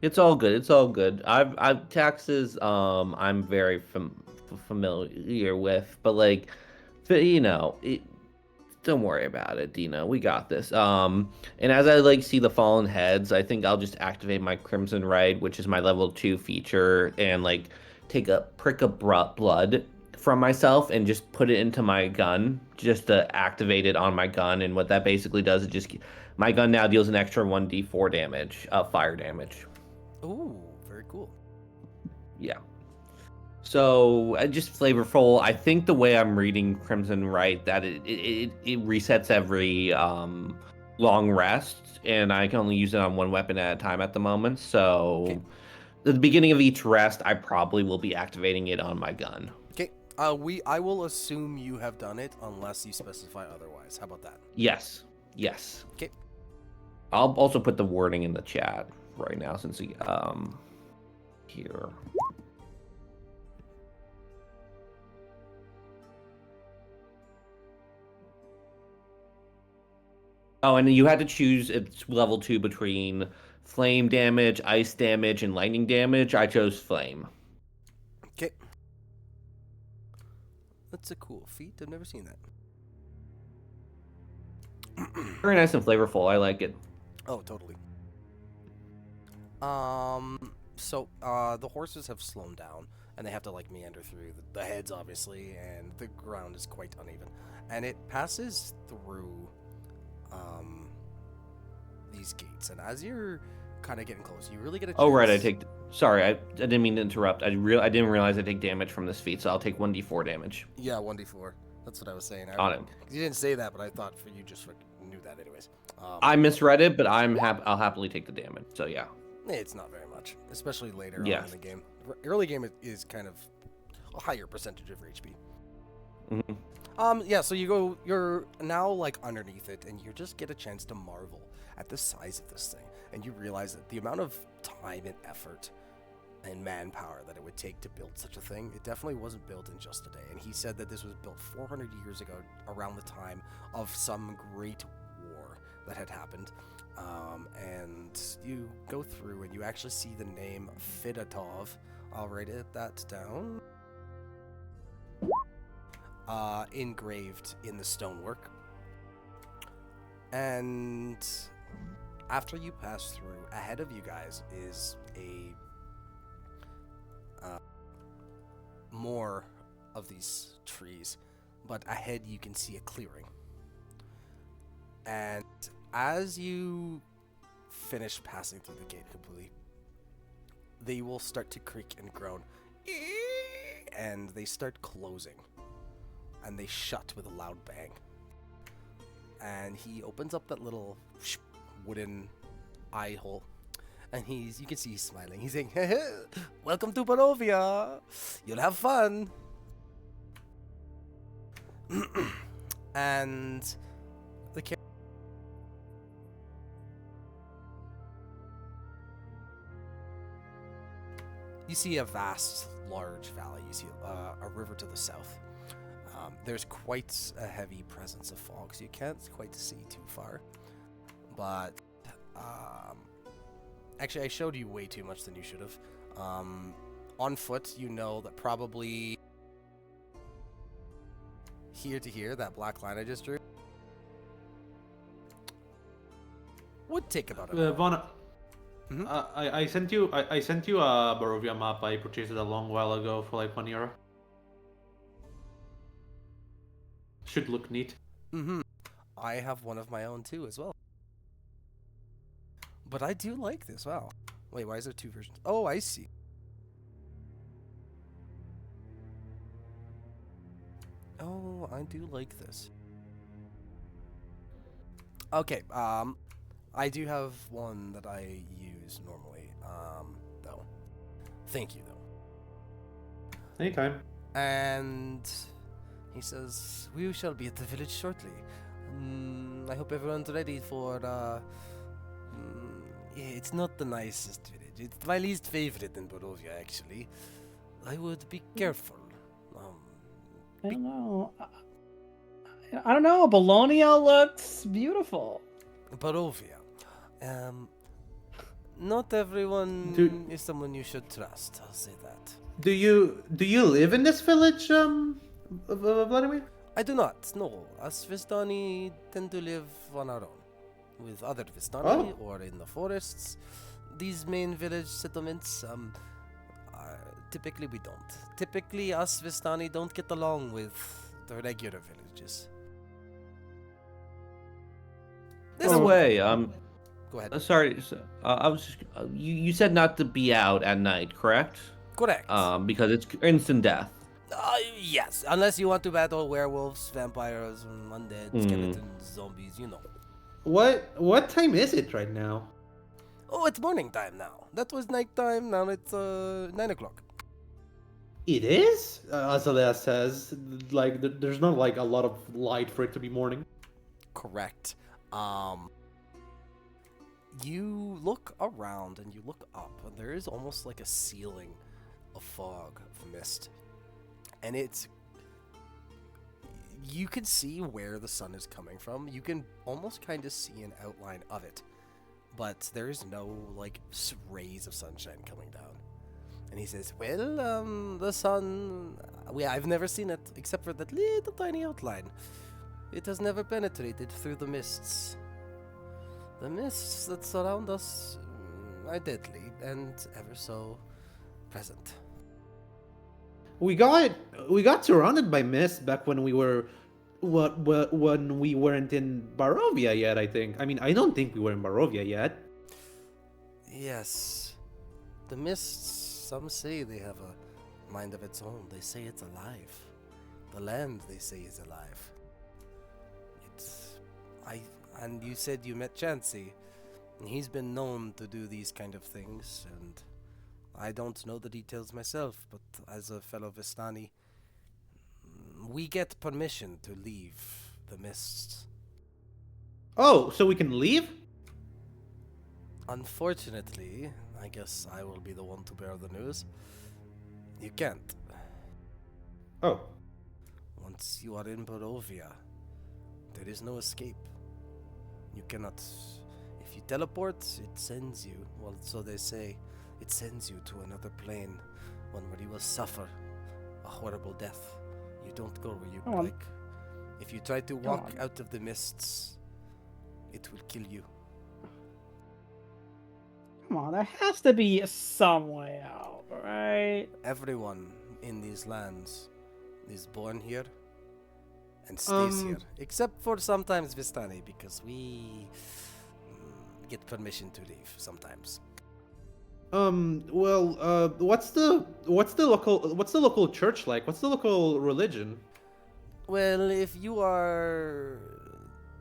It's all good. It's all good. I've taxes. I'm very familiar with, but like, don't worry about it, Dina. We got this. And as I like see the fallen heads, I think I'll just activate my Crimson Rite, which is my level 2 feature, and like take a prick of blood from myself and just put it into my gun, just to activate it on my gun. And what that basically does is my gun now deals an extra 1d4 damage, fire damage. Ooh, very cool. Yeah. So just flavorful. I think the way I'm reading Crimson right, that it resets every long rest, and I can only use it on one weapon at a time at the moment. So Okay. at the beginning of each rest, I probably will be activating it on my gun. Okay. I will assume you have done it unless you specify otherwise. How about that? Yes. Yes. Okay. I'll also put the wording in the chat right now since here. Oh, and you had to choose it's level 2 between flame damage, ice damage, and lightning damage. I chose flame. Okay. That's a cool feat. I've never seen that. Very nice and flavorful. I like it. Oh, totally. So, the horses have slowed down, and they have to, like, meander through the heads, obviously, and the ground is quite uneven. And it passes through, these gates, and as you're kind of getting close, you really get a chance... Oh, right, Sorry, I didn't mean to interrupt. I didn't realize I take damage from this feat, so I'll take 1d4 damage. Yeah, 1d4. That's what I was saying. On it. You didn't say that, but I thought you just knew that anyways. I misread it, but I'll happily take the damage, so yeah. It's not very much, especially later Yeah. on in the game. Early game is kind of a higher percentage of your HP. Mm-hmm. Yeah, so you're now like underneath it, and you just get a chance to marvel at the size of this thing, and you realize that the amount of time and effort and manpower that it would take to build such a thing, it definitely wasn't built in just a day. And he said that this was built 400 years ago, around the time of some great war that had happened. And you go through and you actually see the name Fidatov. I'll write that down. Engraved in the stonework. And after you pass through, ahead of you guys is a more of these trees, but ahead you can see a clearing. And as you finish passing through the gate completely, they will start to creak and groan, and they start closing, and they shut with a loud bang. And he opens up that little wooden eye hole, and you can see he's smiling. He's saying, "Welcome to Barovia. You'll have fun." And the you see a vast, large valley. You see a river to the south. There's quite a heavy presence of fog, so you can't quite see too far. But actually, I showed you way too much than you should have. On foot, you know that probably here to here, that black line I just drew, would take about a Vaughn, Mhm. I sent you a Barovia map. I purchased it a long while ago for like €1. Should look neat. I have one of my own too as well. But I do like this. Wow. Wait, why is there two versions? Oh, I see. Oh, I do like this. Okay, I do have one that I use normally, though. Thank you, though. Anytime. And he says, "We shall be at the village shortly. I hope everyone's ready for, it's not the nicest village. It's my least favorite in Barovia, actually. I would be careful. I don't know. I don't know. Bologna looks beautiful. Barovia. Not everyone is someone you should trust. I'll say that. Do you live in this village, Vladimir? I do not. No, us Vistani tend to live on our own, with other Vistani or in the forests. These main village settlements, typically we don't. Typically, us Vistani don't get along with the regular villages. No way. Go ahead. Sorry. I was just, you said not to be out at night, correct? Correct. Because it's instant death. Yes, unless you want to battle werewolves, vampires, undead, Hmm. skeletons, zombies, you know. What time is it right now? Oh, it's morning time now. That was nighttime. Now it's 9 o'clock. It is, Azalea says. Like there's not like a lot of light for it to be morning. Correct. You look around and you look up, and there is almost like a ceiling of fog, of mist. And you can see where the sun is coming from. You can almost kind of see an outline of it. But there is no, like, rays of sunshine coming down. And he says, well, the sun, I've never seen it except for that little tiny outline. It has never penetrated through the mists. The mists that surround us are deadly and ever so present. We got surrounded by mist back when we were when we weren't in Barovia yet, I think. I mean, I don't think we were in Barovia yet. Yes. The mists, some say they have a mind of its own. They say it's alive. The land, they say, is alive. And you said you met Chansey. He's been known to do these kind of things, and I don't know the details myself, but as a fellow Vistani, we get permission to leave the mists. Oh, so we can leave? Unfortunately, I guess I will be the one to bear the news. You can't. Oh. Once you are in Barovia, there is no escape. You cannot. If you teleport, it sends you. Well, so they say. It sends you to another plane, one where you will suffer a horrible death. You don't go where you like. If you try to walk out of the mists, it will kill you. Come on, there has to be some way out, right? Everyone in these lands is born here and stays here, except for sometimes Vistani, because we get permission to leave sometimes. Well, what's the local church like? What's the local religion? Well, if you are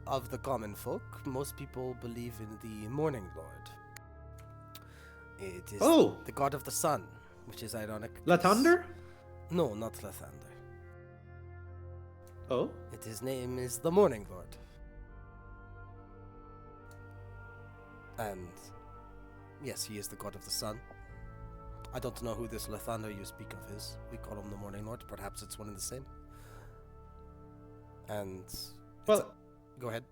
of the common folk, most people believe in the Morning Lord. It is the god of the sun, which is ironic. Lathander? No, not Lathander. Oh? His name is the Morning Lord. And yes, he is the god of the sun. I don't know who this Lathander you speak of is. We call him the Morning Lord. Perhaps it's one and the same. And well, go ahead.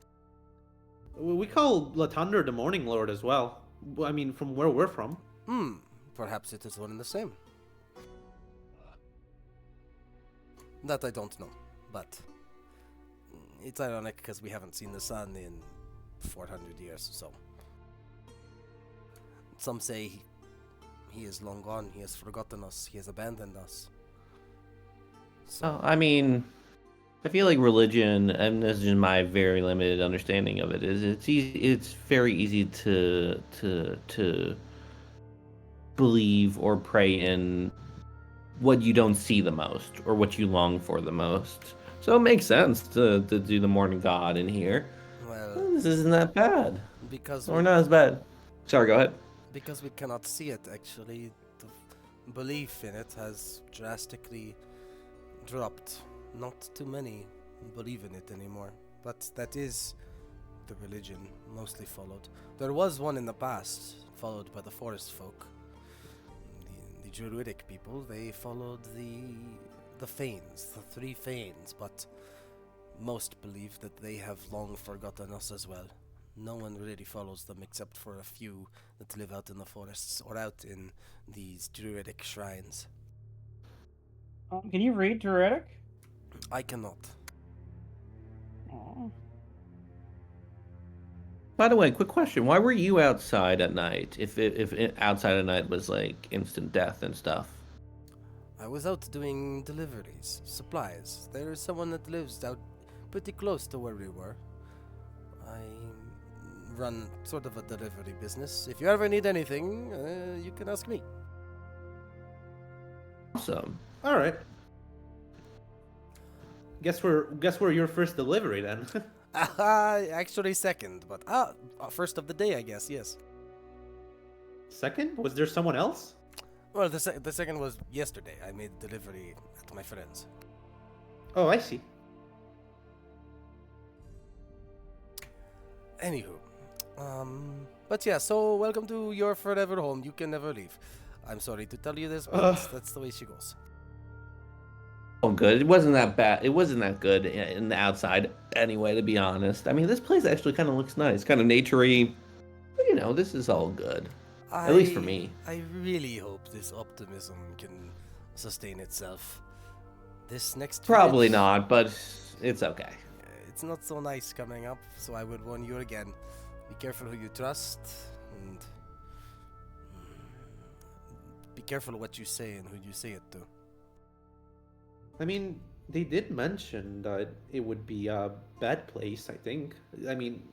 We call Lathander the Morning Lord as well. I mean, from where we're from. Perhaps it is one and the same. That I don't know, but it's ironic because we haven't seen the sun in 400 years, so. Some say he is long gone, he has forgotten us, he has abandoned us. So, I mean, I feel like religion, and this is my very limited understanding of it, is it's very easy to believe or pray in what you don't see the most or what you long for the most. So it makes sense to do the morning god in here. Well, this isn't that bad. Because or not as bad. Sorry, go ahead. Because we cannot see it, actually, the belief in it has drastically dropped. Not too many believe in it anymore, but that is the religion mostly followed. There was one in the past, followed by the forest folk. The druidic people, they followed the Fanes, the three Fanes, but most believe that they have long forgotten us as well. No one really follows them except for a few that live out in the forests or out in these druidic shrines. Can you read druidic? I cannot. Aww. By the way, quick question: why were you outside at night? If outside at night was like instant death and stuff. I was out doing deliveries, supplies. There is someone that lives out pretty close to where we were. I run sort of a delivery business. If you ever need anything, you can ask me. Awesome. All right. Guess we're your first delivery then. Actually second, but first of the day, I guess. Yes. Second? Was there someone else? Well, the second was yesterday. I made delivery to my friends. Oh, I see. Anywho, but yeah. So welcome to your forever home. You can never leave. I'm sorry to tell you this, but that's the way she goes. Oh, good. It wasn't that bad. It wasn't that good in the outside anyway, to be honest. I mean, this place actually kind of looks nice, kind of naturey. But, you know, this is all good. At least for me. I really hope this optimism can sustain itself. This next Probably village, not, but it's okay. It's not so nice coming up, so I would warn you again. Be careful who you trust, and be careful what you say and who you say it to. I mean, they did mention that it would be a bad place, I think. I mean...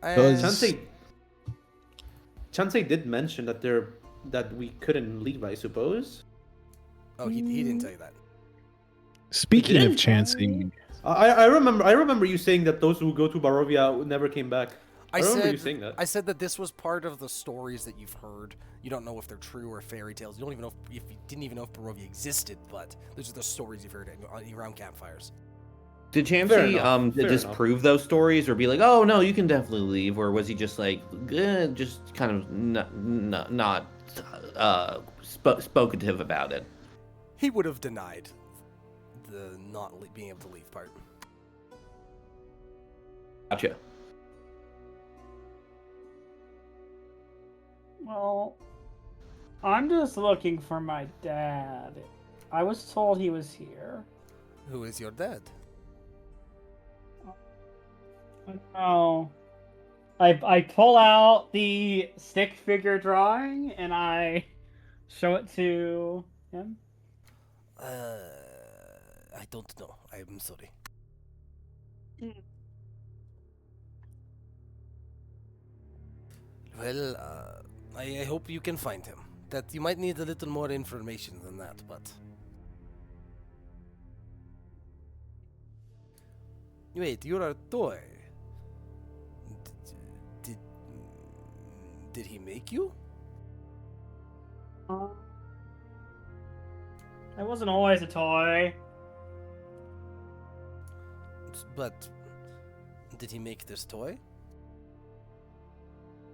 Chansei did mention that we couldn't leave, I suppose. Oh, he didn't tell you that. Speaking of Chansey, I remember you saying that those who go to Barovia never came back. I remember you saying that. I said that this was part of the stories that you've heard. You don't know if they're true or fairy tales. You don't even know if you didn't even know if Barovia existed, but those are the stories you've heard around campfires. Did Chansey just prove those stories, or be like, "Oh no, you can definitely leave," or was he just like, just kind of not spokative about it? He would have denied the not being able to leave part. Gotcha. Well, I'm just looking for my dad. I was told he was here. Who is your dad? Oh. I pull out the stick figure drawing and I show it to him. I don't know. I'm sorry. Well, I hope you can find him. That you might need a little more information than that, but... Wait, you're a toy. Did he make you? I wasn't always a toy. But did he make this toy?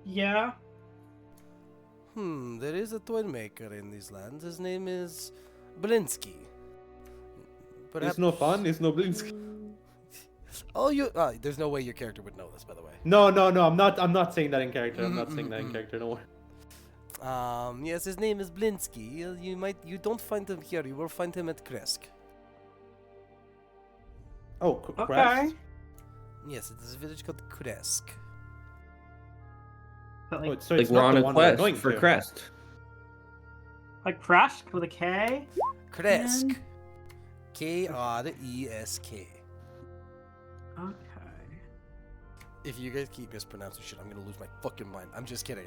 Yeah. There is a toy maker in these lands. His name is Blinsky. It's no fun. It's no Blinsky. Oh, there's no way your character would know this, by the way. No. I'm not saying that in character. I'm not saying that in character. No worry. Yes, his name is Blinsky. You don't find him here. You will find him at Kresk. Oh, Okay. Crest? Yes, it is a village called Kresk. Oh, so Like it's we're not on the a one we're quest going for to. Crest. Like Crash with a K? Kresk. Kresk. Okay. If you guys keep mispronouncing shit, I'm gonna lose my fucking mind. I'm just kidding.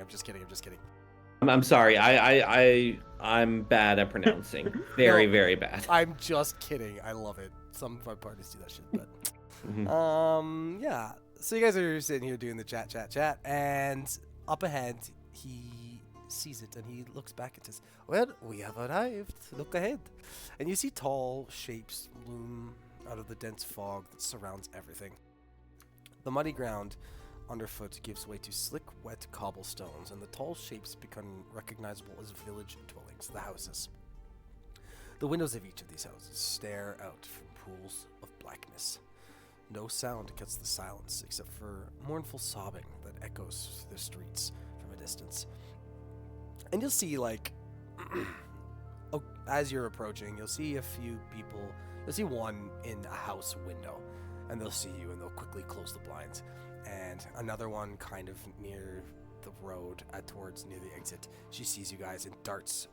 I'm sorry. I'm bad at pronouncing. Very bad. I'm just kidding. I love it. Some of our parties do that shit, but yeah. So you guys are sitting here doing the chat, and up ahead he sees it and he looks back and says, "Well, we have arrived. Look ahead." And you see tall shapes loom out of the dense fog that surrounds everything. The muddy ground underfoot gives way to slick, wet cobblestones, and the tall shapes become recognizable as village dwellings, the houses. The windows of each of these houses stare out from pools of blackness. No sound cuts the silence except for mournful sobbing that echoes through the streets from a distance. And you'll see, like, as you're approaching, you'll see a few people. You'll see one in a house window, and they'll see you, and they'll quickly close the blinds. And another one kind of near the road, towards near the exit. She sees you guys and darts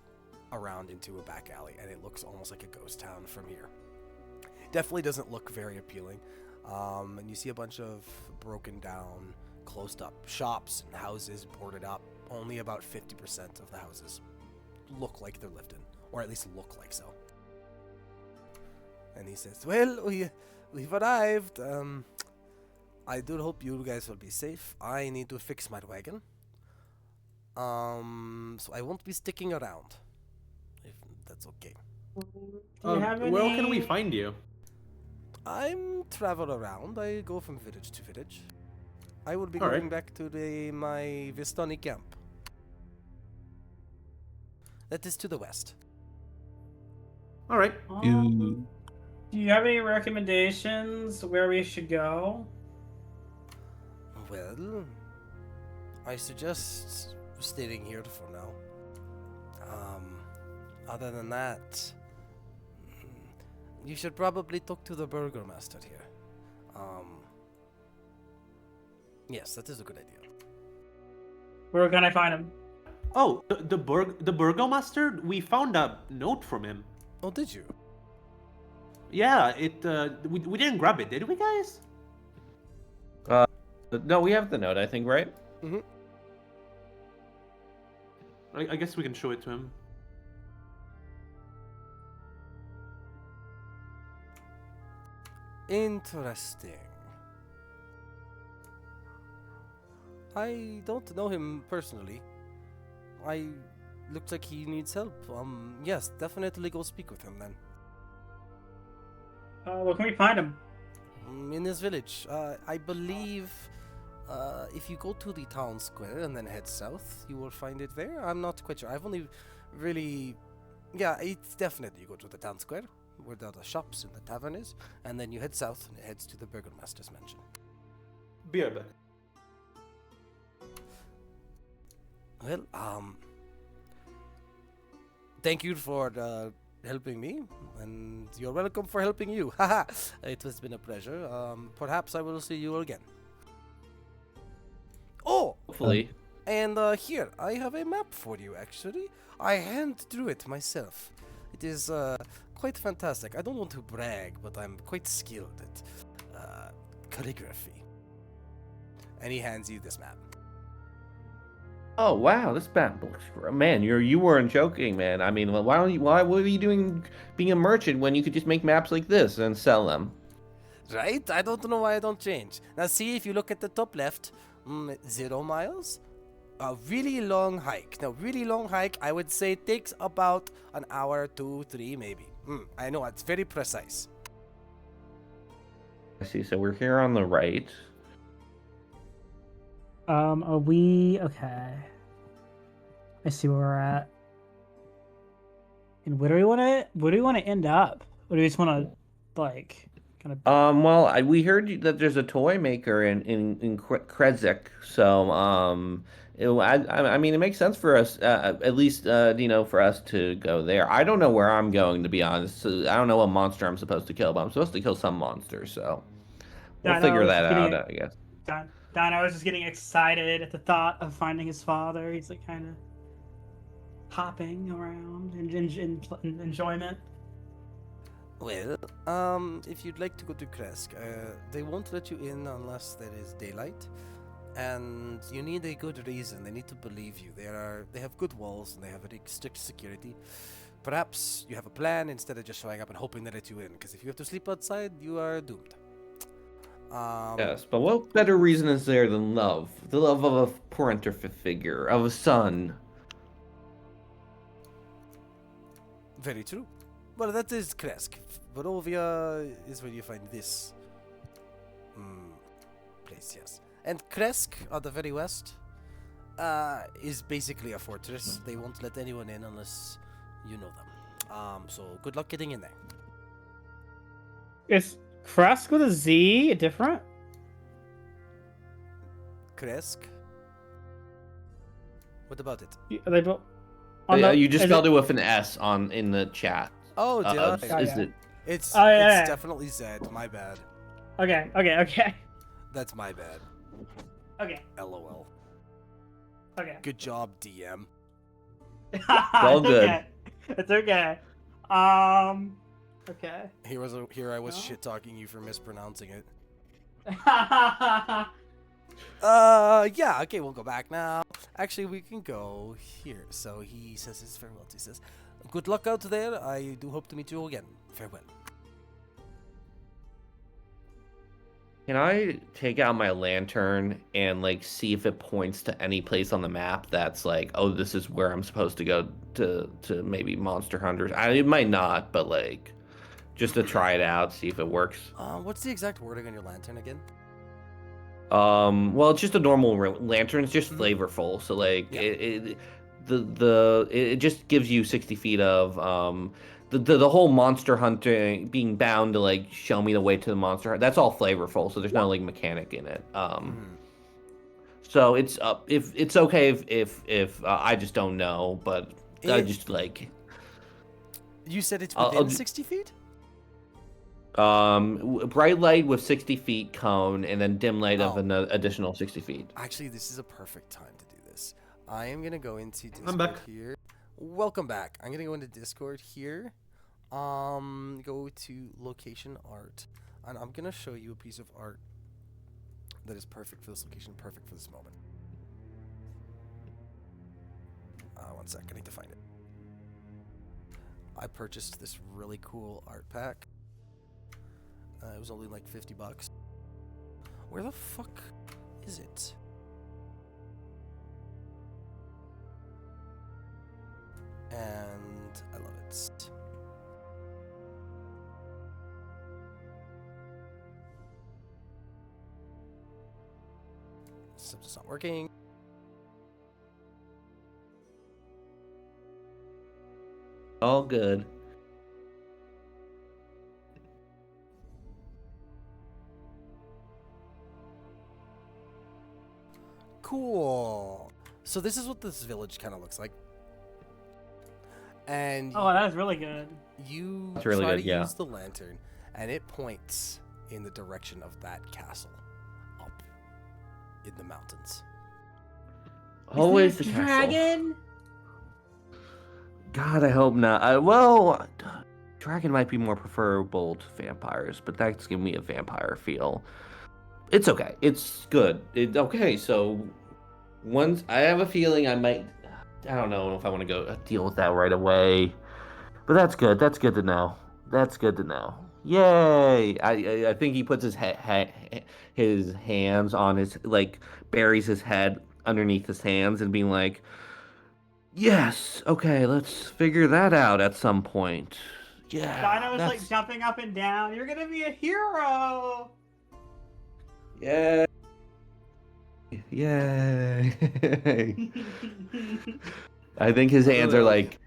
around into a back alley, and it looks almost like a ghost town from here. Definitely doesn't look very appealing. And you see a bunch of broken down, closed up shops and houses boarded up, only about 50% of the houses look like they're lived in, or at least look like so. And he says, well, we've arrived. I do hope you guys will be safe. I need to fix my wagon. So I won't be sticking around, if that's okay. Do you have any... Where can we find you? I'm travel around. I go from village to village. I will be All going right. back to my Vistani camp. That is to the west. All right. Do you have any recommendations where we should go? Well, I suggest staying here for now. Other than that, you should probably talk to the burgomaster here. Yes, that is a good idea. Where can I find him? Oh, the burgomaster. We found a note from him. Oh, did you? Yeah, we didn't grab it, did we, guys? No, we have the note, I think, right? Mm-hmm. I guess we can show it to him. Interesting. I don't know him personally. Looks like he needs help. Yes, definitely go speak with him then. Where can we find him? In his village. I believe if you go to the town square and then head south, you will find it there. I'm not quite sure. I've only really... Yeah, it's definitely you go to the town square, where the shops and the tavern is, and then you head south and it heads to the burgomaster's mansion. Be right back. Well, thank you for helping me, and you're welcome for helping you. Haha, it has been a pleasure. Perhaps I will see you again. Oh, Hopefully. and here, I have a map for you, actually. I hand drew it myself. It is quite fantastic. I don't want to brag, but I'm quite skilled at calligraphy. And he hands you this map. Oh wow, this map looks man. You weren't joking, man. I mean, why were you doing being a merchant when you could just make maps like this and sell them? Right? I don't know why I don't change. Now see, if you look at the top left, 0 miles. A really long hike. Now, really long hike, I would say takes about an hour, 2, 3, maybe. I know, it's very precise. I see. So we're here on the right. Are we... Okay. I see where we're at. And where do we want to end up? Or do we just want to, like, kind of... Well, we heard that there's a toy maker in Krezek, so I mean, it makes sense for us, at least for us to go there. I don't know where I'm going, to be honest. So I don't know what monster I'm supposed to kill, but I'm supposed to kill some monster, so we'll figure that out, I guess. Dino was just getting excited at the thought of finding his father. He's like kind of hopping around in enjoyment. Well, if you'd like to go to Kresk, they won't let you in unless there is daylight. And you need a good reason. They need to believe you. They have good walls and they have very strict security. Perhaps you have a plan instead of just showing up and hoping they let you in. Because if you have to sleep outside, you are doomed. Yes, but what better reason is there than love? The love of a parental figure, of a son. Very true. Well, that is Kresk. Barovia is where you find this place, yes. And Kresk, on the very west, is basically a fortress. They won't let anyone in unless you know them. So good luck getting in there. Is Kresk with a Z different? Kresk? What about it? Are they both... You just spelled it with an S in the chat. Oh, did I? Is it? It's yeah. definitely Zed. My bad. Okay. That's my bad. Okay. LOL. Okay. Good job, DM. Well, good. Okay. It's okay. Okay. Here I was No? shit talking you for mispronouncing it. Okay. Yeah, okay, we'll go back now. Actually, we can go here. So he says his farewell. He says, "Good luck out there. I do hope to meet you again. Farewell." Can I take out my lantern and like see if it points to any place on the map that's like, oh, this is where I'm supposed to go to maybe Monster Hunters? It might not, but like just to try it out, see if it works. What's the exact wording on your lantern again? Well, it's just a normal lantern. It's just Mhm. flavorful, so like Yeah. it just gives you 60 feet of the whole monster hunting, being bound to like show me the way to the monster. That's all flavorful, so there's no like mechanic in it. Mhm. So it's if it's okay if I just don't know, but I It- just like You said it's I'll within do- 60 feet? bright light with 60 feet cone, and then dim light of Oh. an additional 60 feet. Actually, this is a perfect time to do this. I am going to go into Discord I'm back. here. Welcome back. I'm going to go into Discord here. Go to location art. And I'm going to show you a piece of art that is perfect for this location, perfect for this moment. One sec, I need to find it. I purchased this really cool art pack. It was only like $50. Where the fuck is it? And I love it. System's not working. All good. Cool. So this is what this village kind of looks like. And Oh, that's really good. you That's really try good, to yeah. use the lantern, and it points in the direction of that castle up in the mountains. Always the Isn't it a castle. dragon? God, I hope not. Well, dragon might be more preferable to vampires, but that's giving me a vampire feel. It's okay. It's good. Okay. So once I have a feeling I might, I don't know if I want to go deal with that right away, but that's good. That's good to know. That's good to know. Yay! I think he puts his his hands on his, like, buries his head underneath his hands and being like, yes, okay, let's figure that out at some point. Yeah, Dino was like jumping up and down. You're gonna be a hero. yeah, yay. I think his hands are like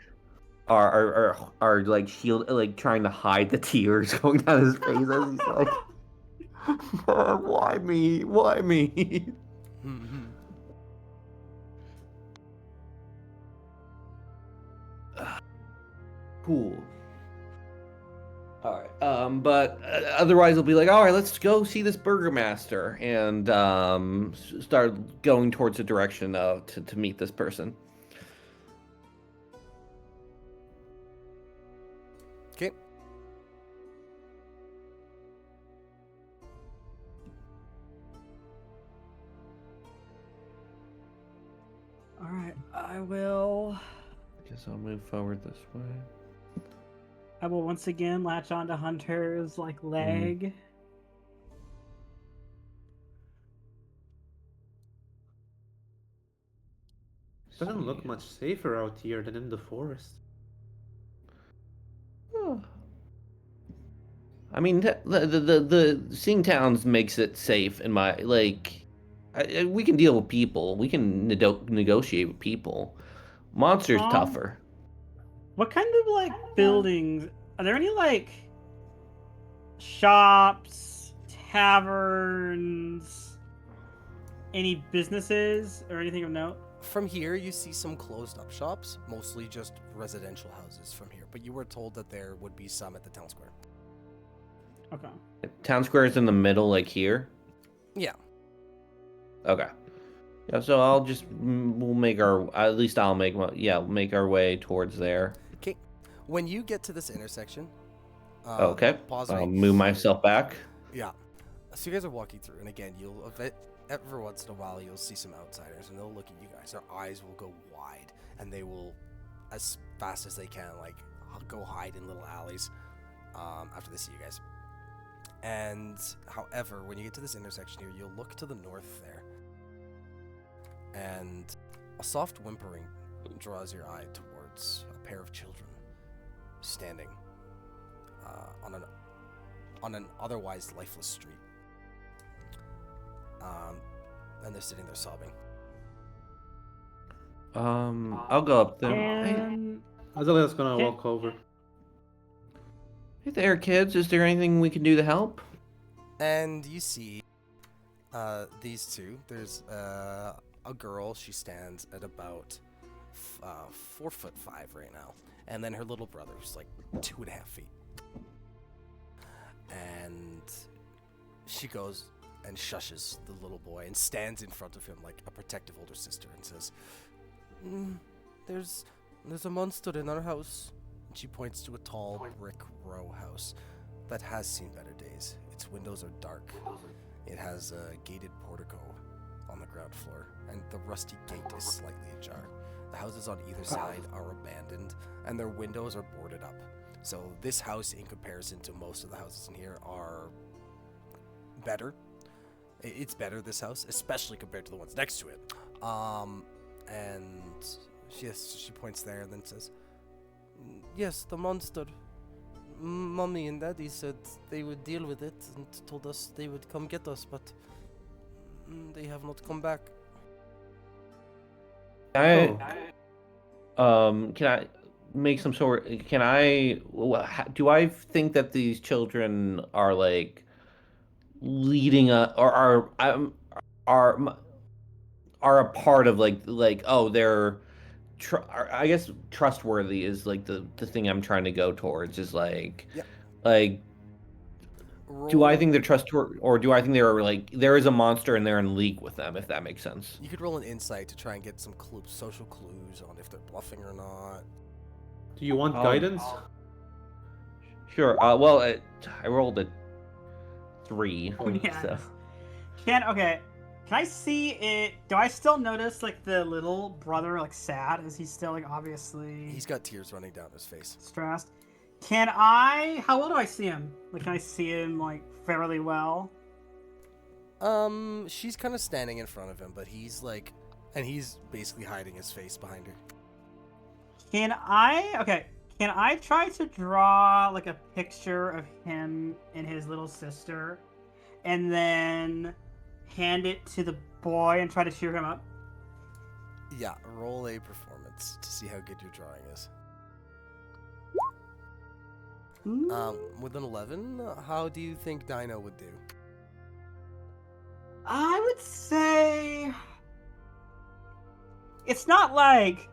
are like shield, like trying to hide the tears going down his face as he's like, why me? Why me? Cool. All right. But otherwise, it'll be like, all right, let's go see this burgermaster and start going towards the direction of to meet this person. Okay. All right, I will. Guess I'll move forward this way. I will once again latch onto Hunter's leg. Doesn't look much safer out here than in the forest. I mean, the seeing towns makes it safe in my like. We can deal with people. We can negotiate with people. Monsters tougher. What kind of buildings? Are there any shops, taverns, any businesses or anything of note? From here, you see some closed up shops, mostly just residential houses from here. But you were told that there would be some at the town square. Okay. Town square is in the middle, like here. Yeah. Okay. Yeah, so I'll just we'll make our at least I'll make make our way towards there. Okay. When you get to this intersection, Okay. pause I'll right. move myself back. Yeah. So you guys are walking through, and again, you'll every once in a while you'll see some outsiders, and they'll look at you guys. Their eyes will go wide, and they will, as fast as they can, like go hide in little alleys after they see you guys. And however, when you get to this intersection here, you'll look to the north there, and a soft whimpering draws your eye towards a pair of children standing on an otherwise lifeless street. And they're sitting there sobbing. I'll go up there. Hey, And Azalea's gonna Okay. walk over. hey there, kids. Is there anything we can do to help? And you see these two. There's a girl. She stands at about 4'5" right now. And then her little brother, who's like 2.5 feet. And she goes and shushes the little boy and stands in front of him like a protective older sister and says, there's a monster in our house. And she points to a tall brick row house that has seen better days. Its windows are dark. It has a gated portico on the ground floor, and the rusty gate is slightly ajar. The houses on either side are abandoned, and their windows are boarded up. So this house, in comparison to most of the houses in here, are better. It's better, this house, especially compared to the ones next to it. And she points there and then says, yes, the monster. Mommy and Daddy said they would deal with it and told us they would come get us, but they have not come back. Can I make some sort? Do I think that these children are like leading are a part of like oh they're I guess trustworthy is like the thing I'm trying to go towards is like Yeah. like do I think they're trustworthy, or do I think they're like there is a monster and they're in league with them, if that makes sense? You could roll an insight to try and get some social clues on if they're bluffing or not. Do you want guidance? Sure. Well, I rolled a 3. Yeah. So. Can I see it? Do I still notice like the little brother like sad? Is he still like obviously He's got tears running down his face. stressed? How well do I see him? Like, can I see him like fairly well? She's kind of standing in front of him, but he's basically hiding his face behind her. Can I try to draw like a picture of him and his little sister and then hand it to the boy and try to cheer him up? Yeah, roll a performance to see how good your drawing is. With an 11, how do you think Dino would do? I would say it's not like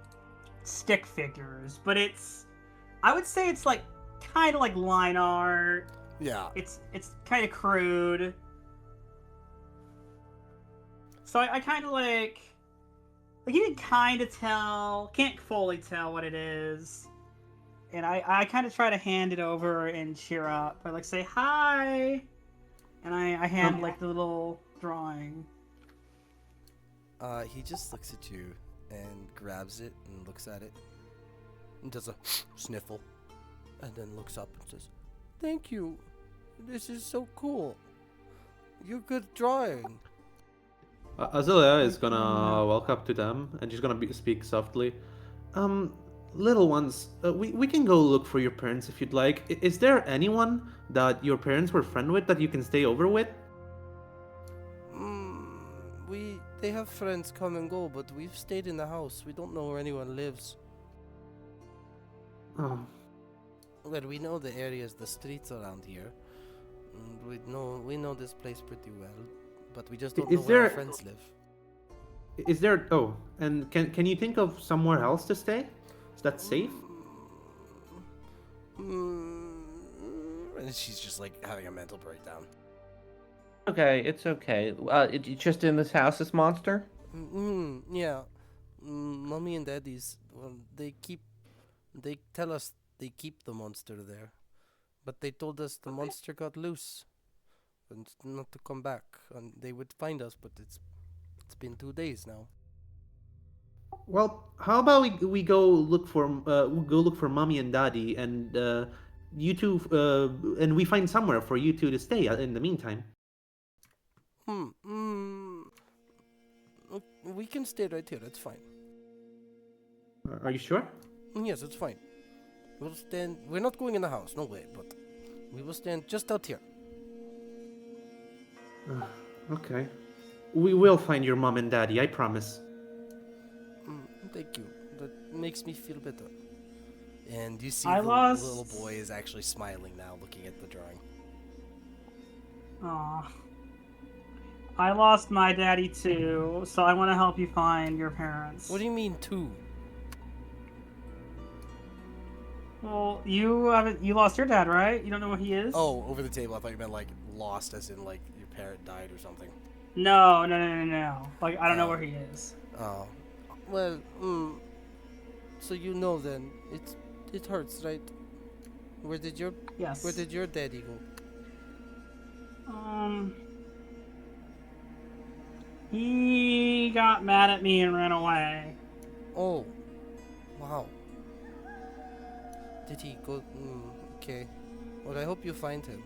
stick figures, but I would say it's like kind of like line art. Yeah. It's kind of crude. So I kind of like you can kind of tell, can't fully tell what it is. And I kind of try to hand it over and cheer up. I like say hi, and I hand like the little drawing. He just looks at you and grabs it and looks at it and does a sniffle and then looks up and says, "Thank you. This is so cool. You're good drawing." Azalea is gonna walk up to them and she's gonna speak softly. Little ones, we can go look for your parents if you'd like. Is there anyone that your parents were friends with that you can stay over with? They have friends come and go, but we've stayed in the house. We don't know where anyone lives. Oh. Well, we know the areas, the streets around here. We know this place pretty well, but we just don't know where our friends live. Is there? Oh, and can you think of somewhere else to stay? Is that safe? And she's just like having a mental breakdown. Okay, it's okay. It's just in this house, this monster? Yeah. Mommy and Daddy's, well, they tell us they keep the monster there. But they told us the monster got loose. and not to come back. And they would find us, but it's been 2 days now. Well, how about we go look for mommy and daddy, and you two, and we find somewhere for you two to stay in the meantime. Hmm. We can stay right here. It's fine. Are you sure? Yes, it's fine. We'll stand. We're not going in the house. No way. But we will stand just out here. Okay. We will find your mom and daddy, I promise. Thank you. That makes me feel better. And you see I the lost- little boy is actually smiling now, looking at the drawing. Aw. I lost my daddy too, so I want to help you find your parents. What do you mean two? Well, you lost your dad, right? You don't know where he is? Oh, over the table. I thought you meant like lost, as in like your parent died or something. No. Like, I don't know Oh. where he is. Oh, well. So you know then, it hurts, right? Where did your Yes. daddy go? He got mad at me and ran away. Oh, wow. Did he go? Okay. Well, I hope you find him.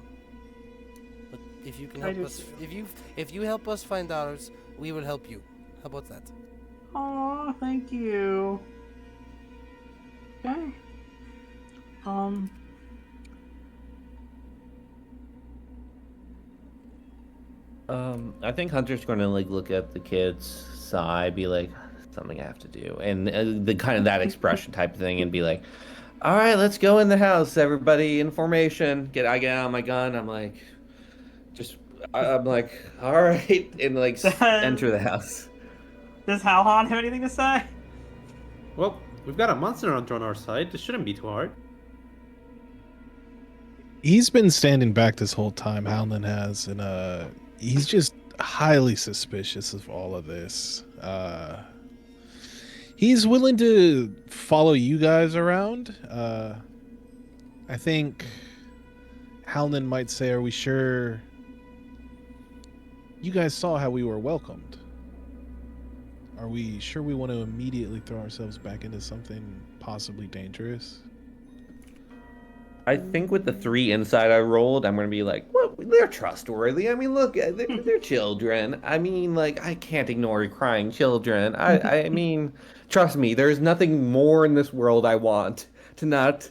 But if you can I help do us, too. if you help us find ours, we will help you. How about that? Aw, thank you. Okay. I think Hunter's gonna like look at the kid's side, be like, something I have to do, and the kind of that expression type of thing, and be like, all right, let's go in the house, everybody in formation. I get out my gun. I'm like, I'm like, all right, and like enter the house. Does Halhan have anything to say? Well, we've got a monster hunter on our side. This shouldn't be too hard. He's been standing back this whole time, Howland has, and he's just highly suspicious of all of this. He's willing to follow you guys around. I think Howland might say, are we sure you guys saw how we were welcomed? Are we sure we want to immediately throw ourselves back into something possibly dangerous? I think with the 3 inside I rolled, I'm gonna be like, well, they're trustworthy. I mean, look, they're children. I mean, like, I can't ignore crying children. I mean, trust me, there's nothing more in this world I want to not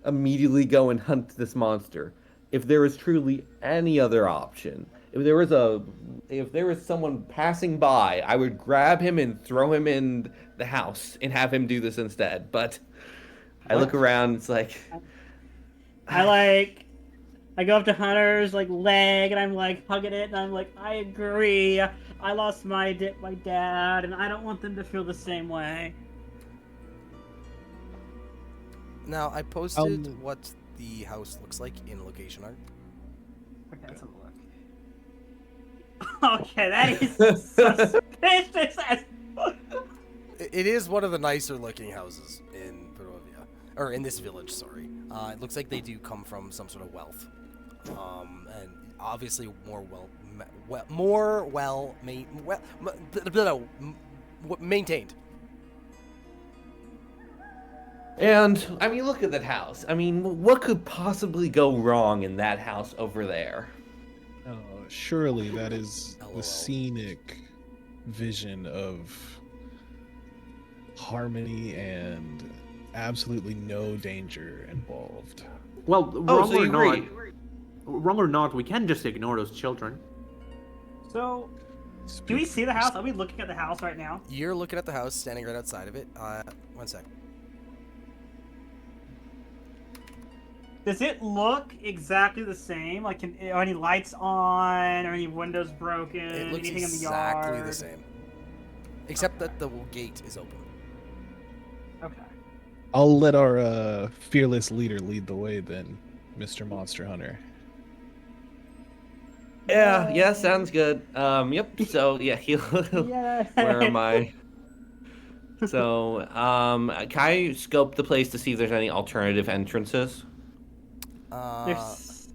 immediately go and hunt this monster. If there was truly any other option, if there was someone passing by, I would grab him and throw him in the house and have him do this instead. But I look What? around, it's like, I go up to Hunter's leg and I'm like hugging it and I'm like, I agree. I lost my dad and I don't want them to feel the same way. Now I posted what the house looks like in location art. Okay, let's have a look. Okay, that is suspicious as It is one of the nicer looking houses in Barovia, or in this village. Sorry. It looks like they do come from some sort of wealth, and obviously maintained. and I mean, look at that house. I mean, what could possibly go wrong in that house over there? Surely that is LOL. the scenic vision of harmony and absolutely no danger involved. Well, Oh, so you agree? wrong or not, we can just ignore those children. So, do we see the house? Are we looking at the house right now? You're looking at the house, standing right outside of it. One sec. Does it look exactly the same? Like, are any lights on? Are any windows broken? It looks Anything exactly in the yard? the same, except that the gate is open. Okay. I'll let our fearless leader lead the way then, Mr. Monster Hunter. Yeah, sounds good. Yep. So yeah, Yeah. where am I? So, can I scope the place to see if there's any alternative entrances? Uh, There's...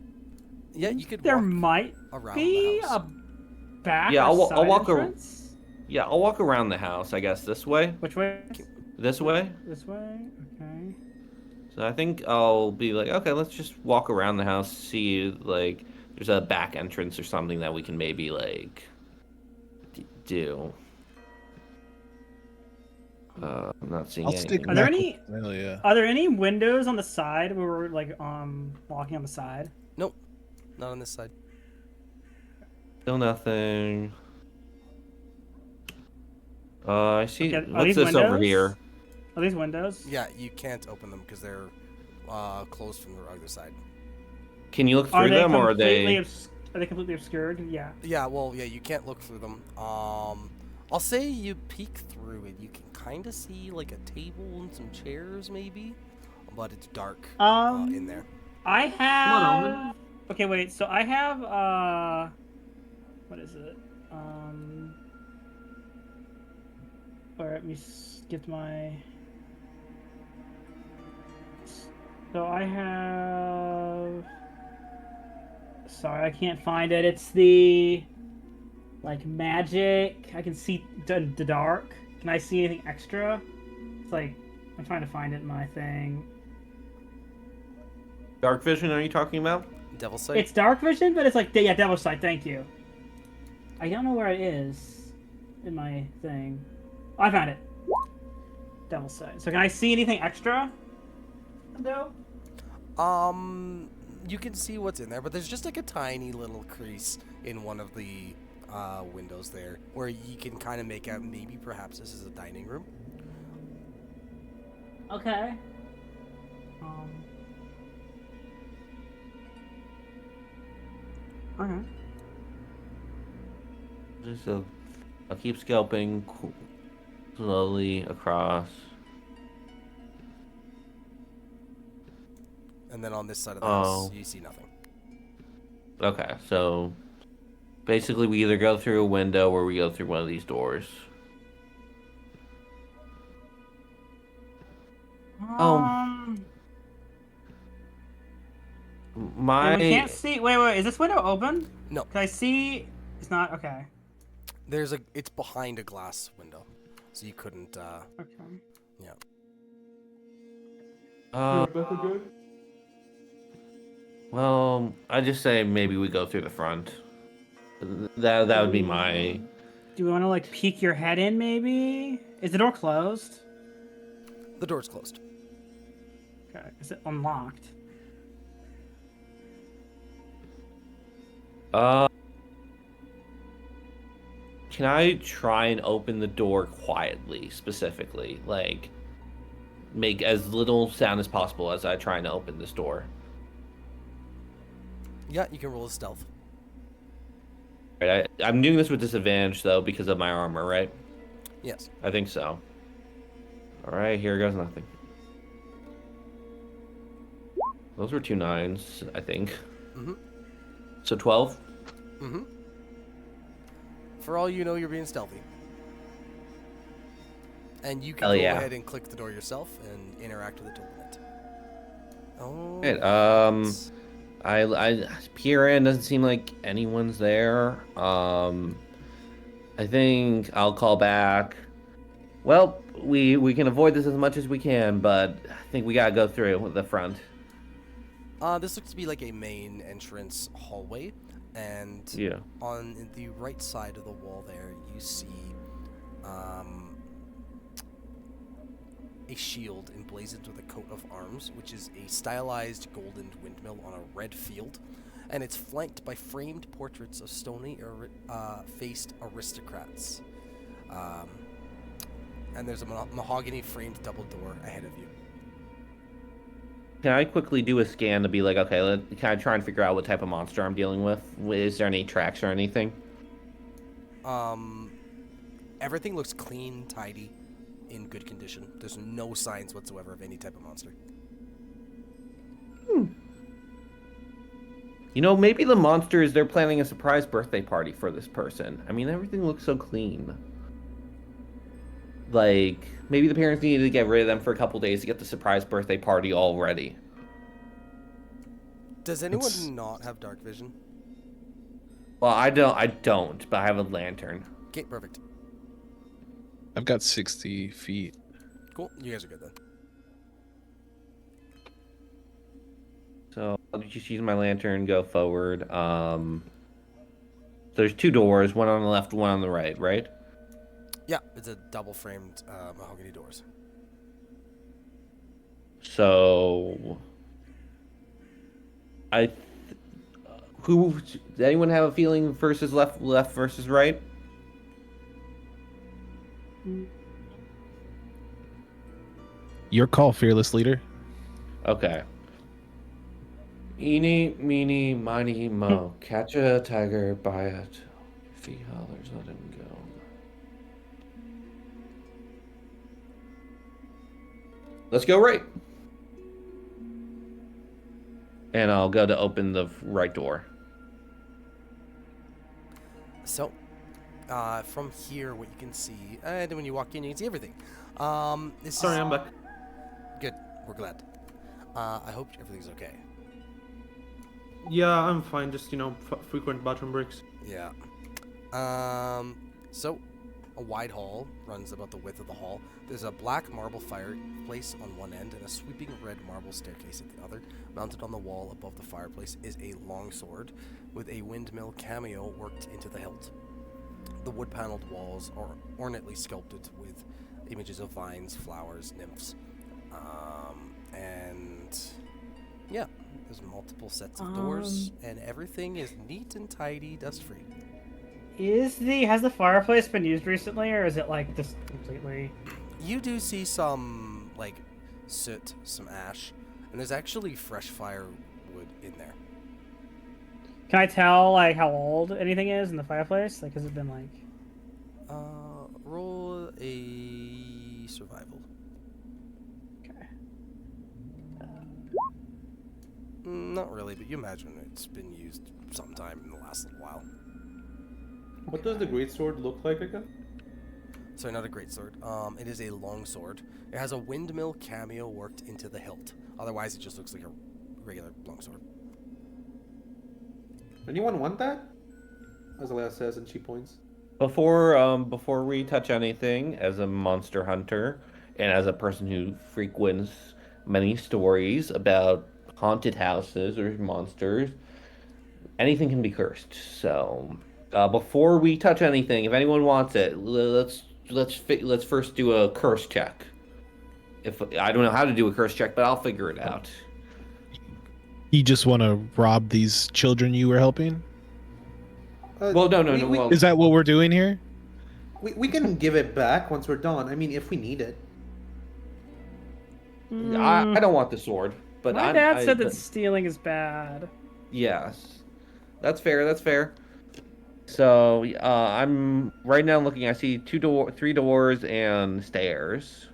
Yeah, you could there walk might around be the house. a back Yeah, or I'll side walk entrance. Yeah, I'll walk around the house, I guess, this way. Which way? This way. This way. Okay. So I think I'll be like, okay, let's just walk around the house, see like there's a back entrance or something that we can maybe like do. I'm not seeing I'll stick anything. Are there back any- with Azalea. Are there any windows on the side where we're like walking on the side? Nope, not on this side. Still nothing. I see. Okay, are What's these this over windows? here? Are these windows? Yeah, you can't open them because they're closed from the other side. Can you look Are through they them, or are completely they? are they completely obscured? Yeah. Yeah, well, yeah, you can't look through them. I'll say you peek through it. You can kind of see like a table and some chairs, maybe, but it's dark in there. I have. Come on, Omen. Okay, wait. So I have what is it? Or let me get my. So I have. Sorry, I can't find it. It's the like magic. I can see the dark. Can I see anything extra? It's like I'm trying to find it in my thing. Dark vision? Are you talking about? Devil's Sight. It's dark vision, but it's like yeah, Devil's Sight. Thank you. I don't know where it is in my thing. Oh, I found it. Devil's Sight. So can I see anything extra? No. You can see what's in there, but there's just like a tiny little crease in one of the windows there, where you can kind of make out maybe perhaps this is a dining room. Okay. Okay. Just I'll keep scalping slowly across. And then on this side of the house, Oh. you see nothing. Okay, so basically we either go through a window or we go through one of these doors. My And we can't see. Wait. Is this window open? No. Can I see? It's not. Okay. It's behind a glass window, so you couldn't. Okay. Yeah. Well, I just say maybe we go through the front. That would be my. Do we want to like peek your head in? Maybe. Is the door closed? The door's closed. Okay. Is it unlocked? Can I try and open the door quietly, specifically, like make as little sound as possible as I try to open this door? Yeah, you can roll a stealth. Right, I'm doing this with disadvantage though because of my armor, right? Yes. I think so. All right, here goes nothing. Those were 2 9s, I think. Mhm. So 12. Mhm. For all you know, you're being stealthy. And you can Hell go yeah. ahead and click the door yourself and interact with it to open it. Oh. Right, I peer in, doesn't seem like anyone's there. I think I'll call back. Well, we can avoid this as much as we can, but I think we gotta go through the front. This looks to be like a main entrance hallway, and Yeah. on the right side of the wall there, you see a shield emblazoned with a coat of arms, which is a stylized golden windmill on a red field, and it's flanked by framed portraits of stony-faced aristocrats. And there's a mahogany framed double door ahead of you. Can I quickly do a scan to be like, okay, can I try and figure out what type of monster I'm dealing with? Is there any tracks or anything? Everything looks clean, tidy, in good condition. There's no signs whatsoever of any type of monster. You know, maybe the monsters, they're planning a surprise birthday party for this person. I mean, everything looks so clean. Like, maybe the parents needed to get rid of them for a couple days to get the surprise birthday party all ready. Does anyone It's- not have dark vision? Well, I don't, but I have a lantern. Okay, perfect. I've got 60 feet. Cool. You guys are good then. So I'll just use my lantern, go forward. There's 2 doors, one on the left, one on the right? Yeah, it's a double framed mahogany doors. So does anyone have a feeling versus left versus right? Your call, fearless leader. Okay. Eeny, meeny, miny, mo. Catch a tiger by a tail. If he hollers, let him go. Let's go right. And I'll go to open the right door. So, from here, what you can see, and when you walk in, you can see everything. This Sorry, is I'm back. good. We're glad. I hope everything's okay. Yeah, I'm fine. Just frequent bathroom breaks. Yeah. So, a wide hall runs about the width of the hall. There's a black marble fireplace on one end and a sweeping red marble staircase at the other. Mounted on the wall above the fireplace is a long sword with a windmill cameo worked into the hilt. The wood-paneled walls are ornately sculpted with images of vines, flowers, nymphs, and yeah, there's multiple sets of doors, and everything is neat and tidy, dust-free. Has the fireplace been used recently, or is it like just completely? You do see some like soot, some ash, and there's actually fresh firewood in there. Can I tell like how old anything is in the fireplace? Like, has it been like? Roll a survival. Okay. Not really, but you imagine it's been used sometime in the last little while. What does the greatsword look like again? Sorry, not a great sword. It is a long sword. It has a windmill cameo worked into the hilt. Otherwise, it just looks like a regular long sword. Anyone want that? As Alea says, and she points. Before we touch anything, as a monster hunter and as a person who frequents many stories about haunted houses or monsters, anything can be cursed. So, before we touch anything, if anyone wants it, let's first do a curse check. If I don't know how to do a curse check, but I'll figure it out. You just want to rob these children you were helping? Well, no. We, Well, Is that what we're doing here? we can give it back once we're done. I mean, if we need it. I don't want the sword, but My dad said that stealing is bad. Yes, that's fair. That's fair. So I'm right now looking. I see 3 doors and stairs.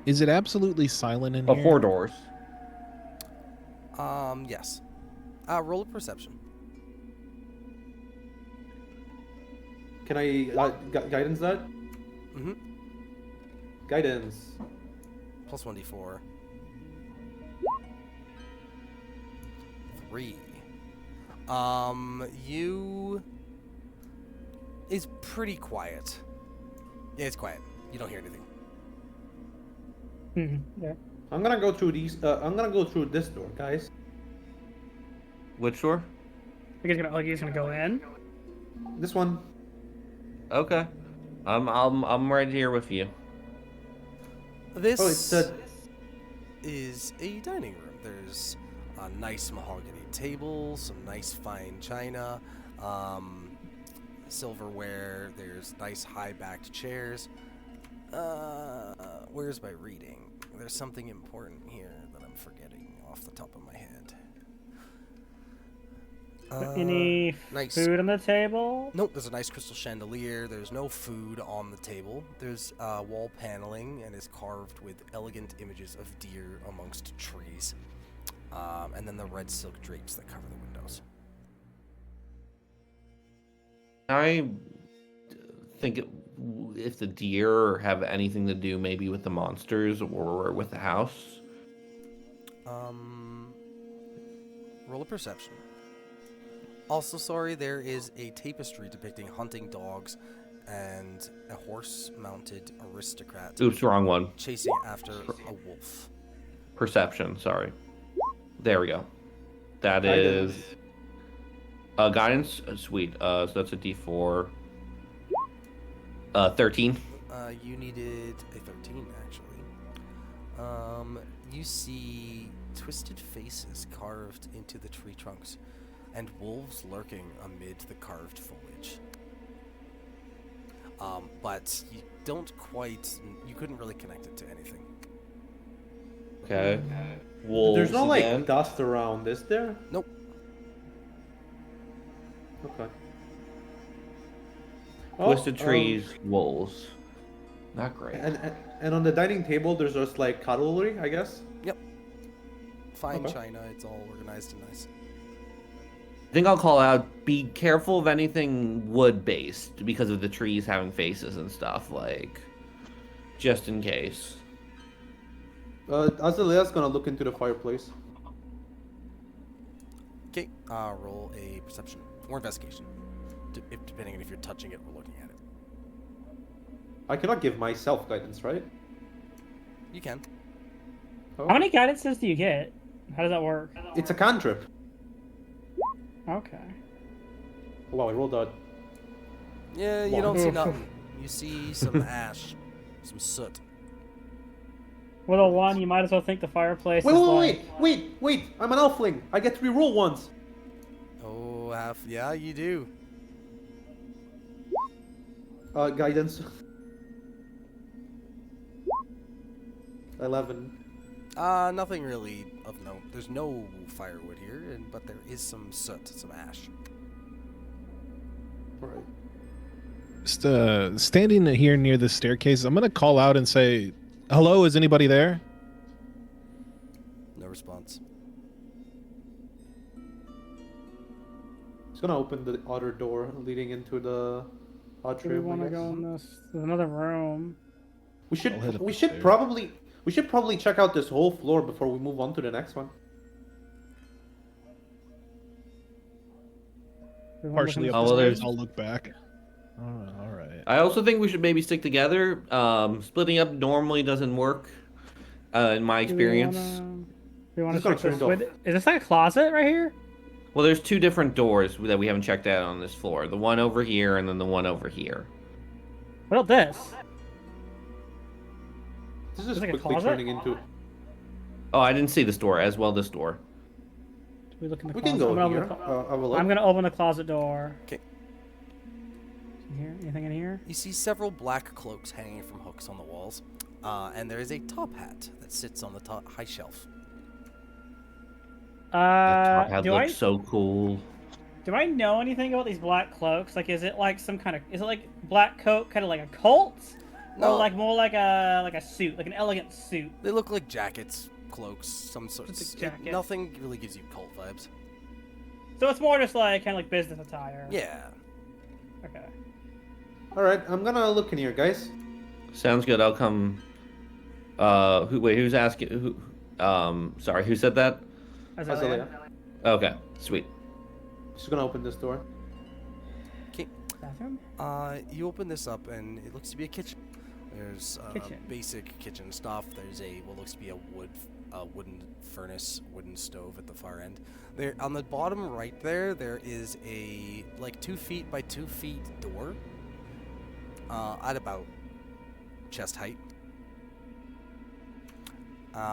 Is it absolutely silent in here? 4 doors. Yes. Roll a perception. Can I guidance that? Mm-hmm. Guidance. Plus 1d4. 3. It's pretty quiet. Yeah, it's quiet. You don't hear anything. Yeah. I'm gonna go through these. I'm gonna go through this door, guys. Which door? He's gonna go in. This one. Okay. I'm right here with you. This Oh, it's is a dining room. There's a nice mahogany table, some nice fine china, silverware. There's nice high-backed chairs. Where's my reading? There's something important here that I'm forgetting off the top of my head. Any nice. food on the table? Nope, there's a nice crystal chandelier. There's no food on the table. There's wall paneling and is carved with elegant images of deer amongst trees. And then the red silk drapes that cover the windows. I think if the deer have anything to do maybe with the monsters or with the house. Roll a perception. Also, sorry, there is a tapestry depicting hunting dogs and a horse-mounted aristocrat Oops, wrong one. chasing after a wolf. Perception, sorry. There we go. That Guidance. is guidance. Sweet. So that's a D4. 13. You needed a 13, actually. You see twisted faces carved into the tree trunks, and wolves lurking amid the carved foliage. But you couldn't really connect it to anything. Okay. Wolves There's no again. like dust around, is there? Nope. Okay. Twisted Oh, trees, wolves. Not great. And on the dining table, there's just like cutlery, I guess. Yep. Fine Okay. china. It's all organized and nice. I think I'll call out, be careful of anything wood-based because of the trees having faces and stuff, like, just in case. Azalea's gonna look into the fireplace. Okay. Roll a perception or investigation, depending on if you're touching it or looking at it. I cannot give myself guidance, right? You can. Oh. How many guidances do you get? How does that work? It's a cantrip. Okay. Wow, I rolled a... Yeah, you One. don't see nothing. You see some ash, some soot. With a 1, you might as well think the fireplace Wait, is wait, like... wait! I'm an elfling. I get to reroll once. Oh, yeah, you do. Guidance. 11. Nothing really of note. There's no firewood here, but there is some soot, some ash. Alright. Just standing here near the staircase, I'm gonna call out and say, "Hello, is anybody there?" No response. Just gonna open the other door leading into the Do we want to go in this? There's another room. We should I'll head up we the should stairs. probably check out this whole floor before we move on to the next one. Do we wanna look Partially in up Oh, the well, stairs. there's- I'll look back. All right. I also think we should maybe stick together. Splitting up normally doesn't work, in my Do we experience. Do we want Just to gonna check turn this? it off. Wait, is this like a closet right here? Well, there's two different doors that we haven't checked out on this floor. The one over here and then the one over here. What about this? This is It's like a quickly closet? turning into... Oh, I didn't see this door as well. This door. Do we look in the We closet? can go I'm gonna here. open the clo- I will look. I'm gonna open the closet door. 'Kay. Here? Anything in here? You see several black cloaks hanging from hooks on the walls, and there is a top hat that sits on the top high shelf. The top hat Do I looks so cool. do I know anything about these black cloaks? Like, is it like some kind of? Is it like black coat, kind of like a cult? No. Or like more like a suit, like an elegant suit? They look like jackets, cloaks, some sort. Just a jacket. Nothing really gives you cult vibes. So it's more just like kind of like business attire. Yeah. Okay. Alright, I'm gonna look in here, guys. Sounds good. I'll come. Who's asking? Sorry, who said that? Azalea. Okay, sweet. Just gonna open this door. Bathroom? You open this up, and it looks to be a kitchen. There's Kitchen. basic kitchen stuff. There's what looks to be a wooden furnace, wooden stove at the far end. There, on the bottom right there is a like 2 feet by 2 feet door. At about chest height.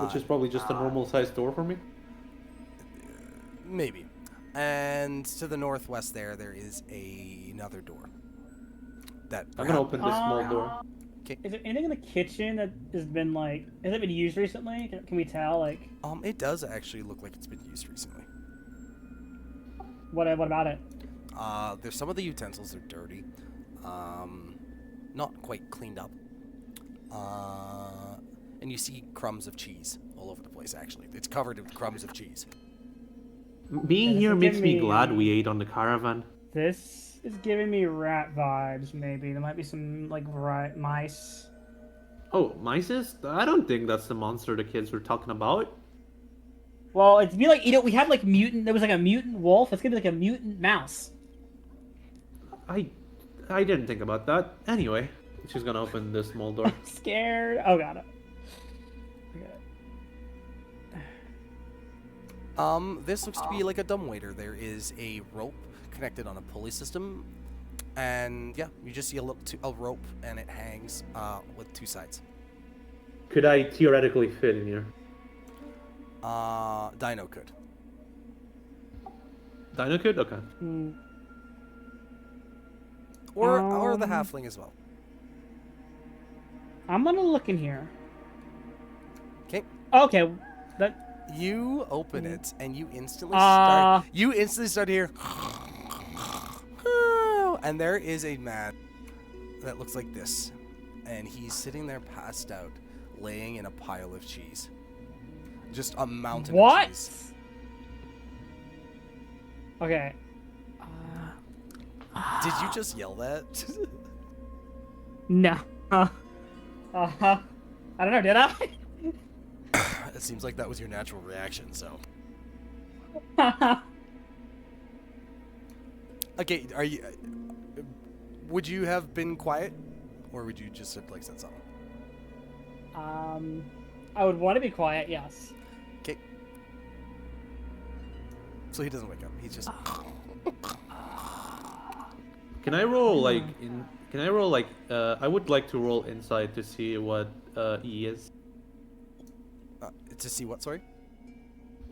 Which is probably just a normal sized door for me. Maybe. And to the northwest there is another door. That I'm gonna open this small door. Is there anything in the kitchen that has been like? Has it been used recently? Can we tell? Like, It does actually look like it's been used recently. what about it? There's some of the utensils are dirty, not quite cleaned up, and you see crumbs of cheese all over the place. Actually, it's covered in crumbs of cheese. Being This here is makes me giving me- glad we ate on the caravan. This is giving me rat vibes. Maybe there might be some like mice. Oh, mice? I don't think that's the monster the kids were talking about. Well, it'd be like we have like mutant. There was like a mutant wolf. It's gonna be like a mutant mouse. I didn't think about that. Anyway, she's gonna open this small door. Scared. Oh, got it. Okay. This looks to be like a dumbwaiter. There is a rope connected on a pulley system, and yeah, you just see a rope, and it hangs with two sides. Could I theoretically fit in here? Dino could. Dino could? Okay. Or the halfling as well. I'm gonna look in here. Okay. Okay. That. You open it, and you instantly start. You instantly start to hear. And there is a man that looks like this, and he's sitting there passed out, laying in a pile of cheese. Just a mountain of cheese. Okay. Did you just yell that? No. I don't know. Did I? It seems like that was your natural reaction. So. Okay. Are you? Would you have been quiet, or would you just have like said something? I would want to be quiet. Yes. Okay. So he doesn't wake up. He's just. Can I roll like Can I roll like? I would like to roll insight to see what he is. To see what? Sorry.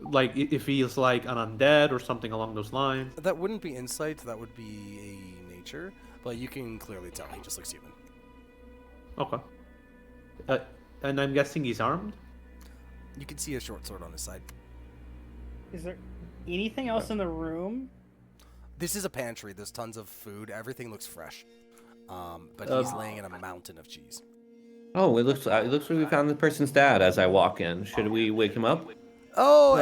Like if he is like an undead or something along those lines. That wouldn't be insight. That would be a nature. But you can clearly tell he just looks human. Okay. And I'm guessing he's armed. You can see a short sword on his side. Is there anything else in the room? This is a pantry. There's tons of food. Everything looks fresh. But he's laying in a mountain of cheese. Oh, it looks like we found the person's dad as I walk in. Should we wake him up? Oh,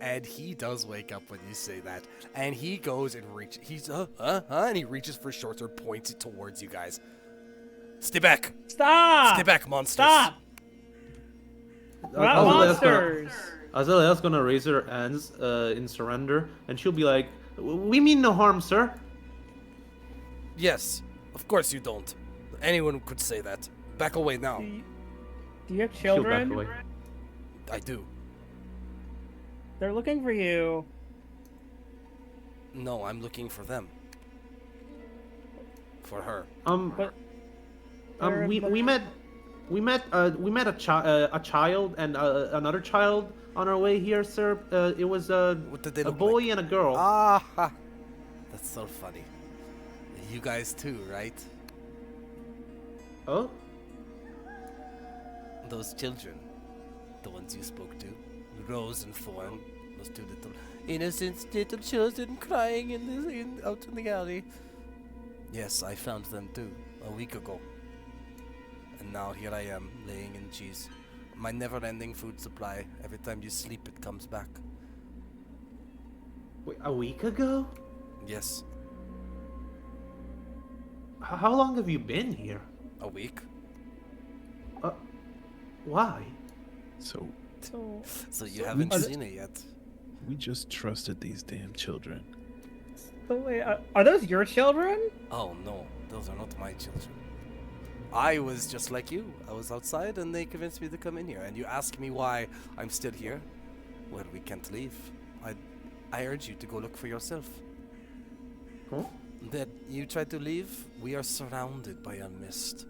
and he does wake up when you say that. And he goes and reaches. He's and he reaches for his short sword, points it towards you guys. Stay back! Stop! Stay back, monsters! Stop! We're not monsters! Azalea's gonna raise her hands in surrender, and she'll be like, "We mean no harm, sir." Yes, of course you don't. Anyone could say that. Back away now. Do you have She'll back children? away. I do. They're looking for you. No, I'm looking for them. For her. But we met a child and another child on our way here, sir. It was What did they a look boy like? and a girl. Ah, that's so funny. You guys too, right? Oh, Those children, the ones you spoke to, Rose and Thorn, those two little innocent little children crying out in the alley. Yes, I found them too, a week ago. And now here I am, laying in cheese. My never-ending food supply. Every time you sleep, it comes back. wait, a week ago? Yes, How long have you been here? a week. Why? So So you haven't just- seen it yet. we just trusted these damn children. So wait, are those your children? Oh no, those are not my children. I was just like you. I was outside and they convinced me to come in here. And you ask me why I'm still here? Well, we can't leave. I urge you to go look for yourself. Huh? That you try to leave, we are surrounded by a mist.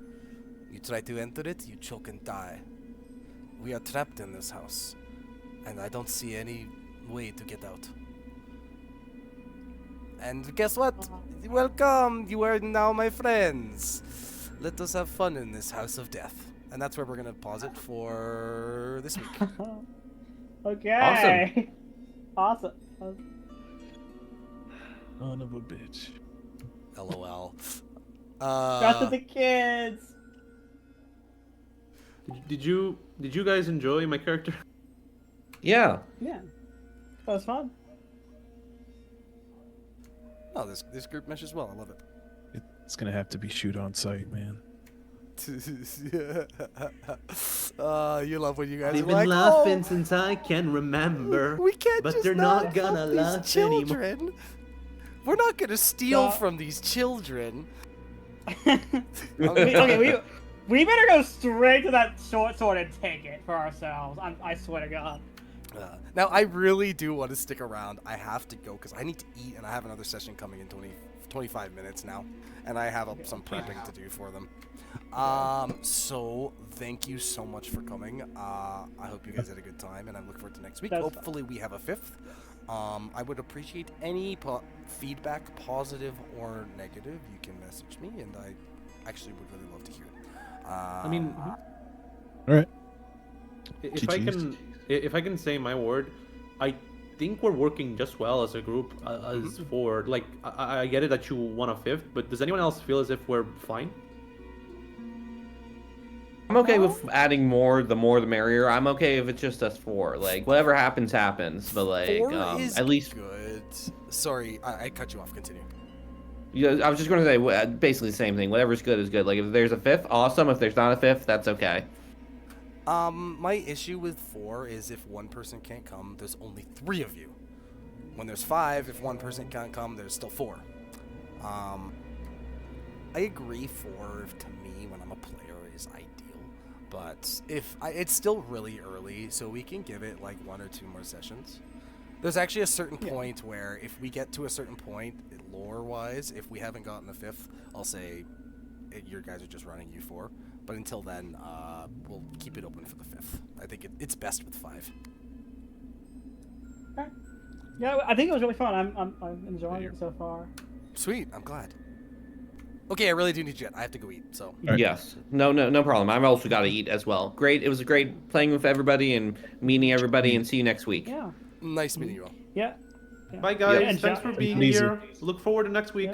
You try to enter it, you choke and die. We are trapped in this house, and I don't see any way to get out. And guess what? Welcome! You are now my friends. Let us have fun in this house of death. And that's where we're gonna pause it for this week. Okay. Awesome. Son of a bitch. LOL. Shout to the kids. Did you guys enjoy my character? Yeah. Yeah. That was fun. Oh, this group meshes well. I love it. It's gonna have to be shoot on sight, man. You love when you guys They've are been like, laughing oh, since I can remember. we can't but just they're not gonna help laugh these children. We're not gonna steal No. from these children. we better go straight to that short sword and take it for ourselves. I swear to God. Now, I really do want to stick around. I have to go because I need to eat, and I have another session coming in 25 minutes now, and I have some prepping to do for them. So thank you so much for coming. I hope you guys had a good time, and I look forward to next week. Hopefully we have a fifth. I would appreciate any feedback, positive or negative. You can message me, and I actually would really love to hear it. I mean, All right. if I can say my word, I think we're working just well as a group. As for like, I get it that you want a fifth, but does anyone else feel as if we're fine? I'm okay with adding more. The more, the merrier. I'm okay if it's just us four. Like whatever happens, happens. But like, Four is at least good. Sorry, I cut you off. Continue. Yeah, I was just going to say basically the same thing. Whatever's good is good. Like if there's a fifth, awesome. If there's not a fifth, that's okay. My issue with 4 is if one person can't come, there's only 3 of you. When there's 5, if one person can't come, there's still 4. I agree 4 to me when I'm a player is ideal, but it's still really early, so we can give it like 1 or 2 more sessions. There's actually a certain point where if we get to a certain point, lore-wise, if we haven't gotten a 5th, I'll say your guys are just running U4. But until then, we'll keep it open for the 5th. I think it's best with 5. Okay. Yeah, I think it was really fun. I'm enjoying it so far. Sweet, I'm glad. Okay, I really do need to jet. I have to go eat, so. Right. Yes. No problem. I've also got to eat as well. Great. It was great playing with everybody and meeting everybody, and see you next week. Yeah. Nice meeting you all. Yeah. Bye guys, And thanks for being Easy. here. Look forward to next week.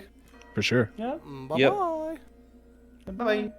For sure. Yeah. Bye-bye. Yep. Bye.